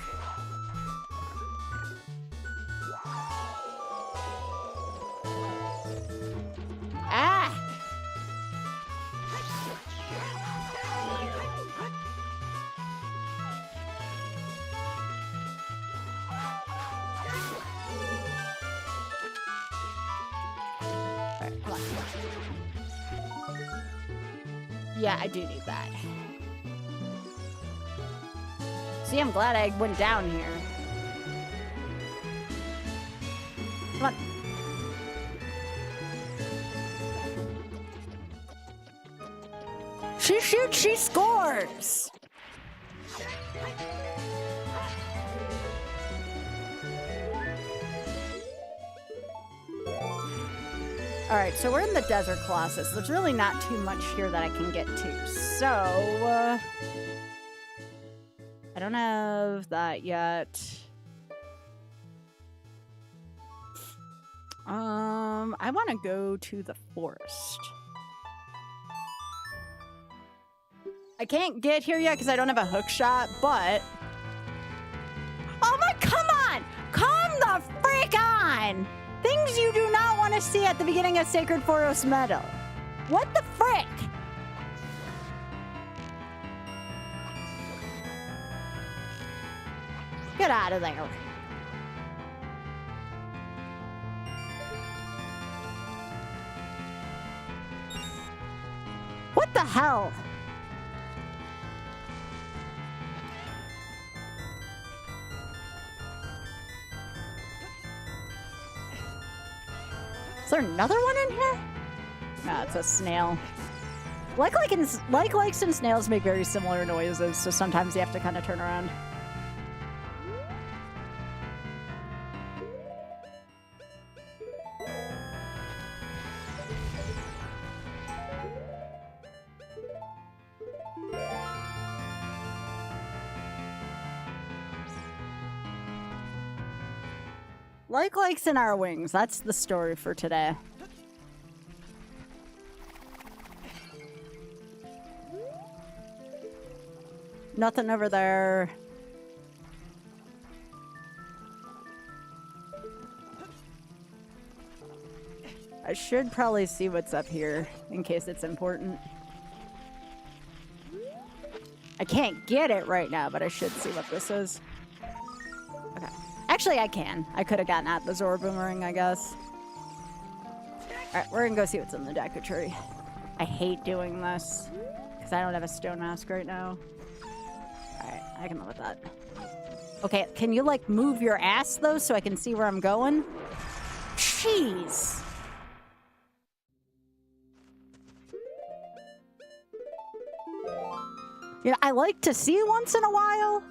Ah! Alright, come on. Yeah, I do need that. See, I'm glad I went down here. Come on. She shoots, she scores! Alright, so we're in the Desert Colossus. There's really not too much here that I can get to. So, I don't have that yet. I want to go to the forest. I can't get here yet because I don't have a hook shot, but... Oh my, come on! Come the freak on! Things you do not want to see at the beginning of Sacred Forest Meadow. What the frick? Get out of there. What the hell? Is there another one in here? No, it's a snail. Likes and snails make very similar noises, so sometimes you have to kind of turn around. Likes in our wings. That's the story for today. Nothing over there. I should probably see what's up here in case it's important. I can't get it right now, but I should see what this is. Okay. Actually, I can. I could have gotten at the Zora Boomerang, I guess. Alright, we're gonna go see what's in the Deku Tree. I hate doing this because I don't have a stone mask right now. Alright, I can live with that. Okay, can you, like, move your ass, though, so I can see where I'm going? Jeez! You know, I like to see once in a while.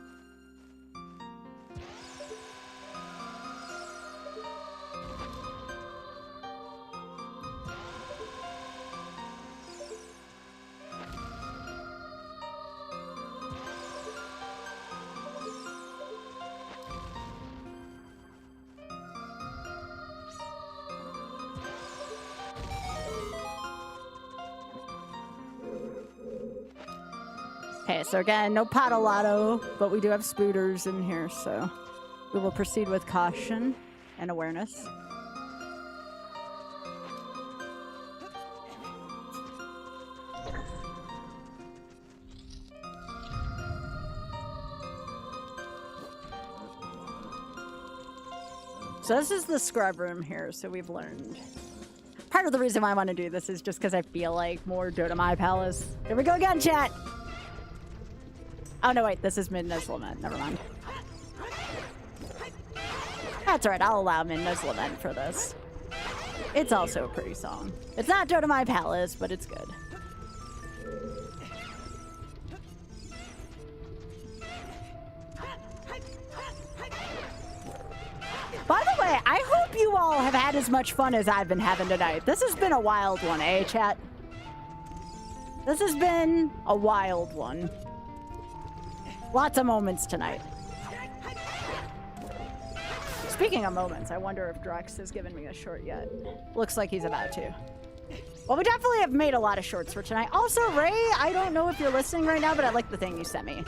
Okay, so again, no Potolato, but we do have Spooters in here, so we will proceed with caution and awareness. So this is the scrub room here, so we've learned. Part of the reason why I want to do this is just because I feel like more Dodomai Palace. Here we go again, chat! Oh, no, wait. This is Midna's Lament. Never mind. That's alright. I'll allow Midna's Lament for this. It's also a pretty song. It's not Dodomai Palace, but it's good. By the way, I hope you all have had as much fun as I've been having tonight. This has been a wild one, eh, chat? This has been a wild one. Lots of moments tonight. Speaking of moments, I wonder if Drex has given me a short yet. Looks like he's about to. Well, we definitely have made a lot of shorts for tonight. Also, Ray, I don't know if you're listening right now, but I like the thing you sent me.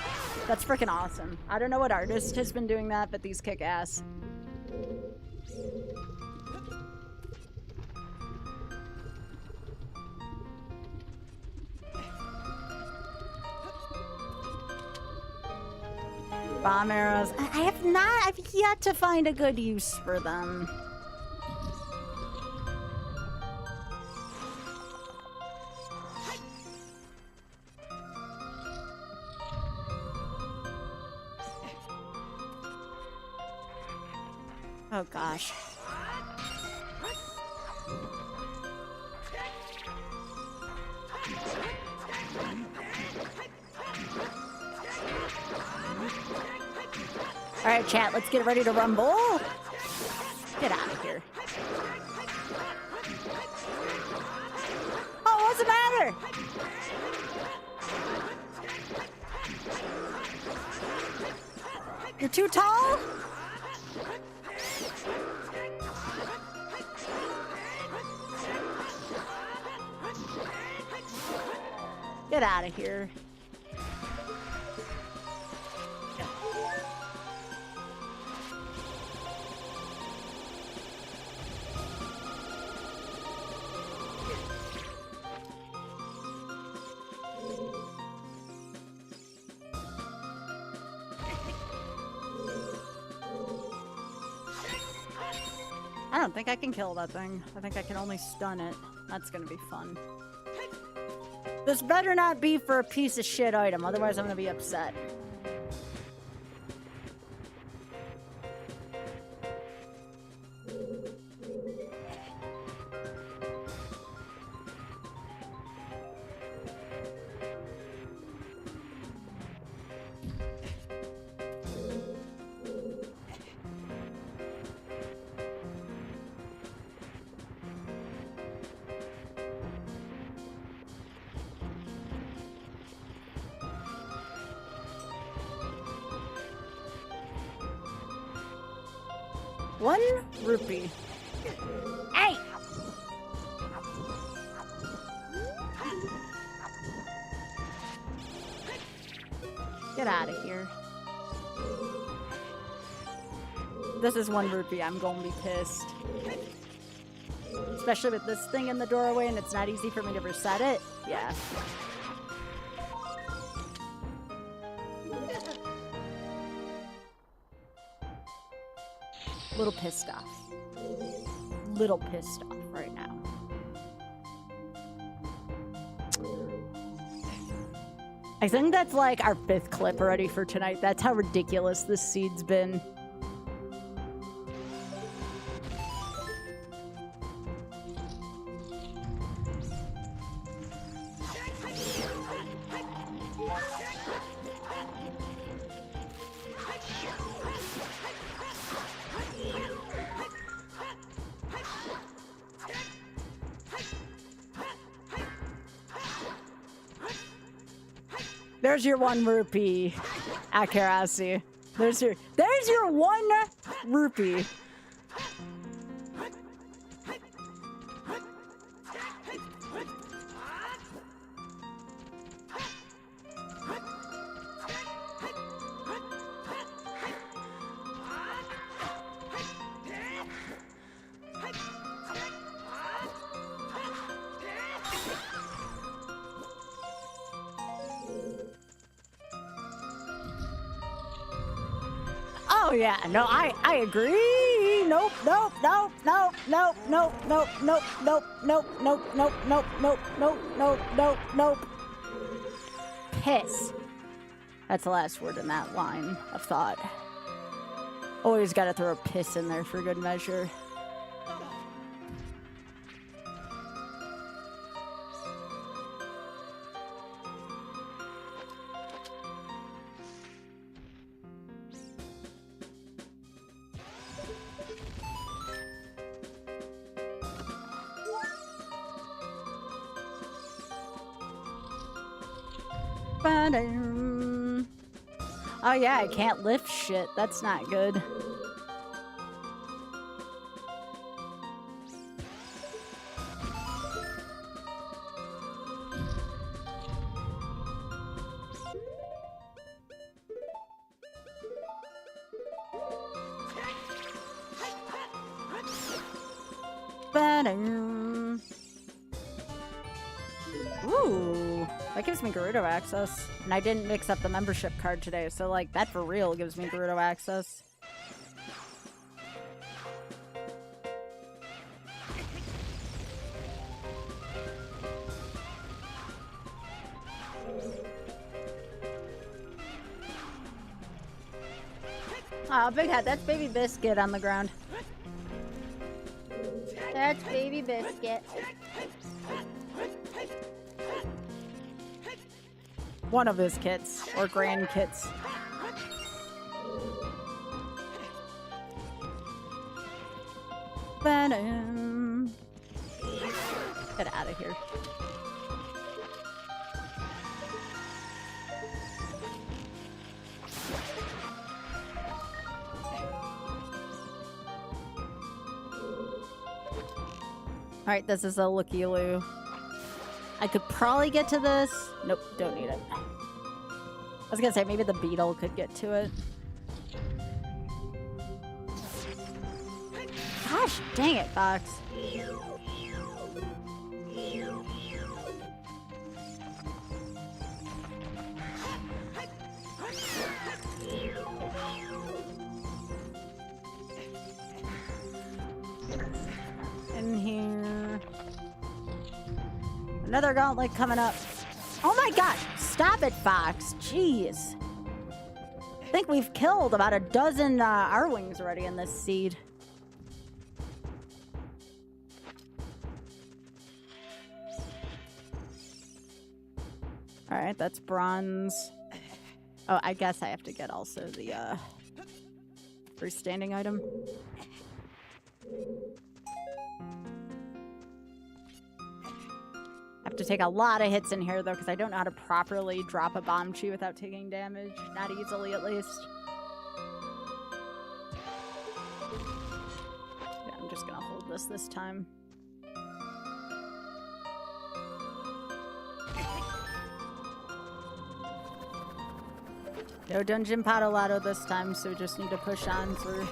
That's freaking awesome. I don't know what artist has been doing that, but these kick ass. Bomb arrows. I've yet to find a good use for them. Oh gosh. All right, chat, let's get ready to rumble. Get out of here. Oh, what's the matter? You're too tall? Get out of here. I don't think I can kill that thing. I think I can only stun it. That's gonna be fun. This better not be for a piece of shit item, otherwise I'm gonna be upset. One rupee. Hey! Get out of here. This is 1 rupee. I'm gonna be pissed. Especially with this thing in the doorway and it's not easy for me to reset it. Yeah. Little pissed off. Little pissed off right now. I think that's like our 5th clip already for tonight. That's how ridiculous this seed's been. There's your 1 rupee, accuracy. There's your 1 rupee. Oh yeah, no, I agree. Nope, nope, nope, nope, nope, nope, nope, nope, nope, nope, nope, nope, nope, nope, nope, nope, nope, nope. Piss. That's the last word in that line of thought. Always gotta throw a piss in there for good measure. Ba-dum. Oh yeah, I can't lift shit. That's not good. Ba-dum. Ooh, that gives me Gerudo access. And I didn't mix up the membership card today, so like that for real gives me Gerudo access. Oh, Big Hat, that's Baby Biscuit on the ground. That's Baby Biscuit. One of his kits, or grandkids. Ba-dum. Get out of here. Alright, this is a looky-loo. I could probably get to this. Nope, don't need it. I was gonna say, maybe the beetle could get to it. Gosh, dang it, Fox. In here. Another gauntlet coming up. Oh my gosh! Stop it, Fox! Jeez. I think we've killed about a dozen Arwings already in this seed. Alright, that's bronze. Oh, I guess I have to get also the freestanding item. I have to take a lot of hits in here, though, because I don't know how to properly drop a bomb tree without taking damage. Not easily, at least. Yeah, I'm just gonna hold this time. No Dungeon Potolato this time, so we just need to push on through.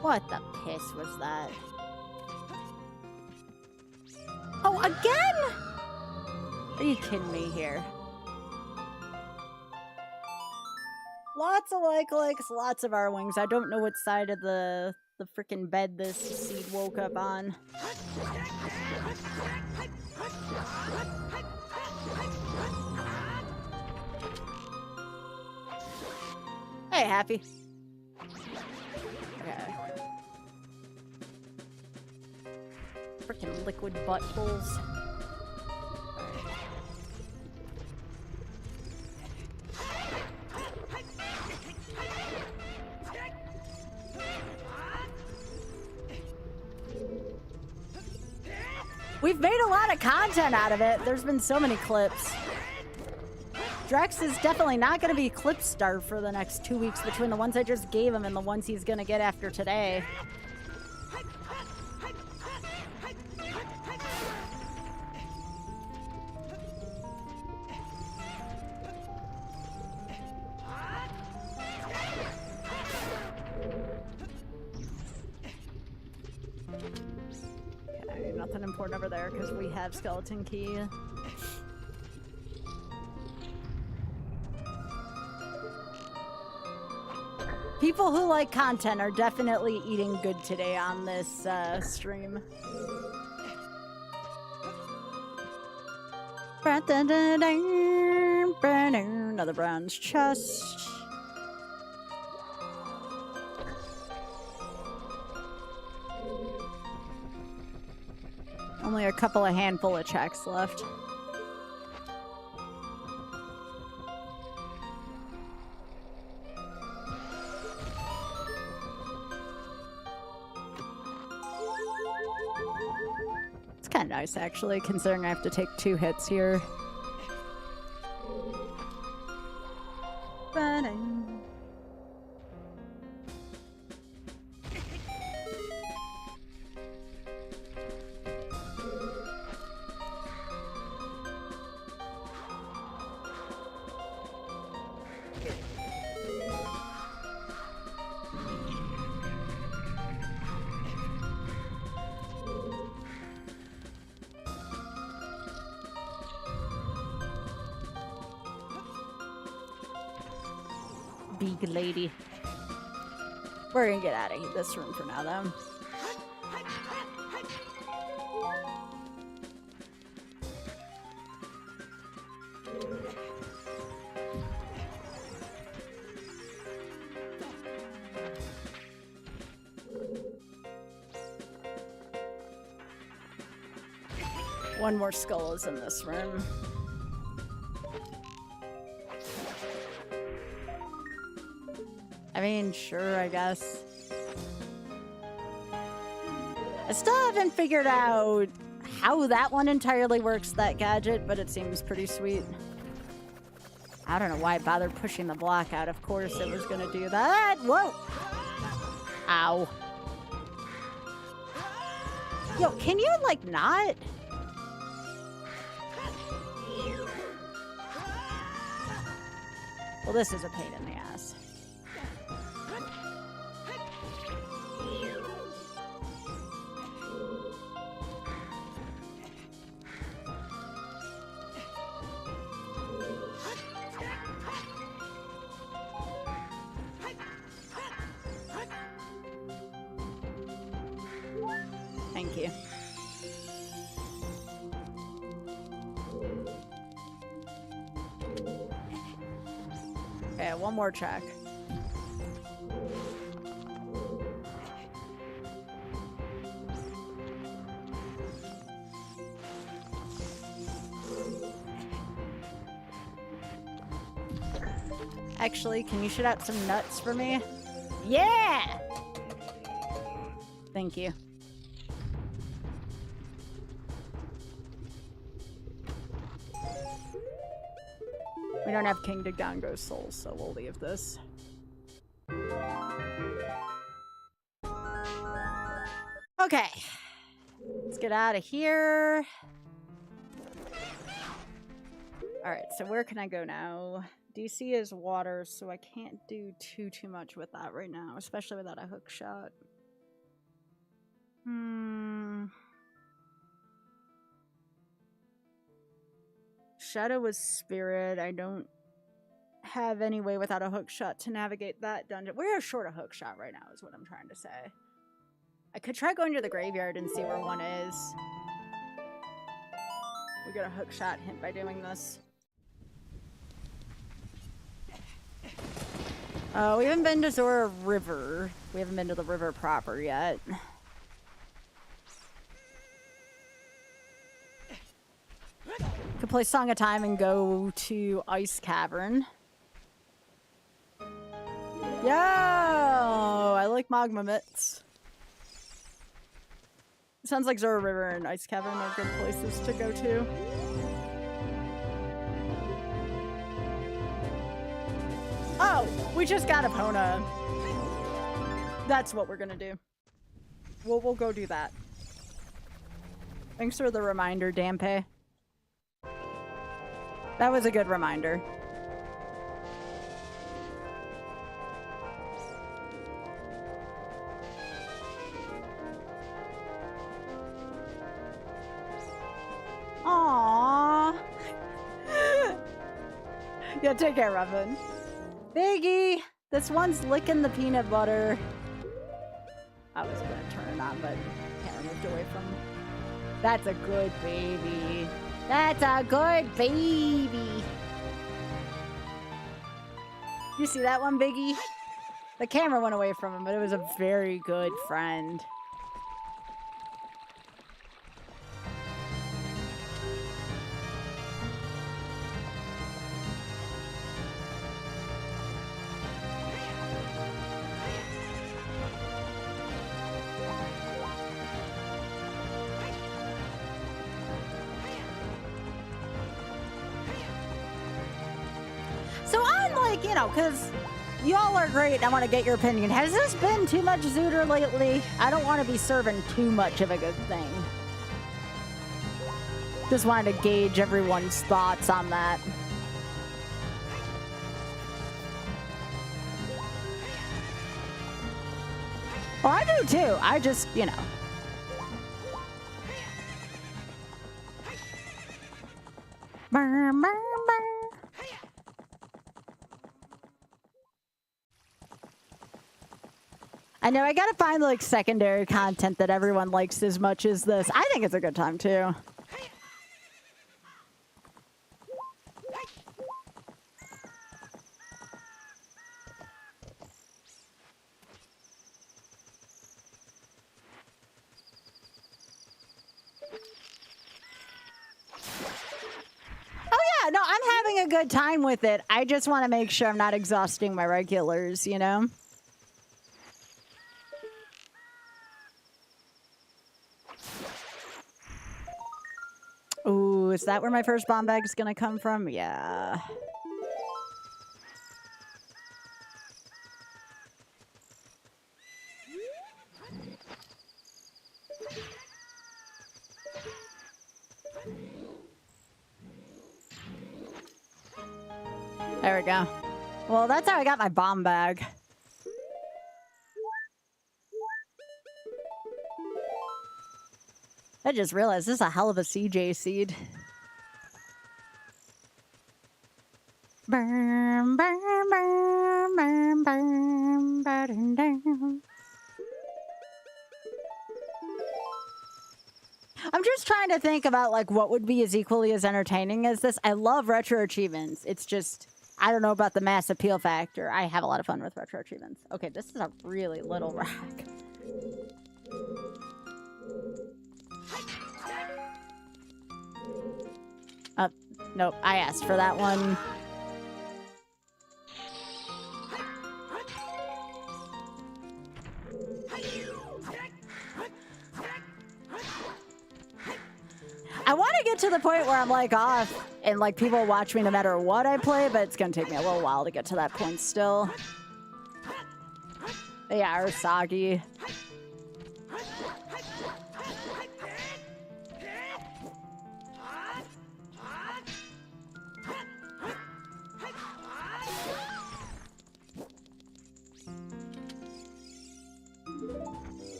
What the piss was that? Oh, again? Are you kidding me here? Lots of like-likes, lots of Arwings. I don't know what side of the freaking bed this seed woke up on. Hey, Happy. Okay. Freaking liquid buttholes. We've made a lot of content out of it. There's been so many clips. Drex is definitely not going to be clip starved for the next 2 weeks between the ones I just gave him and the ones he's going to get after today. Okay, nothing important over there because we have skeleton key. People who like content are definitely eating good today on this stream. Another bronze chest. Only a handful of checks left. Kind of nice, actually, considering I have to take 2 hits here. big lady. We're gonna get out of this room for now, though. One more skull is in this room. I mean, sure, I guess. I still haven't figured out how that one entirely works, that gadget, but it seems pretty sweet. I don't know why I bothered pushing the block out. Of course it was gonna do that. Whoa! Ow. Yo, can you, like, not? Well, this is a pain in the ass. Thank you. Okay, one more check. Actually, can you shoot out some nuts for me? Yeah! Thank you. We don't have King Dagongo's souls, so we'll leave this. Okay. Let's get out of here. Alright, so where can I go now? DC is water, so I can't do too much with that right now, especially without a hook shot. Shadow was spirit. I don't have any way without a hook shot to navigate that dungeon. We're short a hook shot right now is what I'm trying to say. I could try going to the graveyard and see where one is. We get a hook shot hint by doing this. Oh, we haven't been to Zora River. We haven't been to the river proper yet. Could play Song of Time and go to Ice Cavern. Yo! I like magma mitts. Sounds like Zora River and Ice Cavern are good places to go to. Oh! We just got Epona. That's what we're gonna do. We'll go do that. Thanks for the reminder, Dampe. That was a good reminder. Aww. Yeah, take care, Ruffin. Biggie! This one's licking the peanut butter. I was gonna turn it on, but can't remove it away from. That's a good baby. That's a good baby. You see that one, Biggie? The camera went away from him, but it was a very good friend. You know, because y'all are great. I want to get your opinion. Has this been too much Zooter lately? I don't want to be serving too much of a good thing. Just wanted to gauge everyone's thoughts on that. Well, I do too. I just, you know. I know, I gotta find like secondary content that everyone likes as much as this. I think it's a good time too. Oh yeah, no, I'm having a good time with it. I just want to make sure I'm not exhausting my regulars, you know? Ooh, is that where my first bomb bag is gonna come from? Yeah. There we go. Well, that's how I got my bomb bag. I just realized this is a hell of a CJ seed. Burn, burn, burn, burn, burn, burn down. I'm just trying to think about like what would be as equally as entertaining as this. I love retro achievements. It's just, I don't know about the mass appeal factor. I have a lot of fun with retro achievements. Okay, this is a really little rack. Nope, I asked for that one. I want to get to the point where I'm like off and like people watch me no matter what I play, but it's gonna take me a little while to get to that point still. They are soggy.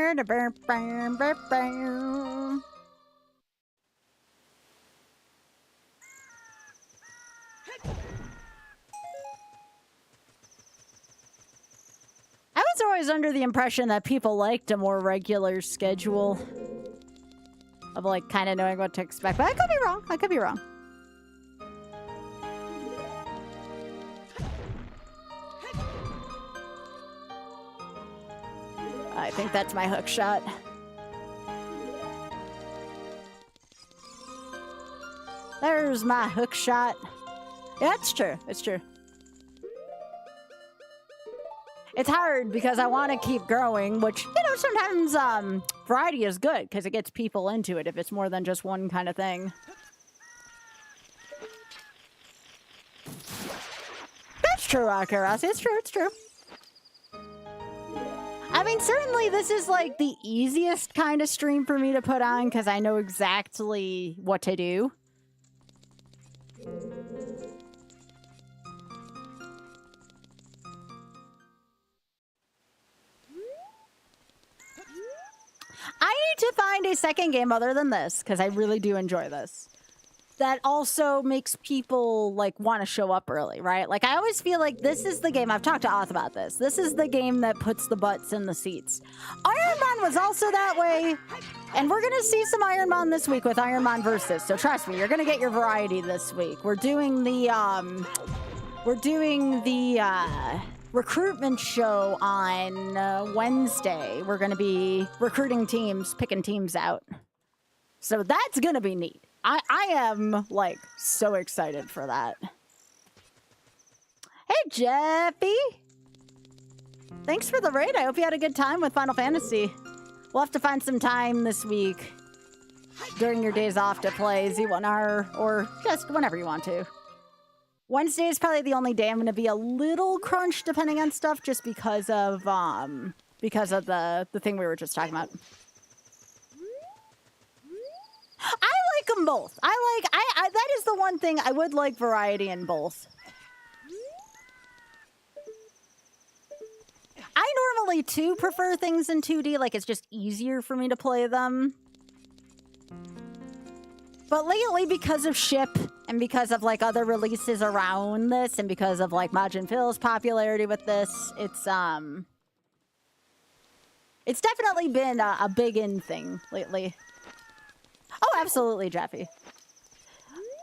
I was always under the impression that people liked a more regular schedule of like kind of knowing what to expect, but I could be wrong. I could be wrong. I think that's my hook shot. There's my hook shot. Yeah, it's true. It's true. It's hard because I want to keep growing, which, you know, sometimes variety is good because it gets people into it if it's more than just one kind of thing. That's true, Akaras. It's true. It's true. I mean, certainly this is like the easiest kind of stream for me to put on because I know exactly what to do. I need to find a second game other than this because I really do enjoy this. That also makes people like want to show up early, right? Like I always feel like this is the game, I've talked to Oth about this. This is the game that puts the butts in the seats. Iron Man was also that way. And we're gonna see some Iron Man this week with Iron Man Versus. So trust me, you're gonna get your variety this week. We're doing the recruitment show on Wednesday. We're gonna be recruiting teams, picking teams out. So that's gonna be neat. I am, like, so excited for that. Hey, Jeffy! Thanks for the raid. I hope you had a good time with Final Fantasy. We'll have to find some time this week during your days off to play Z1R or just whenever you want to. Wednesday is probably the only day I'm going to be a little crunched depending on stuff just because of the thing we were just talking about. I like them both. I that is the one thing I would like variety in both. I normally too prefer things in 2D, like it's just easier for me to play them. But lately, because of Ship and because of like other releases around this and because of like Majin Phil's popularity with this, it's definitely been a big in thing lately. Oh, absolutely, Jeffy.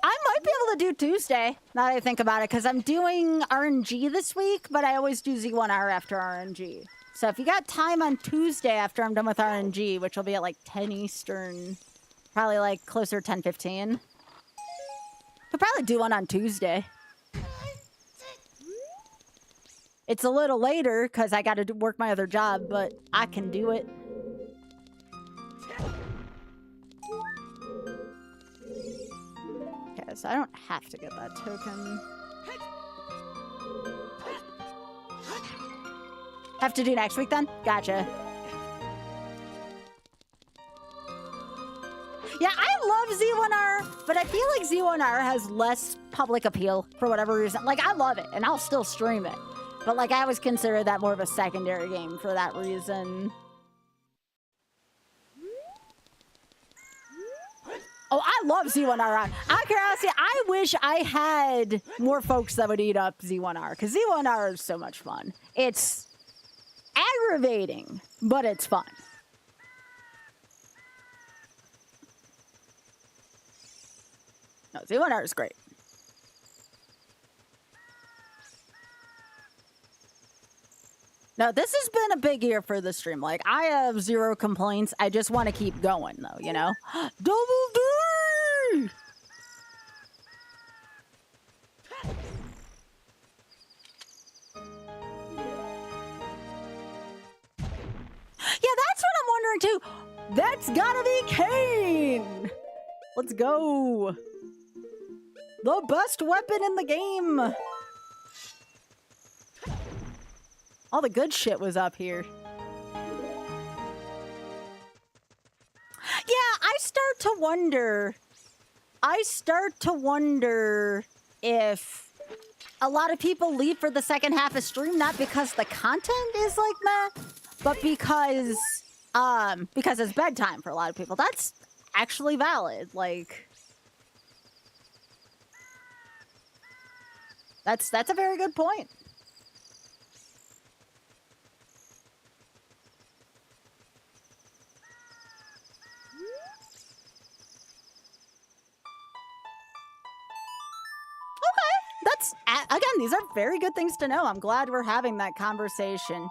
I might be able to do Tuesday, now that I think about it, because I'm doing RNG this week, but I always do Z1R after RNG. So if you got time on Tuesday after I'm done with RNG, which will be at like 10 Eastern, probably like closer to 10:15. Could probably do one on Tuesday. It's a little later because I got to work my other job, but I can do it. Okay, so I don't have to get that token. Have to do next week then? Gotcha. Yeah, I love Z1R, but I feel like Z1R has less public appeal for whatever reason. Like, I love it, and I'll still stream it. But, like, I always consider that more of a secondary game for that reason. Oh, I love Z1R. Out of curiosity, I wish I had more folks that would eat up Z1R, because Z1R is so much fun. It's aggravating, but it's fun. No, Z1R is great. No, this has been a big year for the stream. Like, I have zero complaints. I just want to keep going, though, you know? Double D! Yeah, that's what I'm wondering, too. That's gotta be Kane! Let's go. The best weapon in the game. All the good shit was up here. Yeah, I start to wonder if a lot of people leave for the second half of stream, not because the content is like meh, but because it's bedtime for a lot of people. That's actually valid. Like, that's a very good point. That's, again, these are very good things to know. I'm glad we're having that conversation.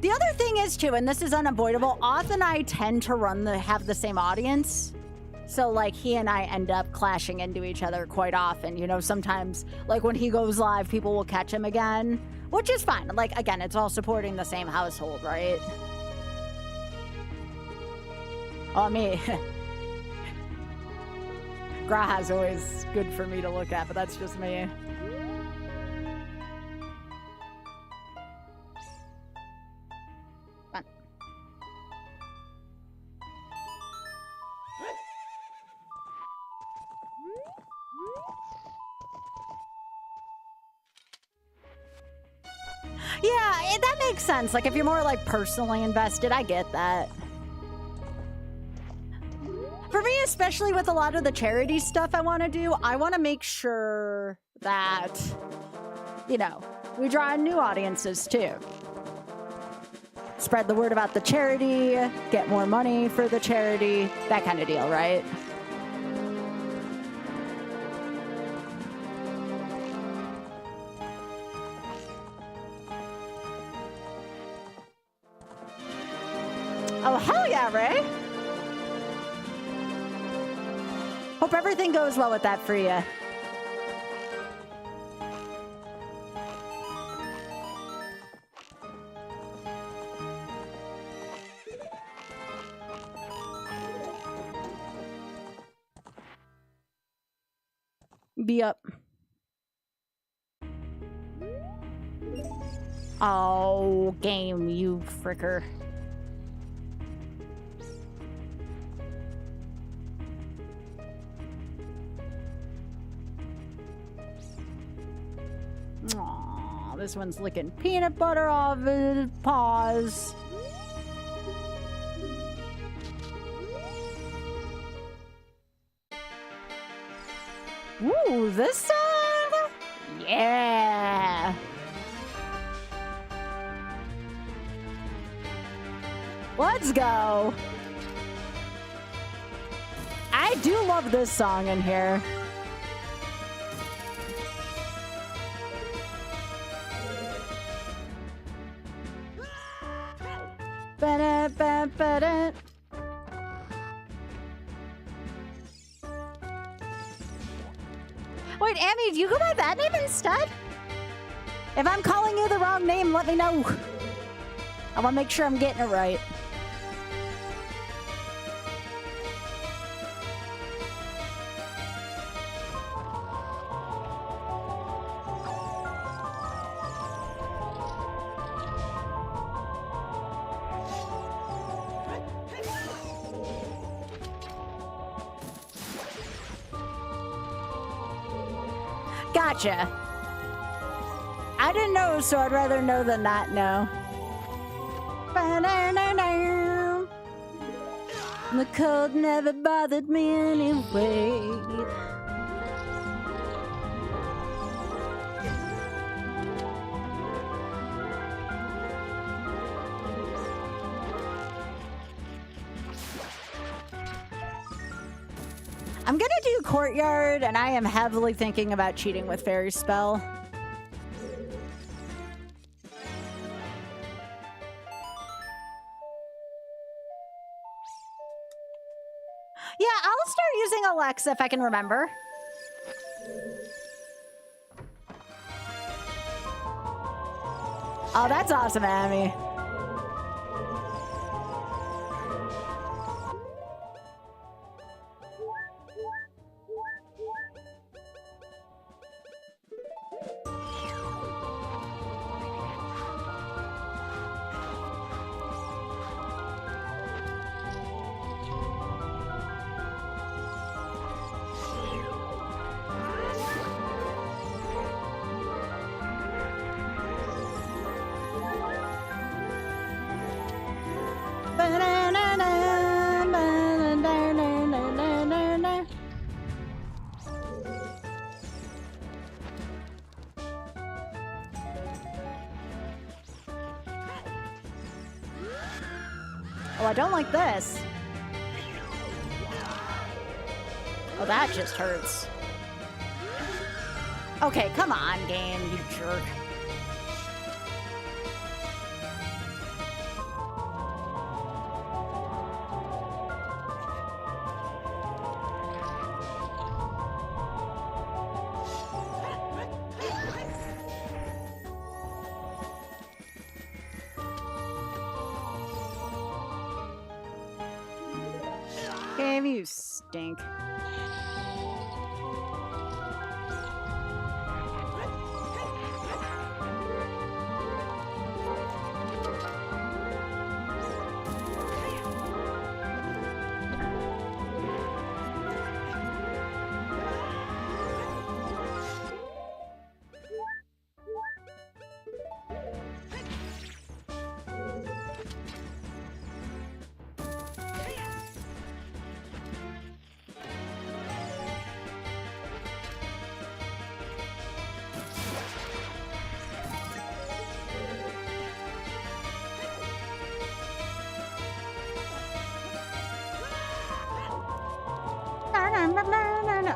The other thing is, too, and this is unavoidable, Oth and I tend to have the same audience. So, like, he and I end up clashing into each other quite often. You know, sometimes, like, when he goes live, people will catch him again. Which is fine. Like, again, it's all supporting the same household, right? Oh, me. Graha's always good for me to look at, but that's just me. Fun. Yeah, that makes sense. Like, if you're more, like, personally invested, I get that. For me, especially with a lot of the charity stuff I want to do, I want to make sure that, you know, we draw in new audiences, too. Spread the word about the charity, get more money for the charity, that kind of deal, right? Oh, hell yeah, Ray! Hope everything goes well with that for you. Be up. Oh, game, you fricker. This one's licking peanut butter off his paws. Ooh, this song? Yeah. Let's go. I do love this song in here. Ba-da-ba-ba-da. Wait, Amy, do you go by that name instead? If I'm calling you the wrong name, let me know. I want to make sure I'm getting it right. Gotcha. I didn't know, so I'd rather know than not know. The cold never bothered me anyway. I'm gonna do Courtyard, and I am heavily thinking about cheating with Fairy Spell. Yeah, I'll start using Alexa if I can remember. Oh, that's awesome, Amy. Oh, I don't like this. Oh, that just hurts. Okay, come on, game, you jerk. Game, you stink.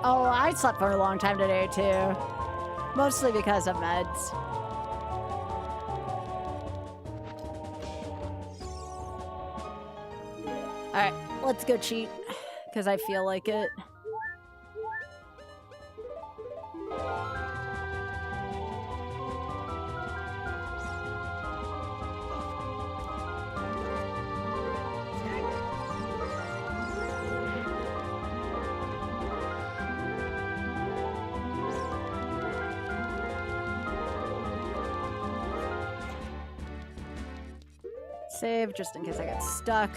Oh, I slept for a long time today, too. Mostly because of meds. Alright, let's go cheat. Because I feel like it. Save just in case I get stuck.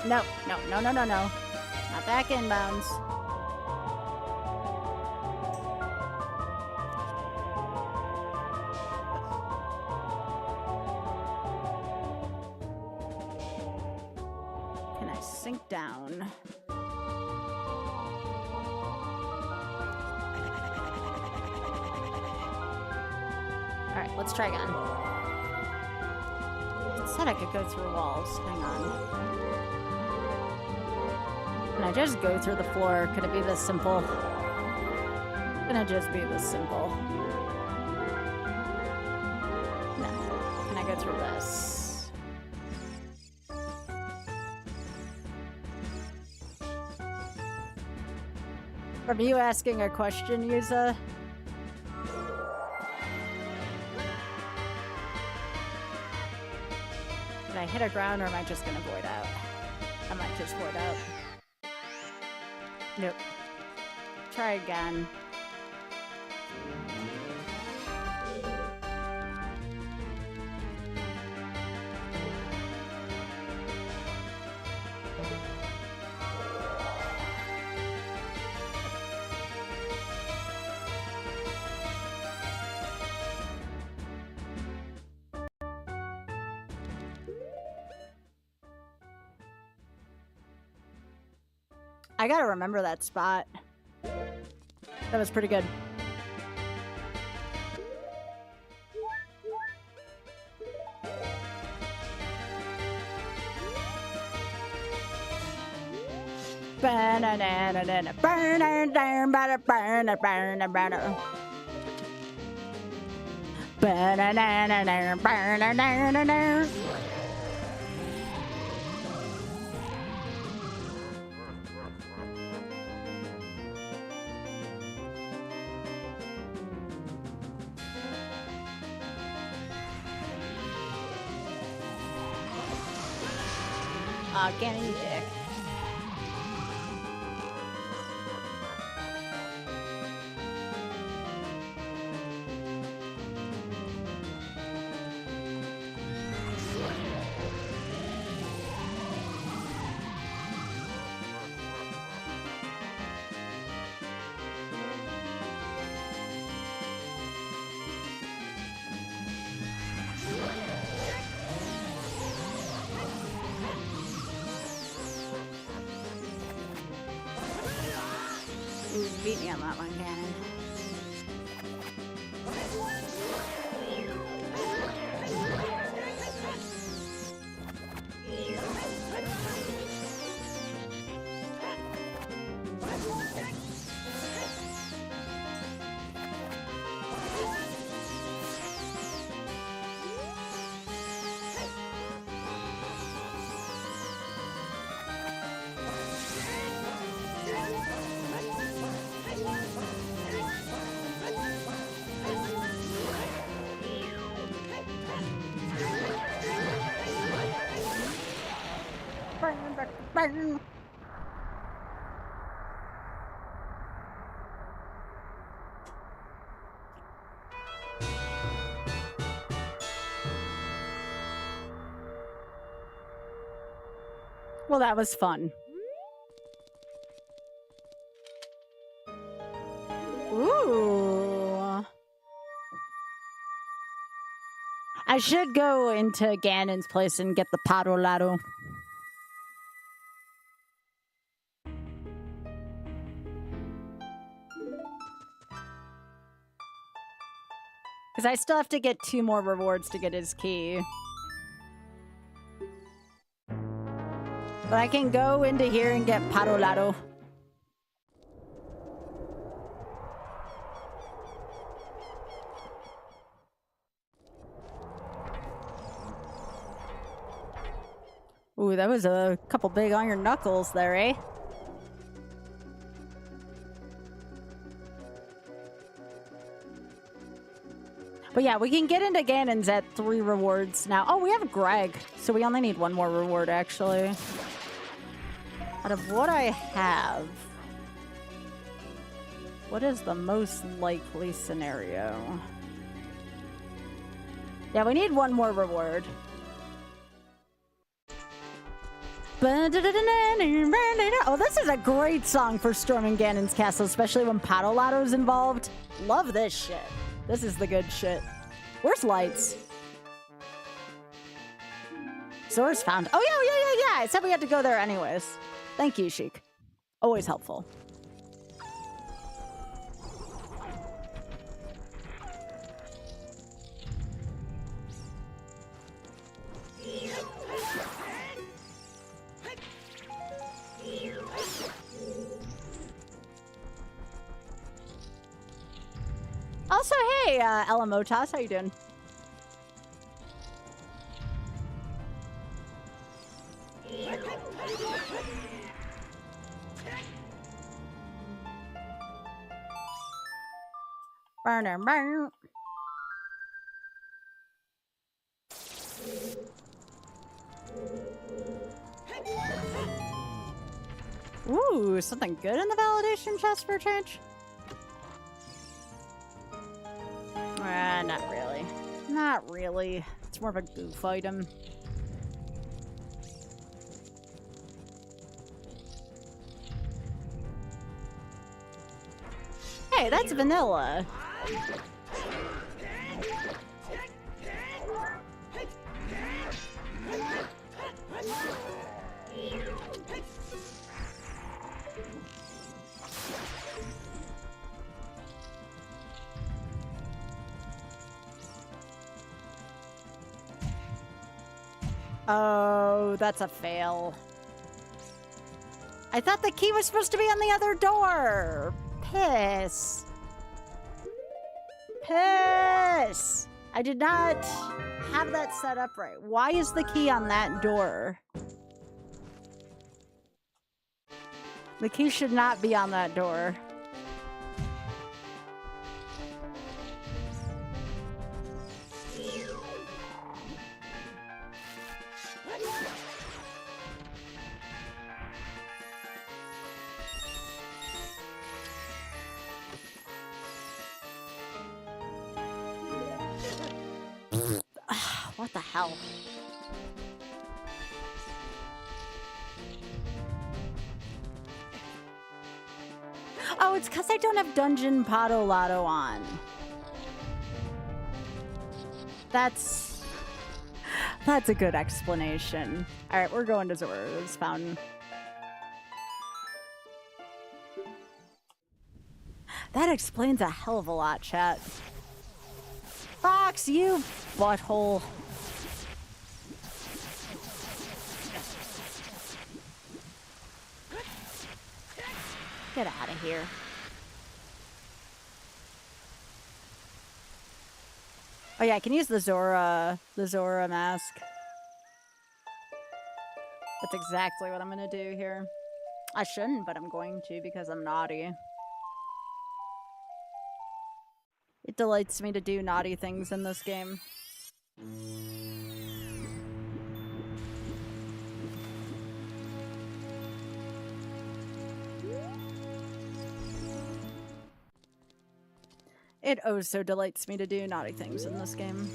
No, no, no, no, no, no. Not back inbounds. Can I sink down? Alright, let's try again. It said I could go through walls. Hang on. Can I just go through the floor? Could it be this simple? Can it just be this simple? No. Can I go through this? From you asking a question, Yuza? Did I hit a ground or am I just gonna void out? I might just void out. Nope. Try again. I gotta remember that spot. That was pretty good. Aw, Ganon, you dick. You beat me on that one, Ganon. Well, that was fun. Ooh. I should go into Ganon's place and get the Parolado. Because I still have to get 2 more rewards to get his key. But I can go into here and get Parolado. Ooh, that was a couple big iron knuckles there, eh? But yeah, we can get into Ganon's at 3 rewards now. Oh, we have Greg, so we only need 1 more reward, actually. Out of what I have, what is the most likely scenario? Yeah, we need 1 more reward. Oh, this is a great song for storming Ganon's castle, especially when Patolato's involved. Love this shit. This is the good shit. Where's Lights? Zora's found. Oh, yeah. I said we had to go there anyways. Thank you, Sheik. Always helpful. Also, hey, Elamotas, how you doing? Burner, burn. Ooh, something good in the validation chest for a change? Not really. Not really. It's more of a goof item. Hey, that's vanilla. Oh, that's a fail. I thought the key was supposed to be on the other door. Piss. Piss. I did not have that set up right. Why is the key on that door? The key should not be on that door. What the hell? Oh, it's because I don't have Dungeon Patolato on. That's a good explanation. All right, we're going to Zora's Fountain. That explains a hell of a lot, chat. Fox, you butthole. Get out of here. Oh yeah, I can use the Zora mask. That's exactly what I'm gonna do here. I shouldn't, but I'm going to because I'm naughty. It delights me to do naughty things in this game. It oh so delights me to do naughty things in this game.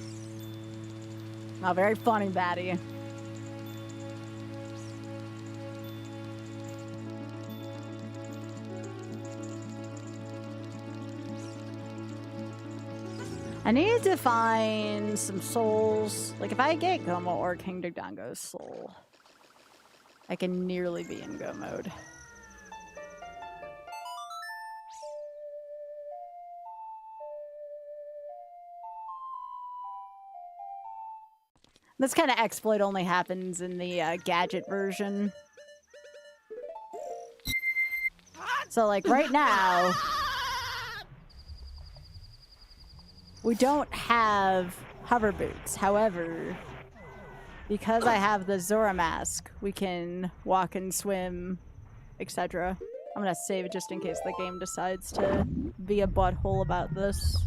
Oh, very funny, baddie. I need to find some souls. Like, if I get Gomo or King Dodongo's soul, I can nearly be in Go mode. This kind of exploit only happens in the gadget version. So, like, right now, we don't have hover boots. However, because I have the Zora mask, we can walk and swim, etc. I'm gonna save it just in case the game decides to be a butthole about this.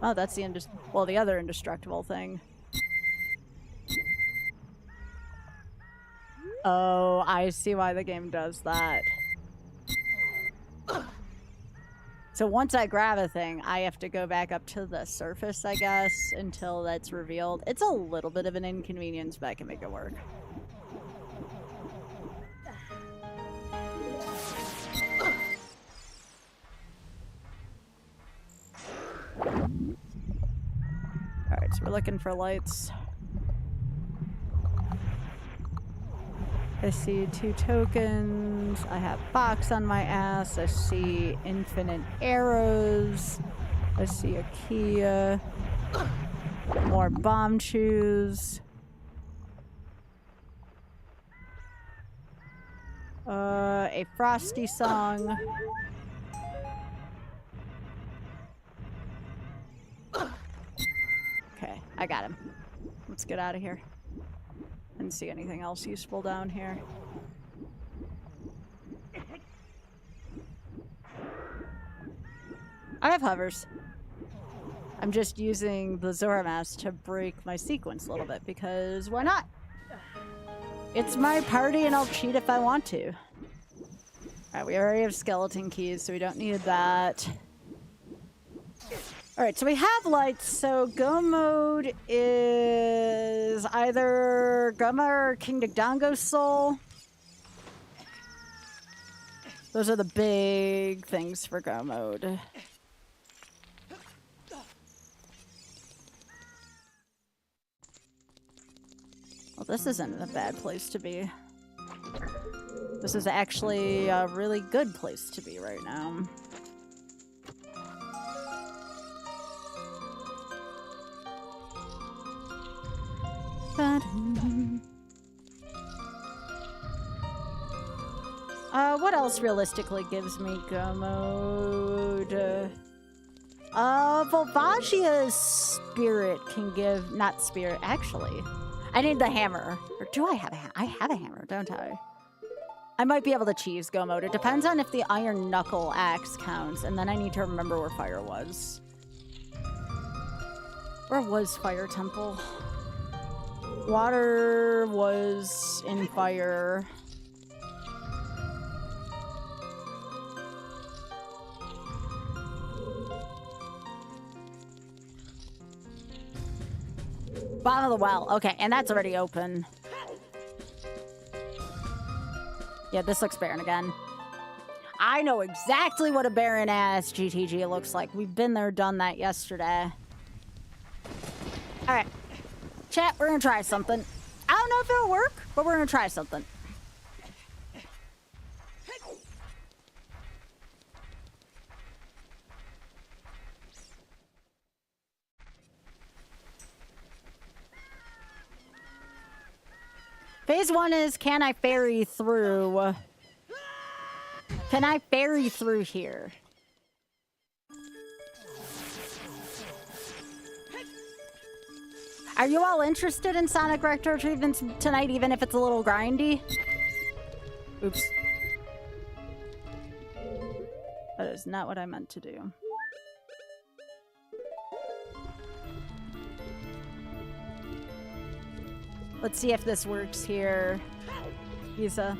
Oh, that's the the other indestructible thing. Oh, I see why the game does that. So once I grab a thing, I have to go back up to the surface, I guess, until that's revealed. It's a little bit of an inconvenience, but I can make it work. Alright, so we're looking for lights. I see 2 tokens. I have box on my ass. I see infinite arrows. I see a key. More bomb shoes. A frosty song. Okay, I got him. Let's get out of here. Didn't see anything else useful down here. I have hovers. I'm just using the Zora mask to break my sequence a little bit because why not? It's my party and I'll cheat if I want to. Alright, we already have skeleton keys, so we don't need that. Alright, so we have lights, so go mode is either Gumma or King Dagdango's soul. Those are the big things for go mode. Well, this isn't a bad place to be. This is actually a really good place to be right now. What else realistically gives me go mode? Volvagia's spirit can give... Not spirit, actually. I need the hammer. Or do I have a hammer? I have a hammer, don't I? I might be able to cheese go mode. It depends on if the iron knuckle axe counts, and then I need to remember where fire was. Where was Fire Temple? Water was in fire. Bottom of the well. Okay, and that's already open. Yeah, this looks barren again. I know exactly what a barren-ass GTG looks like. We've been there, done that yesterday. Alright. Chat, we're gonna try something. I don't know if it'll work, but we're gonna try something. Phase 1 is, can I ferry through? Can I ferry through here? Are you all interested in Sonic Rector Retrievement tonight, even if it's a little grindy? Oops. That is not what I meant to do. Let's see if this works here, Isa.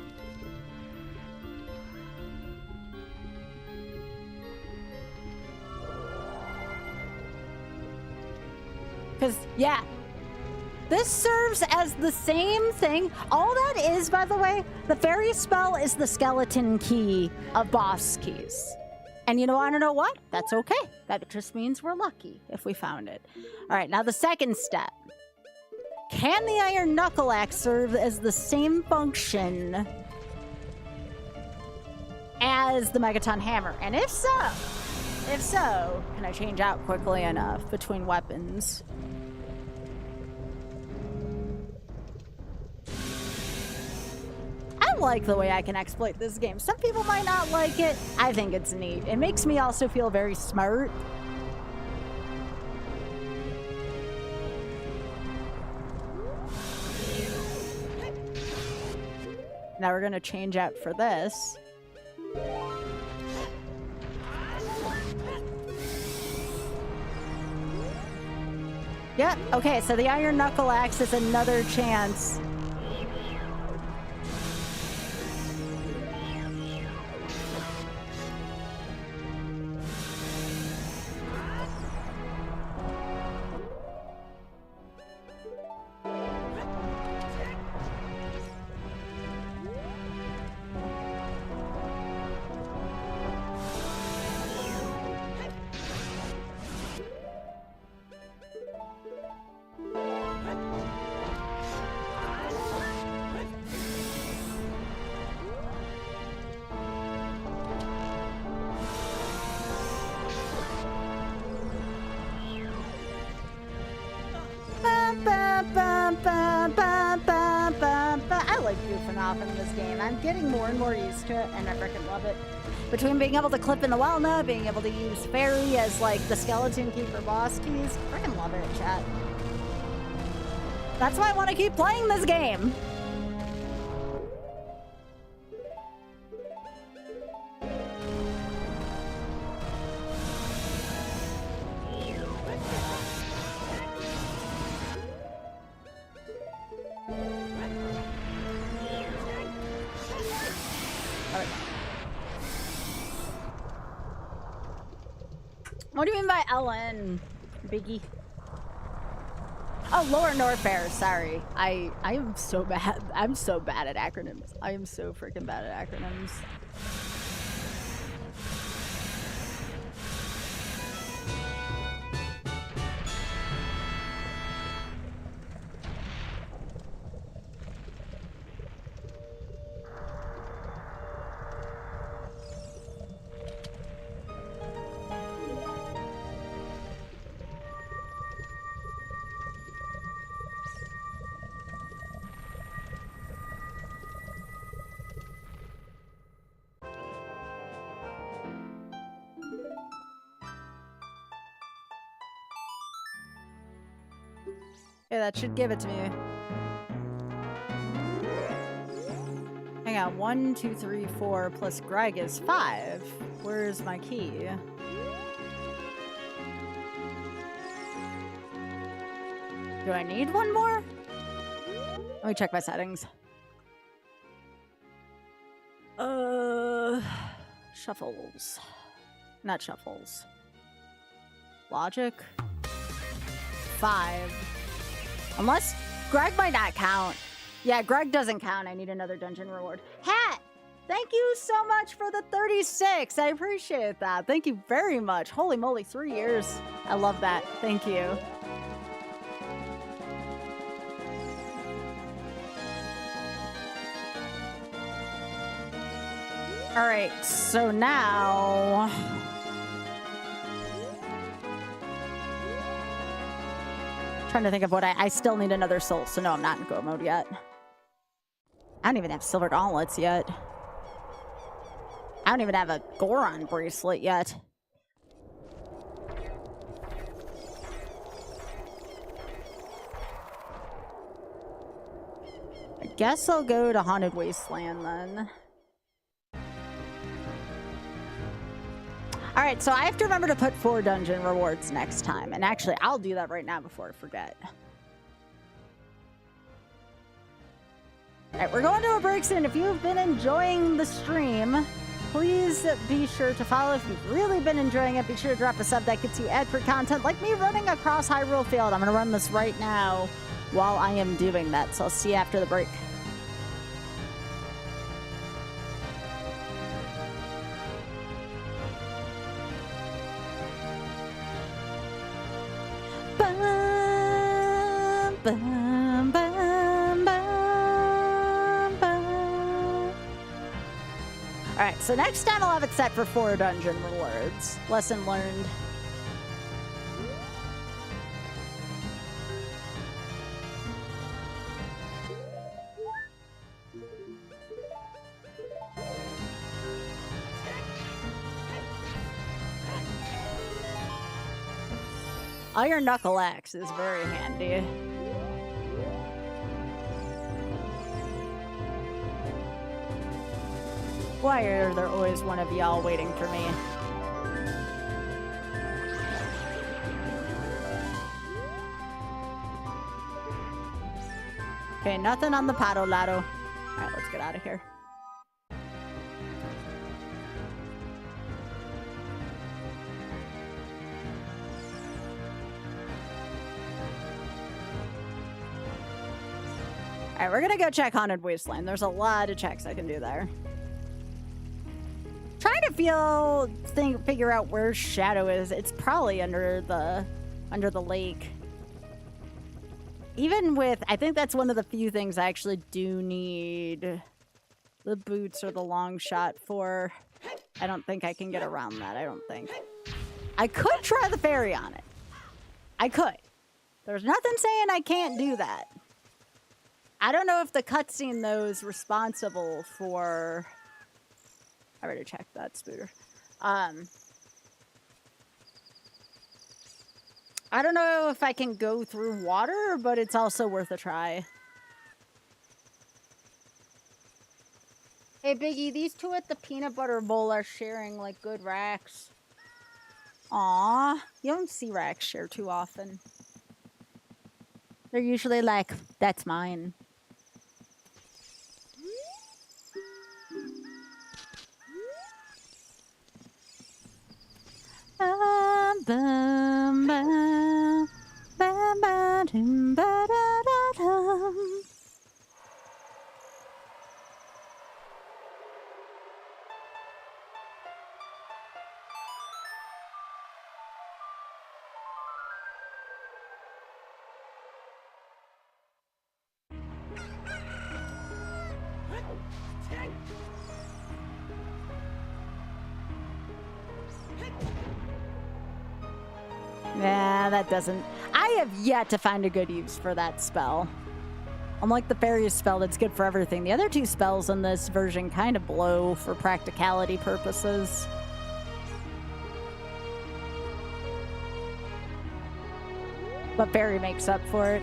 Because, yeah, this serves as the same thing. All that is, by the way, the fairy spell is the skeleton key of boss keys. And you know, I don't know what? That's okay. That just means we're lucky if we found it. All right, now the second step. Can the iron knuckle axe serve as the same function as the Megaton hammer? And if so, can I change out quickly enough between weapons? I like the way I can exploit this game. Some people might not like it. I think it's neat. It makes me also feel very smart. Now we're gonna change out for this. Yeah, okay, so the iron knuckle axe is another chance. I like goofing off in this game. I'm getting more and more used to it, and I freaking love it. Between being able to clip in the Welna, being able to use Fairy as like the skeleton key for boss keys, freaking love it, chat. That's why I want to keep playing this game. What do you mean by LN, Biggie? Oh, Lower Norfair, sorry. I am so bad. I'm so bad at acronyms. I am so freaking bad at acronyms. Yeah, that should give it to me. Hang on, 1, 2, 3, 4 plus Greg is 5. Where's my key? Do I need one more? Let me check my settings. Shuffles. Not shuffles. Logic. 5. Unless Greg might not count. Yeah, Greg doesn't count. I need another dungeon reward. Hat! Thank you so much for the 36. I appreciate that. Thank you very much. Holy moly, 3 years. I love that. Thank you. All right, so now... Trying to think of what I still need another soul, so no, I'm not in go mode yet. I don't even have silver gauntlets yet. I don't even have a Goron bracelet yet. I guess I'll go to Haunted Wasteland then. All right, so I have to remember to put 4 dungeon rewards next time. And actually, I'll do that right now before I forget. All right, we're going to a break soon. If you've been enjoying the stream, please be sure to follow. If you've really been enjoying it, be sure to drop a sub. That gets you ad-free content like me running across Hyrule Field. I'm going to run this right now while I am doing that. So I'll see you after the break. Bum, bum, bum, bum. All right, so next time I'll have it set for 4 dungeon rewards. Lesson learned. Iron Knuckle Axe is very handy. Why are there always one of y'all waiting for me? Okay, nothing on the Pato Lado. Alright, let's get out of here. Alright, we're gonna go check Haunted Wasteland. There's a lot of checks I can do there. Trying to figure out where Shadow is. It's probably under the lake. Even with, I think that's one of the few things I actually do need the boots or the long shot for. I don't think I can get around that. I don't think. I could try the fairy on it. I could. There's nothing saying I can't do that. I don't know if the cutscene, though, is responsible for... I already checked that, Spooter. I don't know if I can go through water, but it's also worth a try. Hey, Biggie, these two at the peanut butter bowl are sharing, like, good racks. Aw, you don't see racks share too often. They're usually like, that's mine. Bum, bum, bum, bum, ba-dum, ba-da-da-dum. Yeah, that doesn't... I have yet to find a good use for that spell. Unlike the fairy spell that's good for everything, the other two spells in this version kind of blow for practicality purposes. But fairy makes up for it.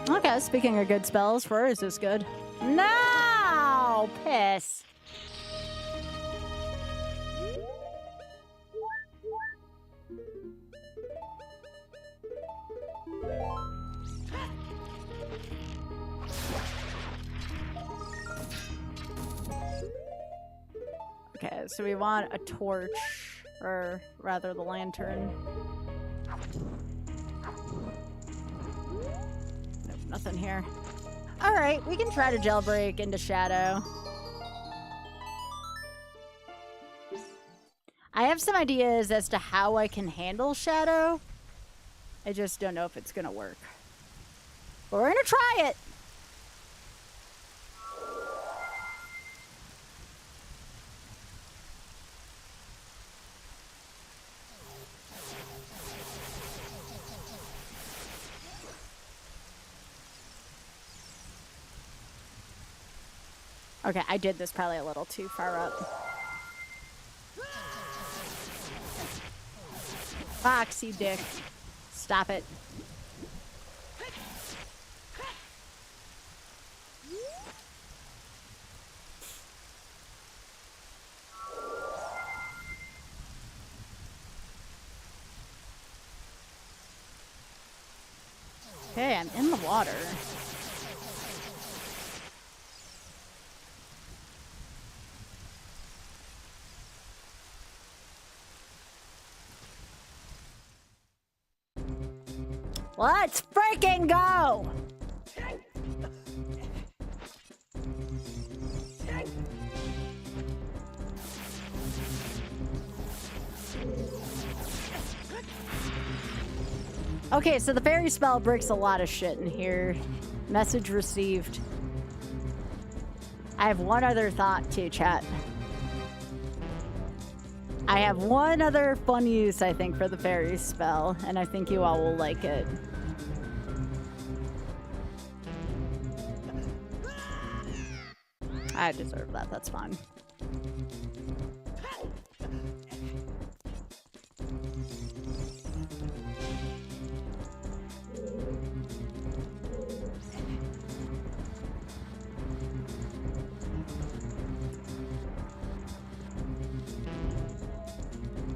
Okay, speaking of good spells, where is this good? No! Piss. Okay, so we want a torch, or rather the lantern. Nope, nothing here. All right, we can try to jailbreak into Shadow. I have some ideas as to how I can handle Shadow. I just don't know if it's gonna work. But we're gonna try it. Okay, I did this probably a little too far up. Fox, you dick. Stop it. Okay, I'm in the water. Let's freaking go! Okay, so the fairy spell breaks a lot of shit in here. Message received. I have one other thought too, chat. I have one other fun use, I think, for the fairy spell, and I think you all will like it. I deserve that, that's fine.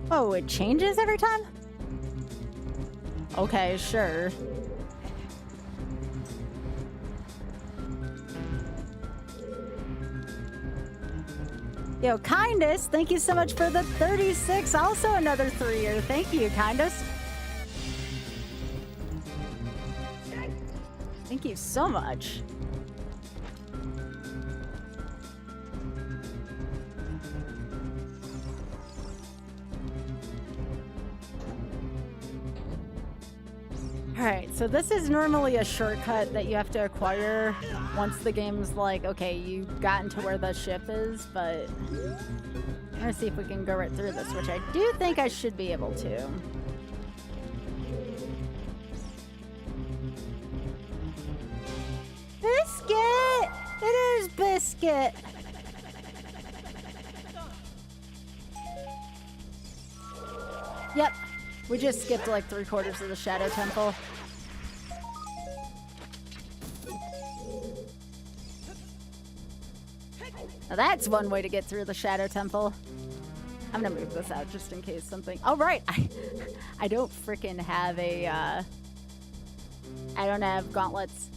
Oh, it changes every time? Okay, sure. Yo, Kindest, thank you so much for the 36. Also another 3-year. Thank you, Kindest. Thank you so much. All right, right, so this is normally a shortcut that you have to acquire once the game's like, okay, you've gotten to where the ship is, but I'm gonna see if we can go right through this, which I do think I should be able to. Biscuit! It is Biscuit! Yep, we just skipped like 3/4 of the Shadow Temple. Now that's one way to get through the Shadow Temple. I'm gonna move this out just in case something... Oh, right! I don't frickin' have a, I don't have gauntlets.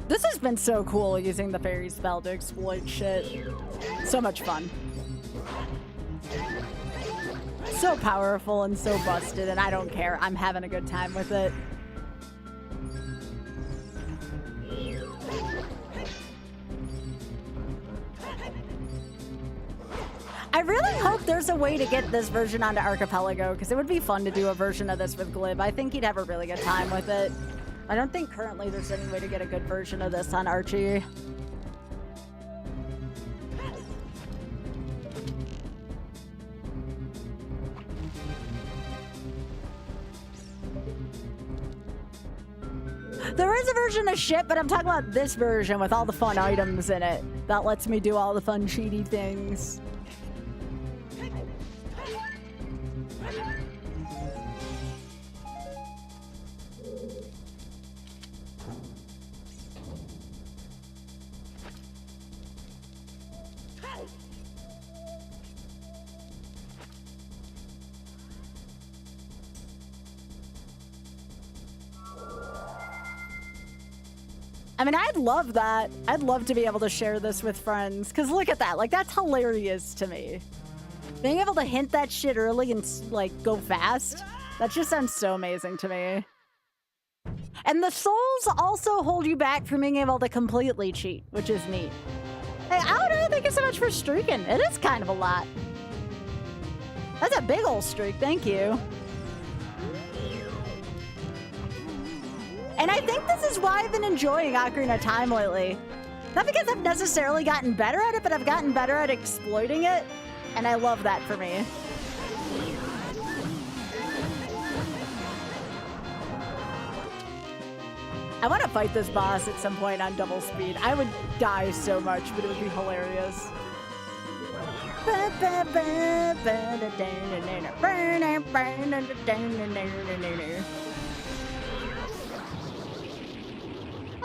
This has been so cool using the fairy spell to exploit shit. So much fun. So powerful and so busted, and I don't care. I'm having a good time with it. I really hope there's a way to get this version onto Archipelago, because it would be fun to do a version of this with Glib. I think he'd have a really good time with it. I don't think currently there's any way to get a good version of this on Archie. There is a version of shit, but I'm talking about this version with all the fun items in it. That lets me do all the fun cheaty things. I mean, I'd love that. I'd love to be able to share this with friends. Because look at that. Like, that's hilarious to me. Being able to hint that shit early and, like, go fast. That just sounds so amazing to me. And the souls also hold you back from being able to completely cheat, which is neat. Hey, I don't know. Thank you so much for streaking. It is kind of a lot. That's a big old streak. Thank you. And I think this is why I've been enjoying Ocarina of Time lately. Not because I've necessarily gotten better at it, but I've gotten better at exploiting it. And I love that for me. I want to fight this boss at some point on double speed. I would die so much, but it would be hilarious.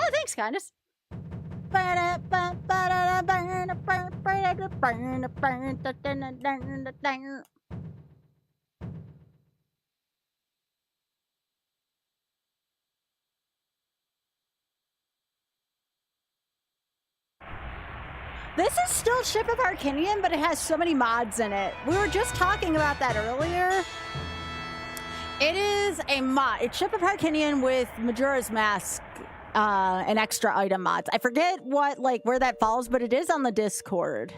Oh, thanks, Kindness. This is still Ship of Arcanian, but it has so many mods in it. We were just talking about that earlier. It is a mod. It's Ship of Arcanian with Majora's Mask and extra item mods. I forget what, like, where that falls, but it is on the Discord.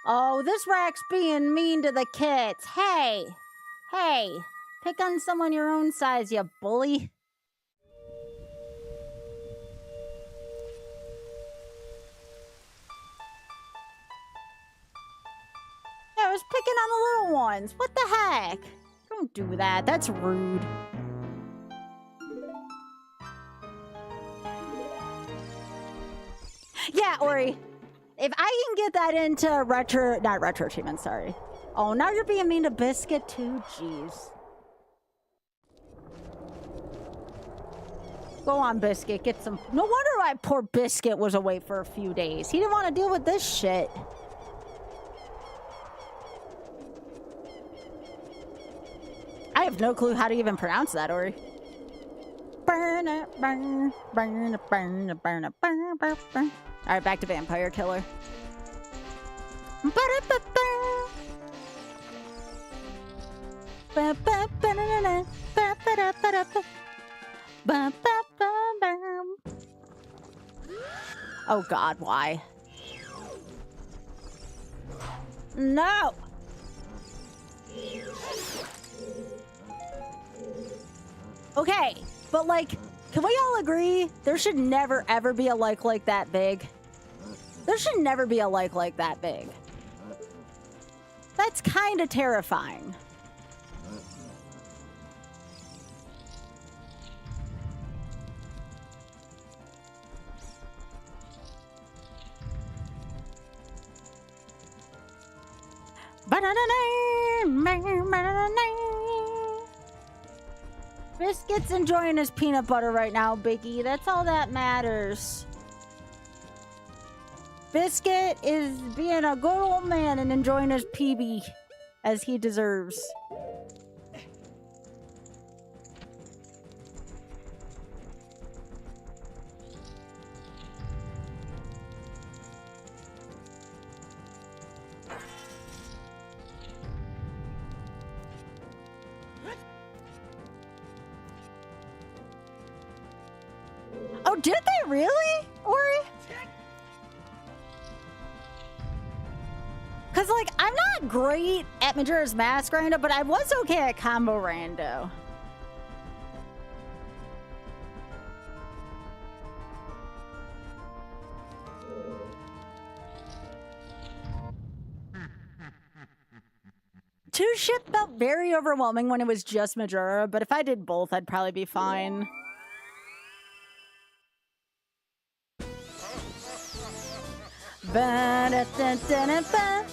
Oh, this rack's being mean to the kids. Hey, hey, pick on someone your own size, you bully. I was picking on the little ones. What the heck? Don't do that. That's rude. Yeah, Ori. If I can get that into not retro achievement, sorry. Oh, now you're being mean to Biscuit too? Jeez. Go on, Biscuit. Get some... No wonder why poor Biscuit was away for a few days. He didn't want to deal with this shit. I have no clue how to even pronounce that, Ori. Burn it, burn, burn it, burn it, burn it, burn it, burn it. All right, back to Vampire Killer. Oh God, why? No! Okay, but like, can we all agree there should never ever be a like that big? There should never be a like that big. That's kind of terrifying. Biscuit's enjoying his peanut butter right now, Biggie. That's all that matters. Biscuit is being a good old man and enjoying his PB as he deserves. Oh, did they really, Ori? Because, like, I'm not great at Majora's Mask Rando, but I was okay at Combo Rando. Two ship felt very overwhelming when it was just Majora, but if I did both, I'd probably be fine. Ba-da-da-da-da-ba.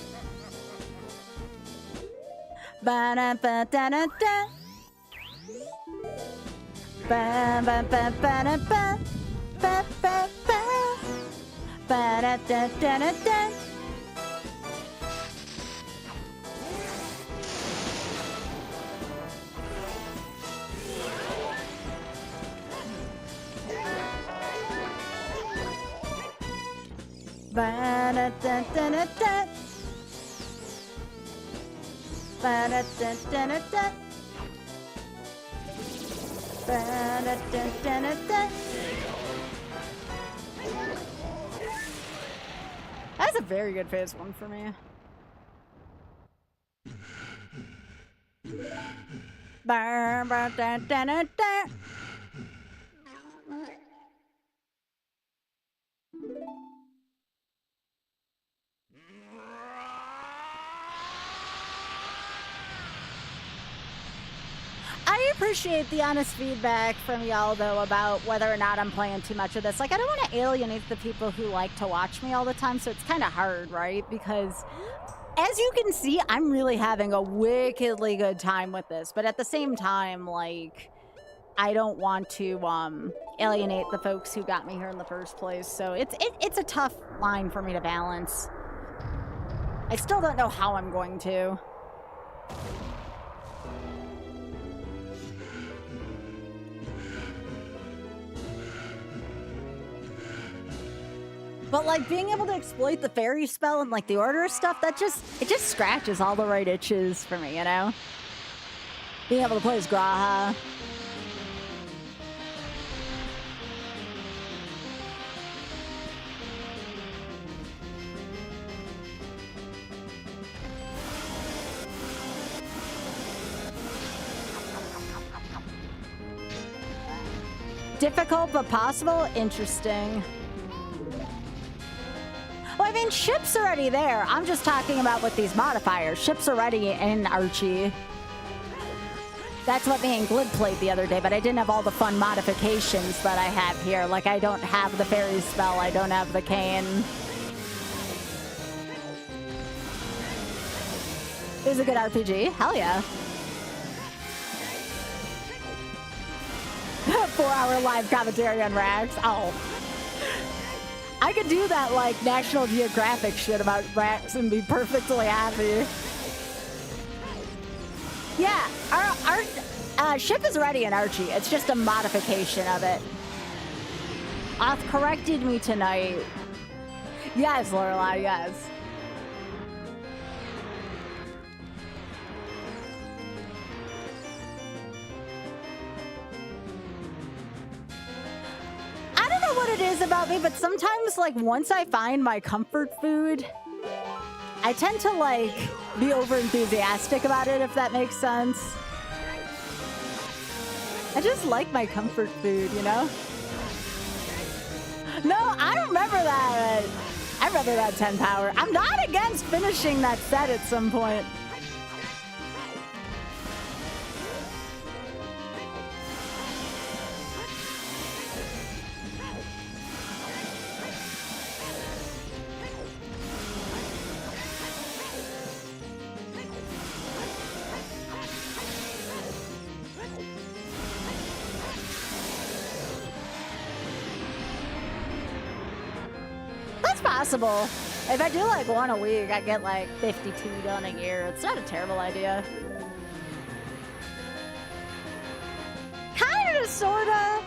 Ba-da-ba-da-da-da. Ba-ba-ba-ba-da-ba. Ba-ba-ba. Ba-da-da-da-da-da. Ba-da-da-da-da-da. Ba-da-da-da-da-da. Ba-da-da-da-da-da. That's a very good phase one for me. Ba-da-da-da-da. I appreciate the honest feedback from y'all, though, about whether or not I'm playing too much of this. Like, I don't want to alienate the people who like to watch me all the time, so it's kind of hard, right? Because, as you can see, I'm really having a wickedly good time with this. But at the same time, like, I don't want to alienate the folks who got me here in the first place. So it's a tough line for me to balance. I still don't know how I'm going to. But, like, being able to exploit the fairy spell and, like, the order stuff, it just scratches all the right itches for me, you know? Being able to play as Graha. Difficult but possible? Interesting. Well, I mean, ship's already there. I'm just talking about with these modifiers. Ship's already in Archie. That's what me and Glib played the other day, but I didn't have all the fun modifications that I have here. Like, I don't have the fairy spell. I don't have the cane. It was a good RPG. Hell yeah. 4-hour live commentary on Rax. Oh. I could do that like National Geographic shit about Rax and be perfectly happy. Yeah, our ship is ready in Archie. It's just a modification of it. Oth corrected me tonight. Yes, Lorelai, yes. I don't know what it is about me, but sometimes, like, once I find my comfort food, I tend to, like, be over enthusiastic about it, if that makes sense. I just like my comfort food, you know? No, I don't remember that. I remember that 10 power. I'm not against finishing that set at some point. Possible. If I do like one a week, I get like 52 done a year. It's not a terrible idea. Kinda, sorta.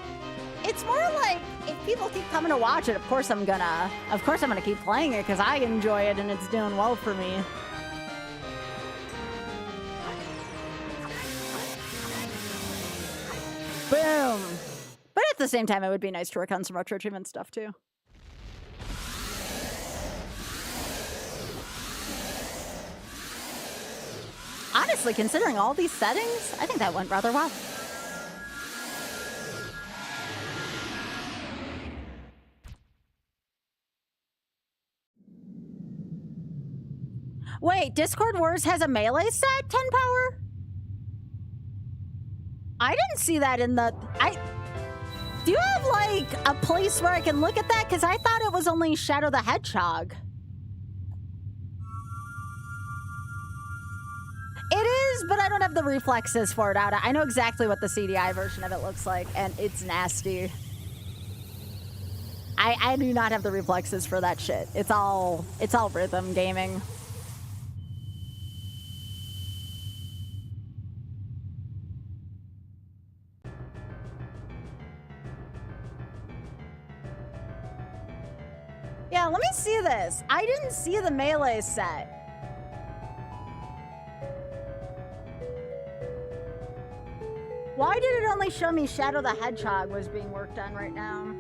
It's more like if people keep coming to watch it, of course I'm gonna keep playing it because I enjoy it and it's doing well for me. Boom. But at the same time, it would be nice to work on some retro achievement stuff too. Honestly, considering all these settings, I think that went rather well. Wait, Discord Wars has a melee set, 10 power? I didn't see that in the... Do you have, like, a place where I can look at that? Because I thought it was only Shadow the Hedgehog. It is, but I don't have the reflexes for it out. I know exactly what the CDI version of it looks like, and it's nasty. I do not have the reflexes for that shit. It's all rhythm gaming. Yeah, let me see this. I didn't see the melee set. Why did it only show me Shadow the Hedgehog was being worked on right now?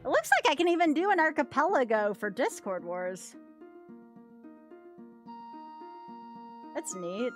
It looks like I can even do an archipelago for Discord Wars. That's neat.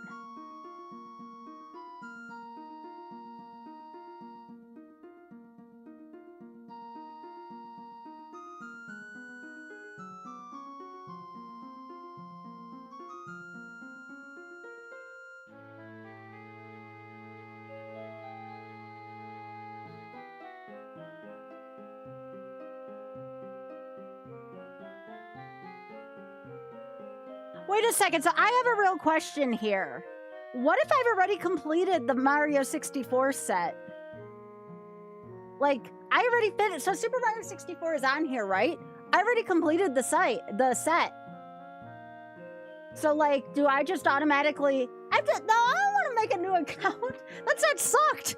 Wait a second, so I have a real question here. What if I've already completed the Mario 64 set? Like, I already finished, so Super Mario 64 is on here, right? I already completed the set. So, like, do I just automatically... no, I don't want to make a new account. That set sucked.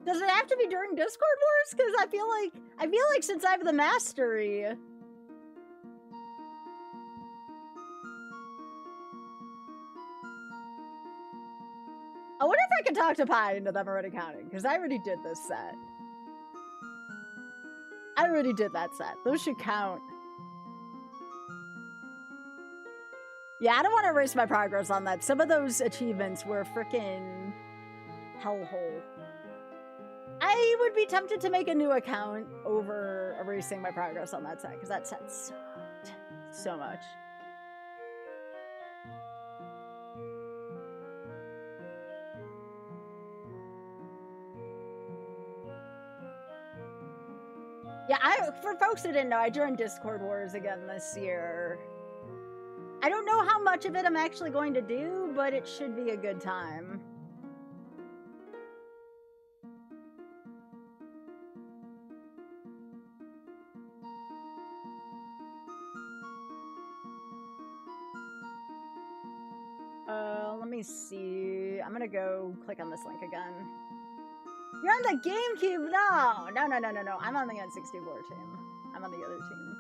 Does it have to be during Discord Wars? Because I feel like since I have the mastery... I wonder if I could talk to Pi into them already counting, because I already did this set. I already did that set. Those should count. Yeah, I don't want to erase my progress on that. Some of those achievements were freaking hellhole. I would be tempted to make a new account over erasing my progress on that set, because that set sucked. so much. Yeah, for folks who didn't know, I joined Discord Wars again this year. I don't know how much of it I'm actually going to do, but it should be a good time. Let me see. I'm gonna go click on this link again. You're on the GameCube? No. I'm on the N64 team. I'm on the other team.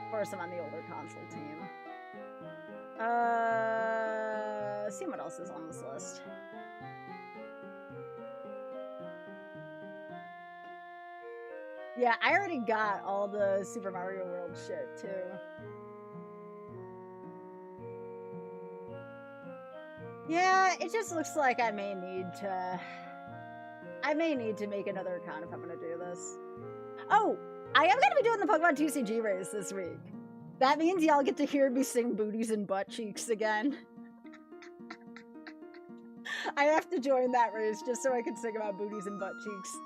Of course, I'm on the older console team. See what else is on this list. Yeah, I already got all the Super Mario World shit, too. Yeah, it just looks like I may need to make another account if I'm gonna do this. Oh, I am gonna be doing the Pokemon TCG race this week. That means y'all get to hear me sing Booties and Butt Cheeks again. I have to join that race just so I can sing about booties and butt cheeks.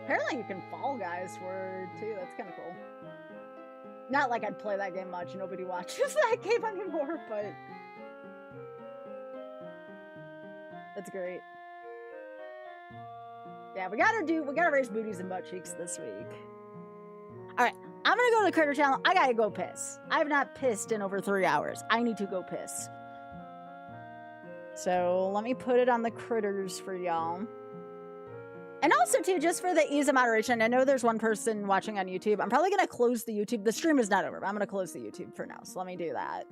Apparently you can Fall Guys for too. That's kind of cool. Not like I'd play that game much. Nobody watches that game anymore, but that's great. Yeah, we gotta raise booties and butt cheeks this week. All right, I'm gonna go to the critter channel. I gotta go piss. I have not pissed in over 3 hours. I need to go piss. So let me put it on the critters for y'all. And also, too, just for the ease of moderation, I know there's one person watching on YouTube. I'm probably going to close the YouTube. The stream is not over, but I'm going to close the YouTube for now. So let me do that.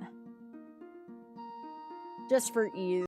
Just for ease.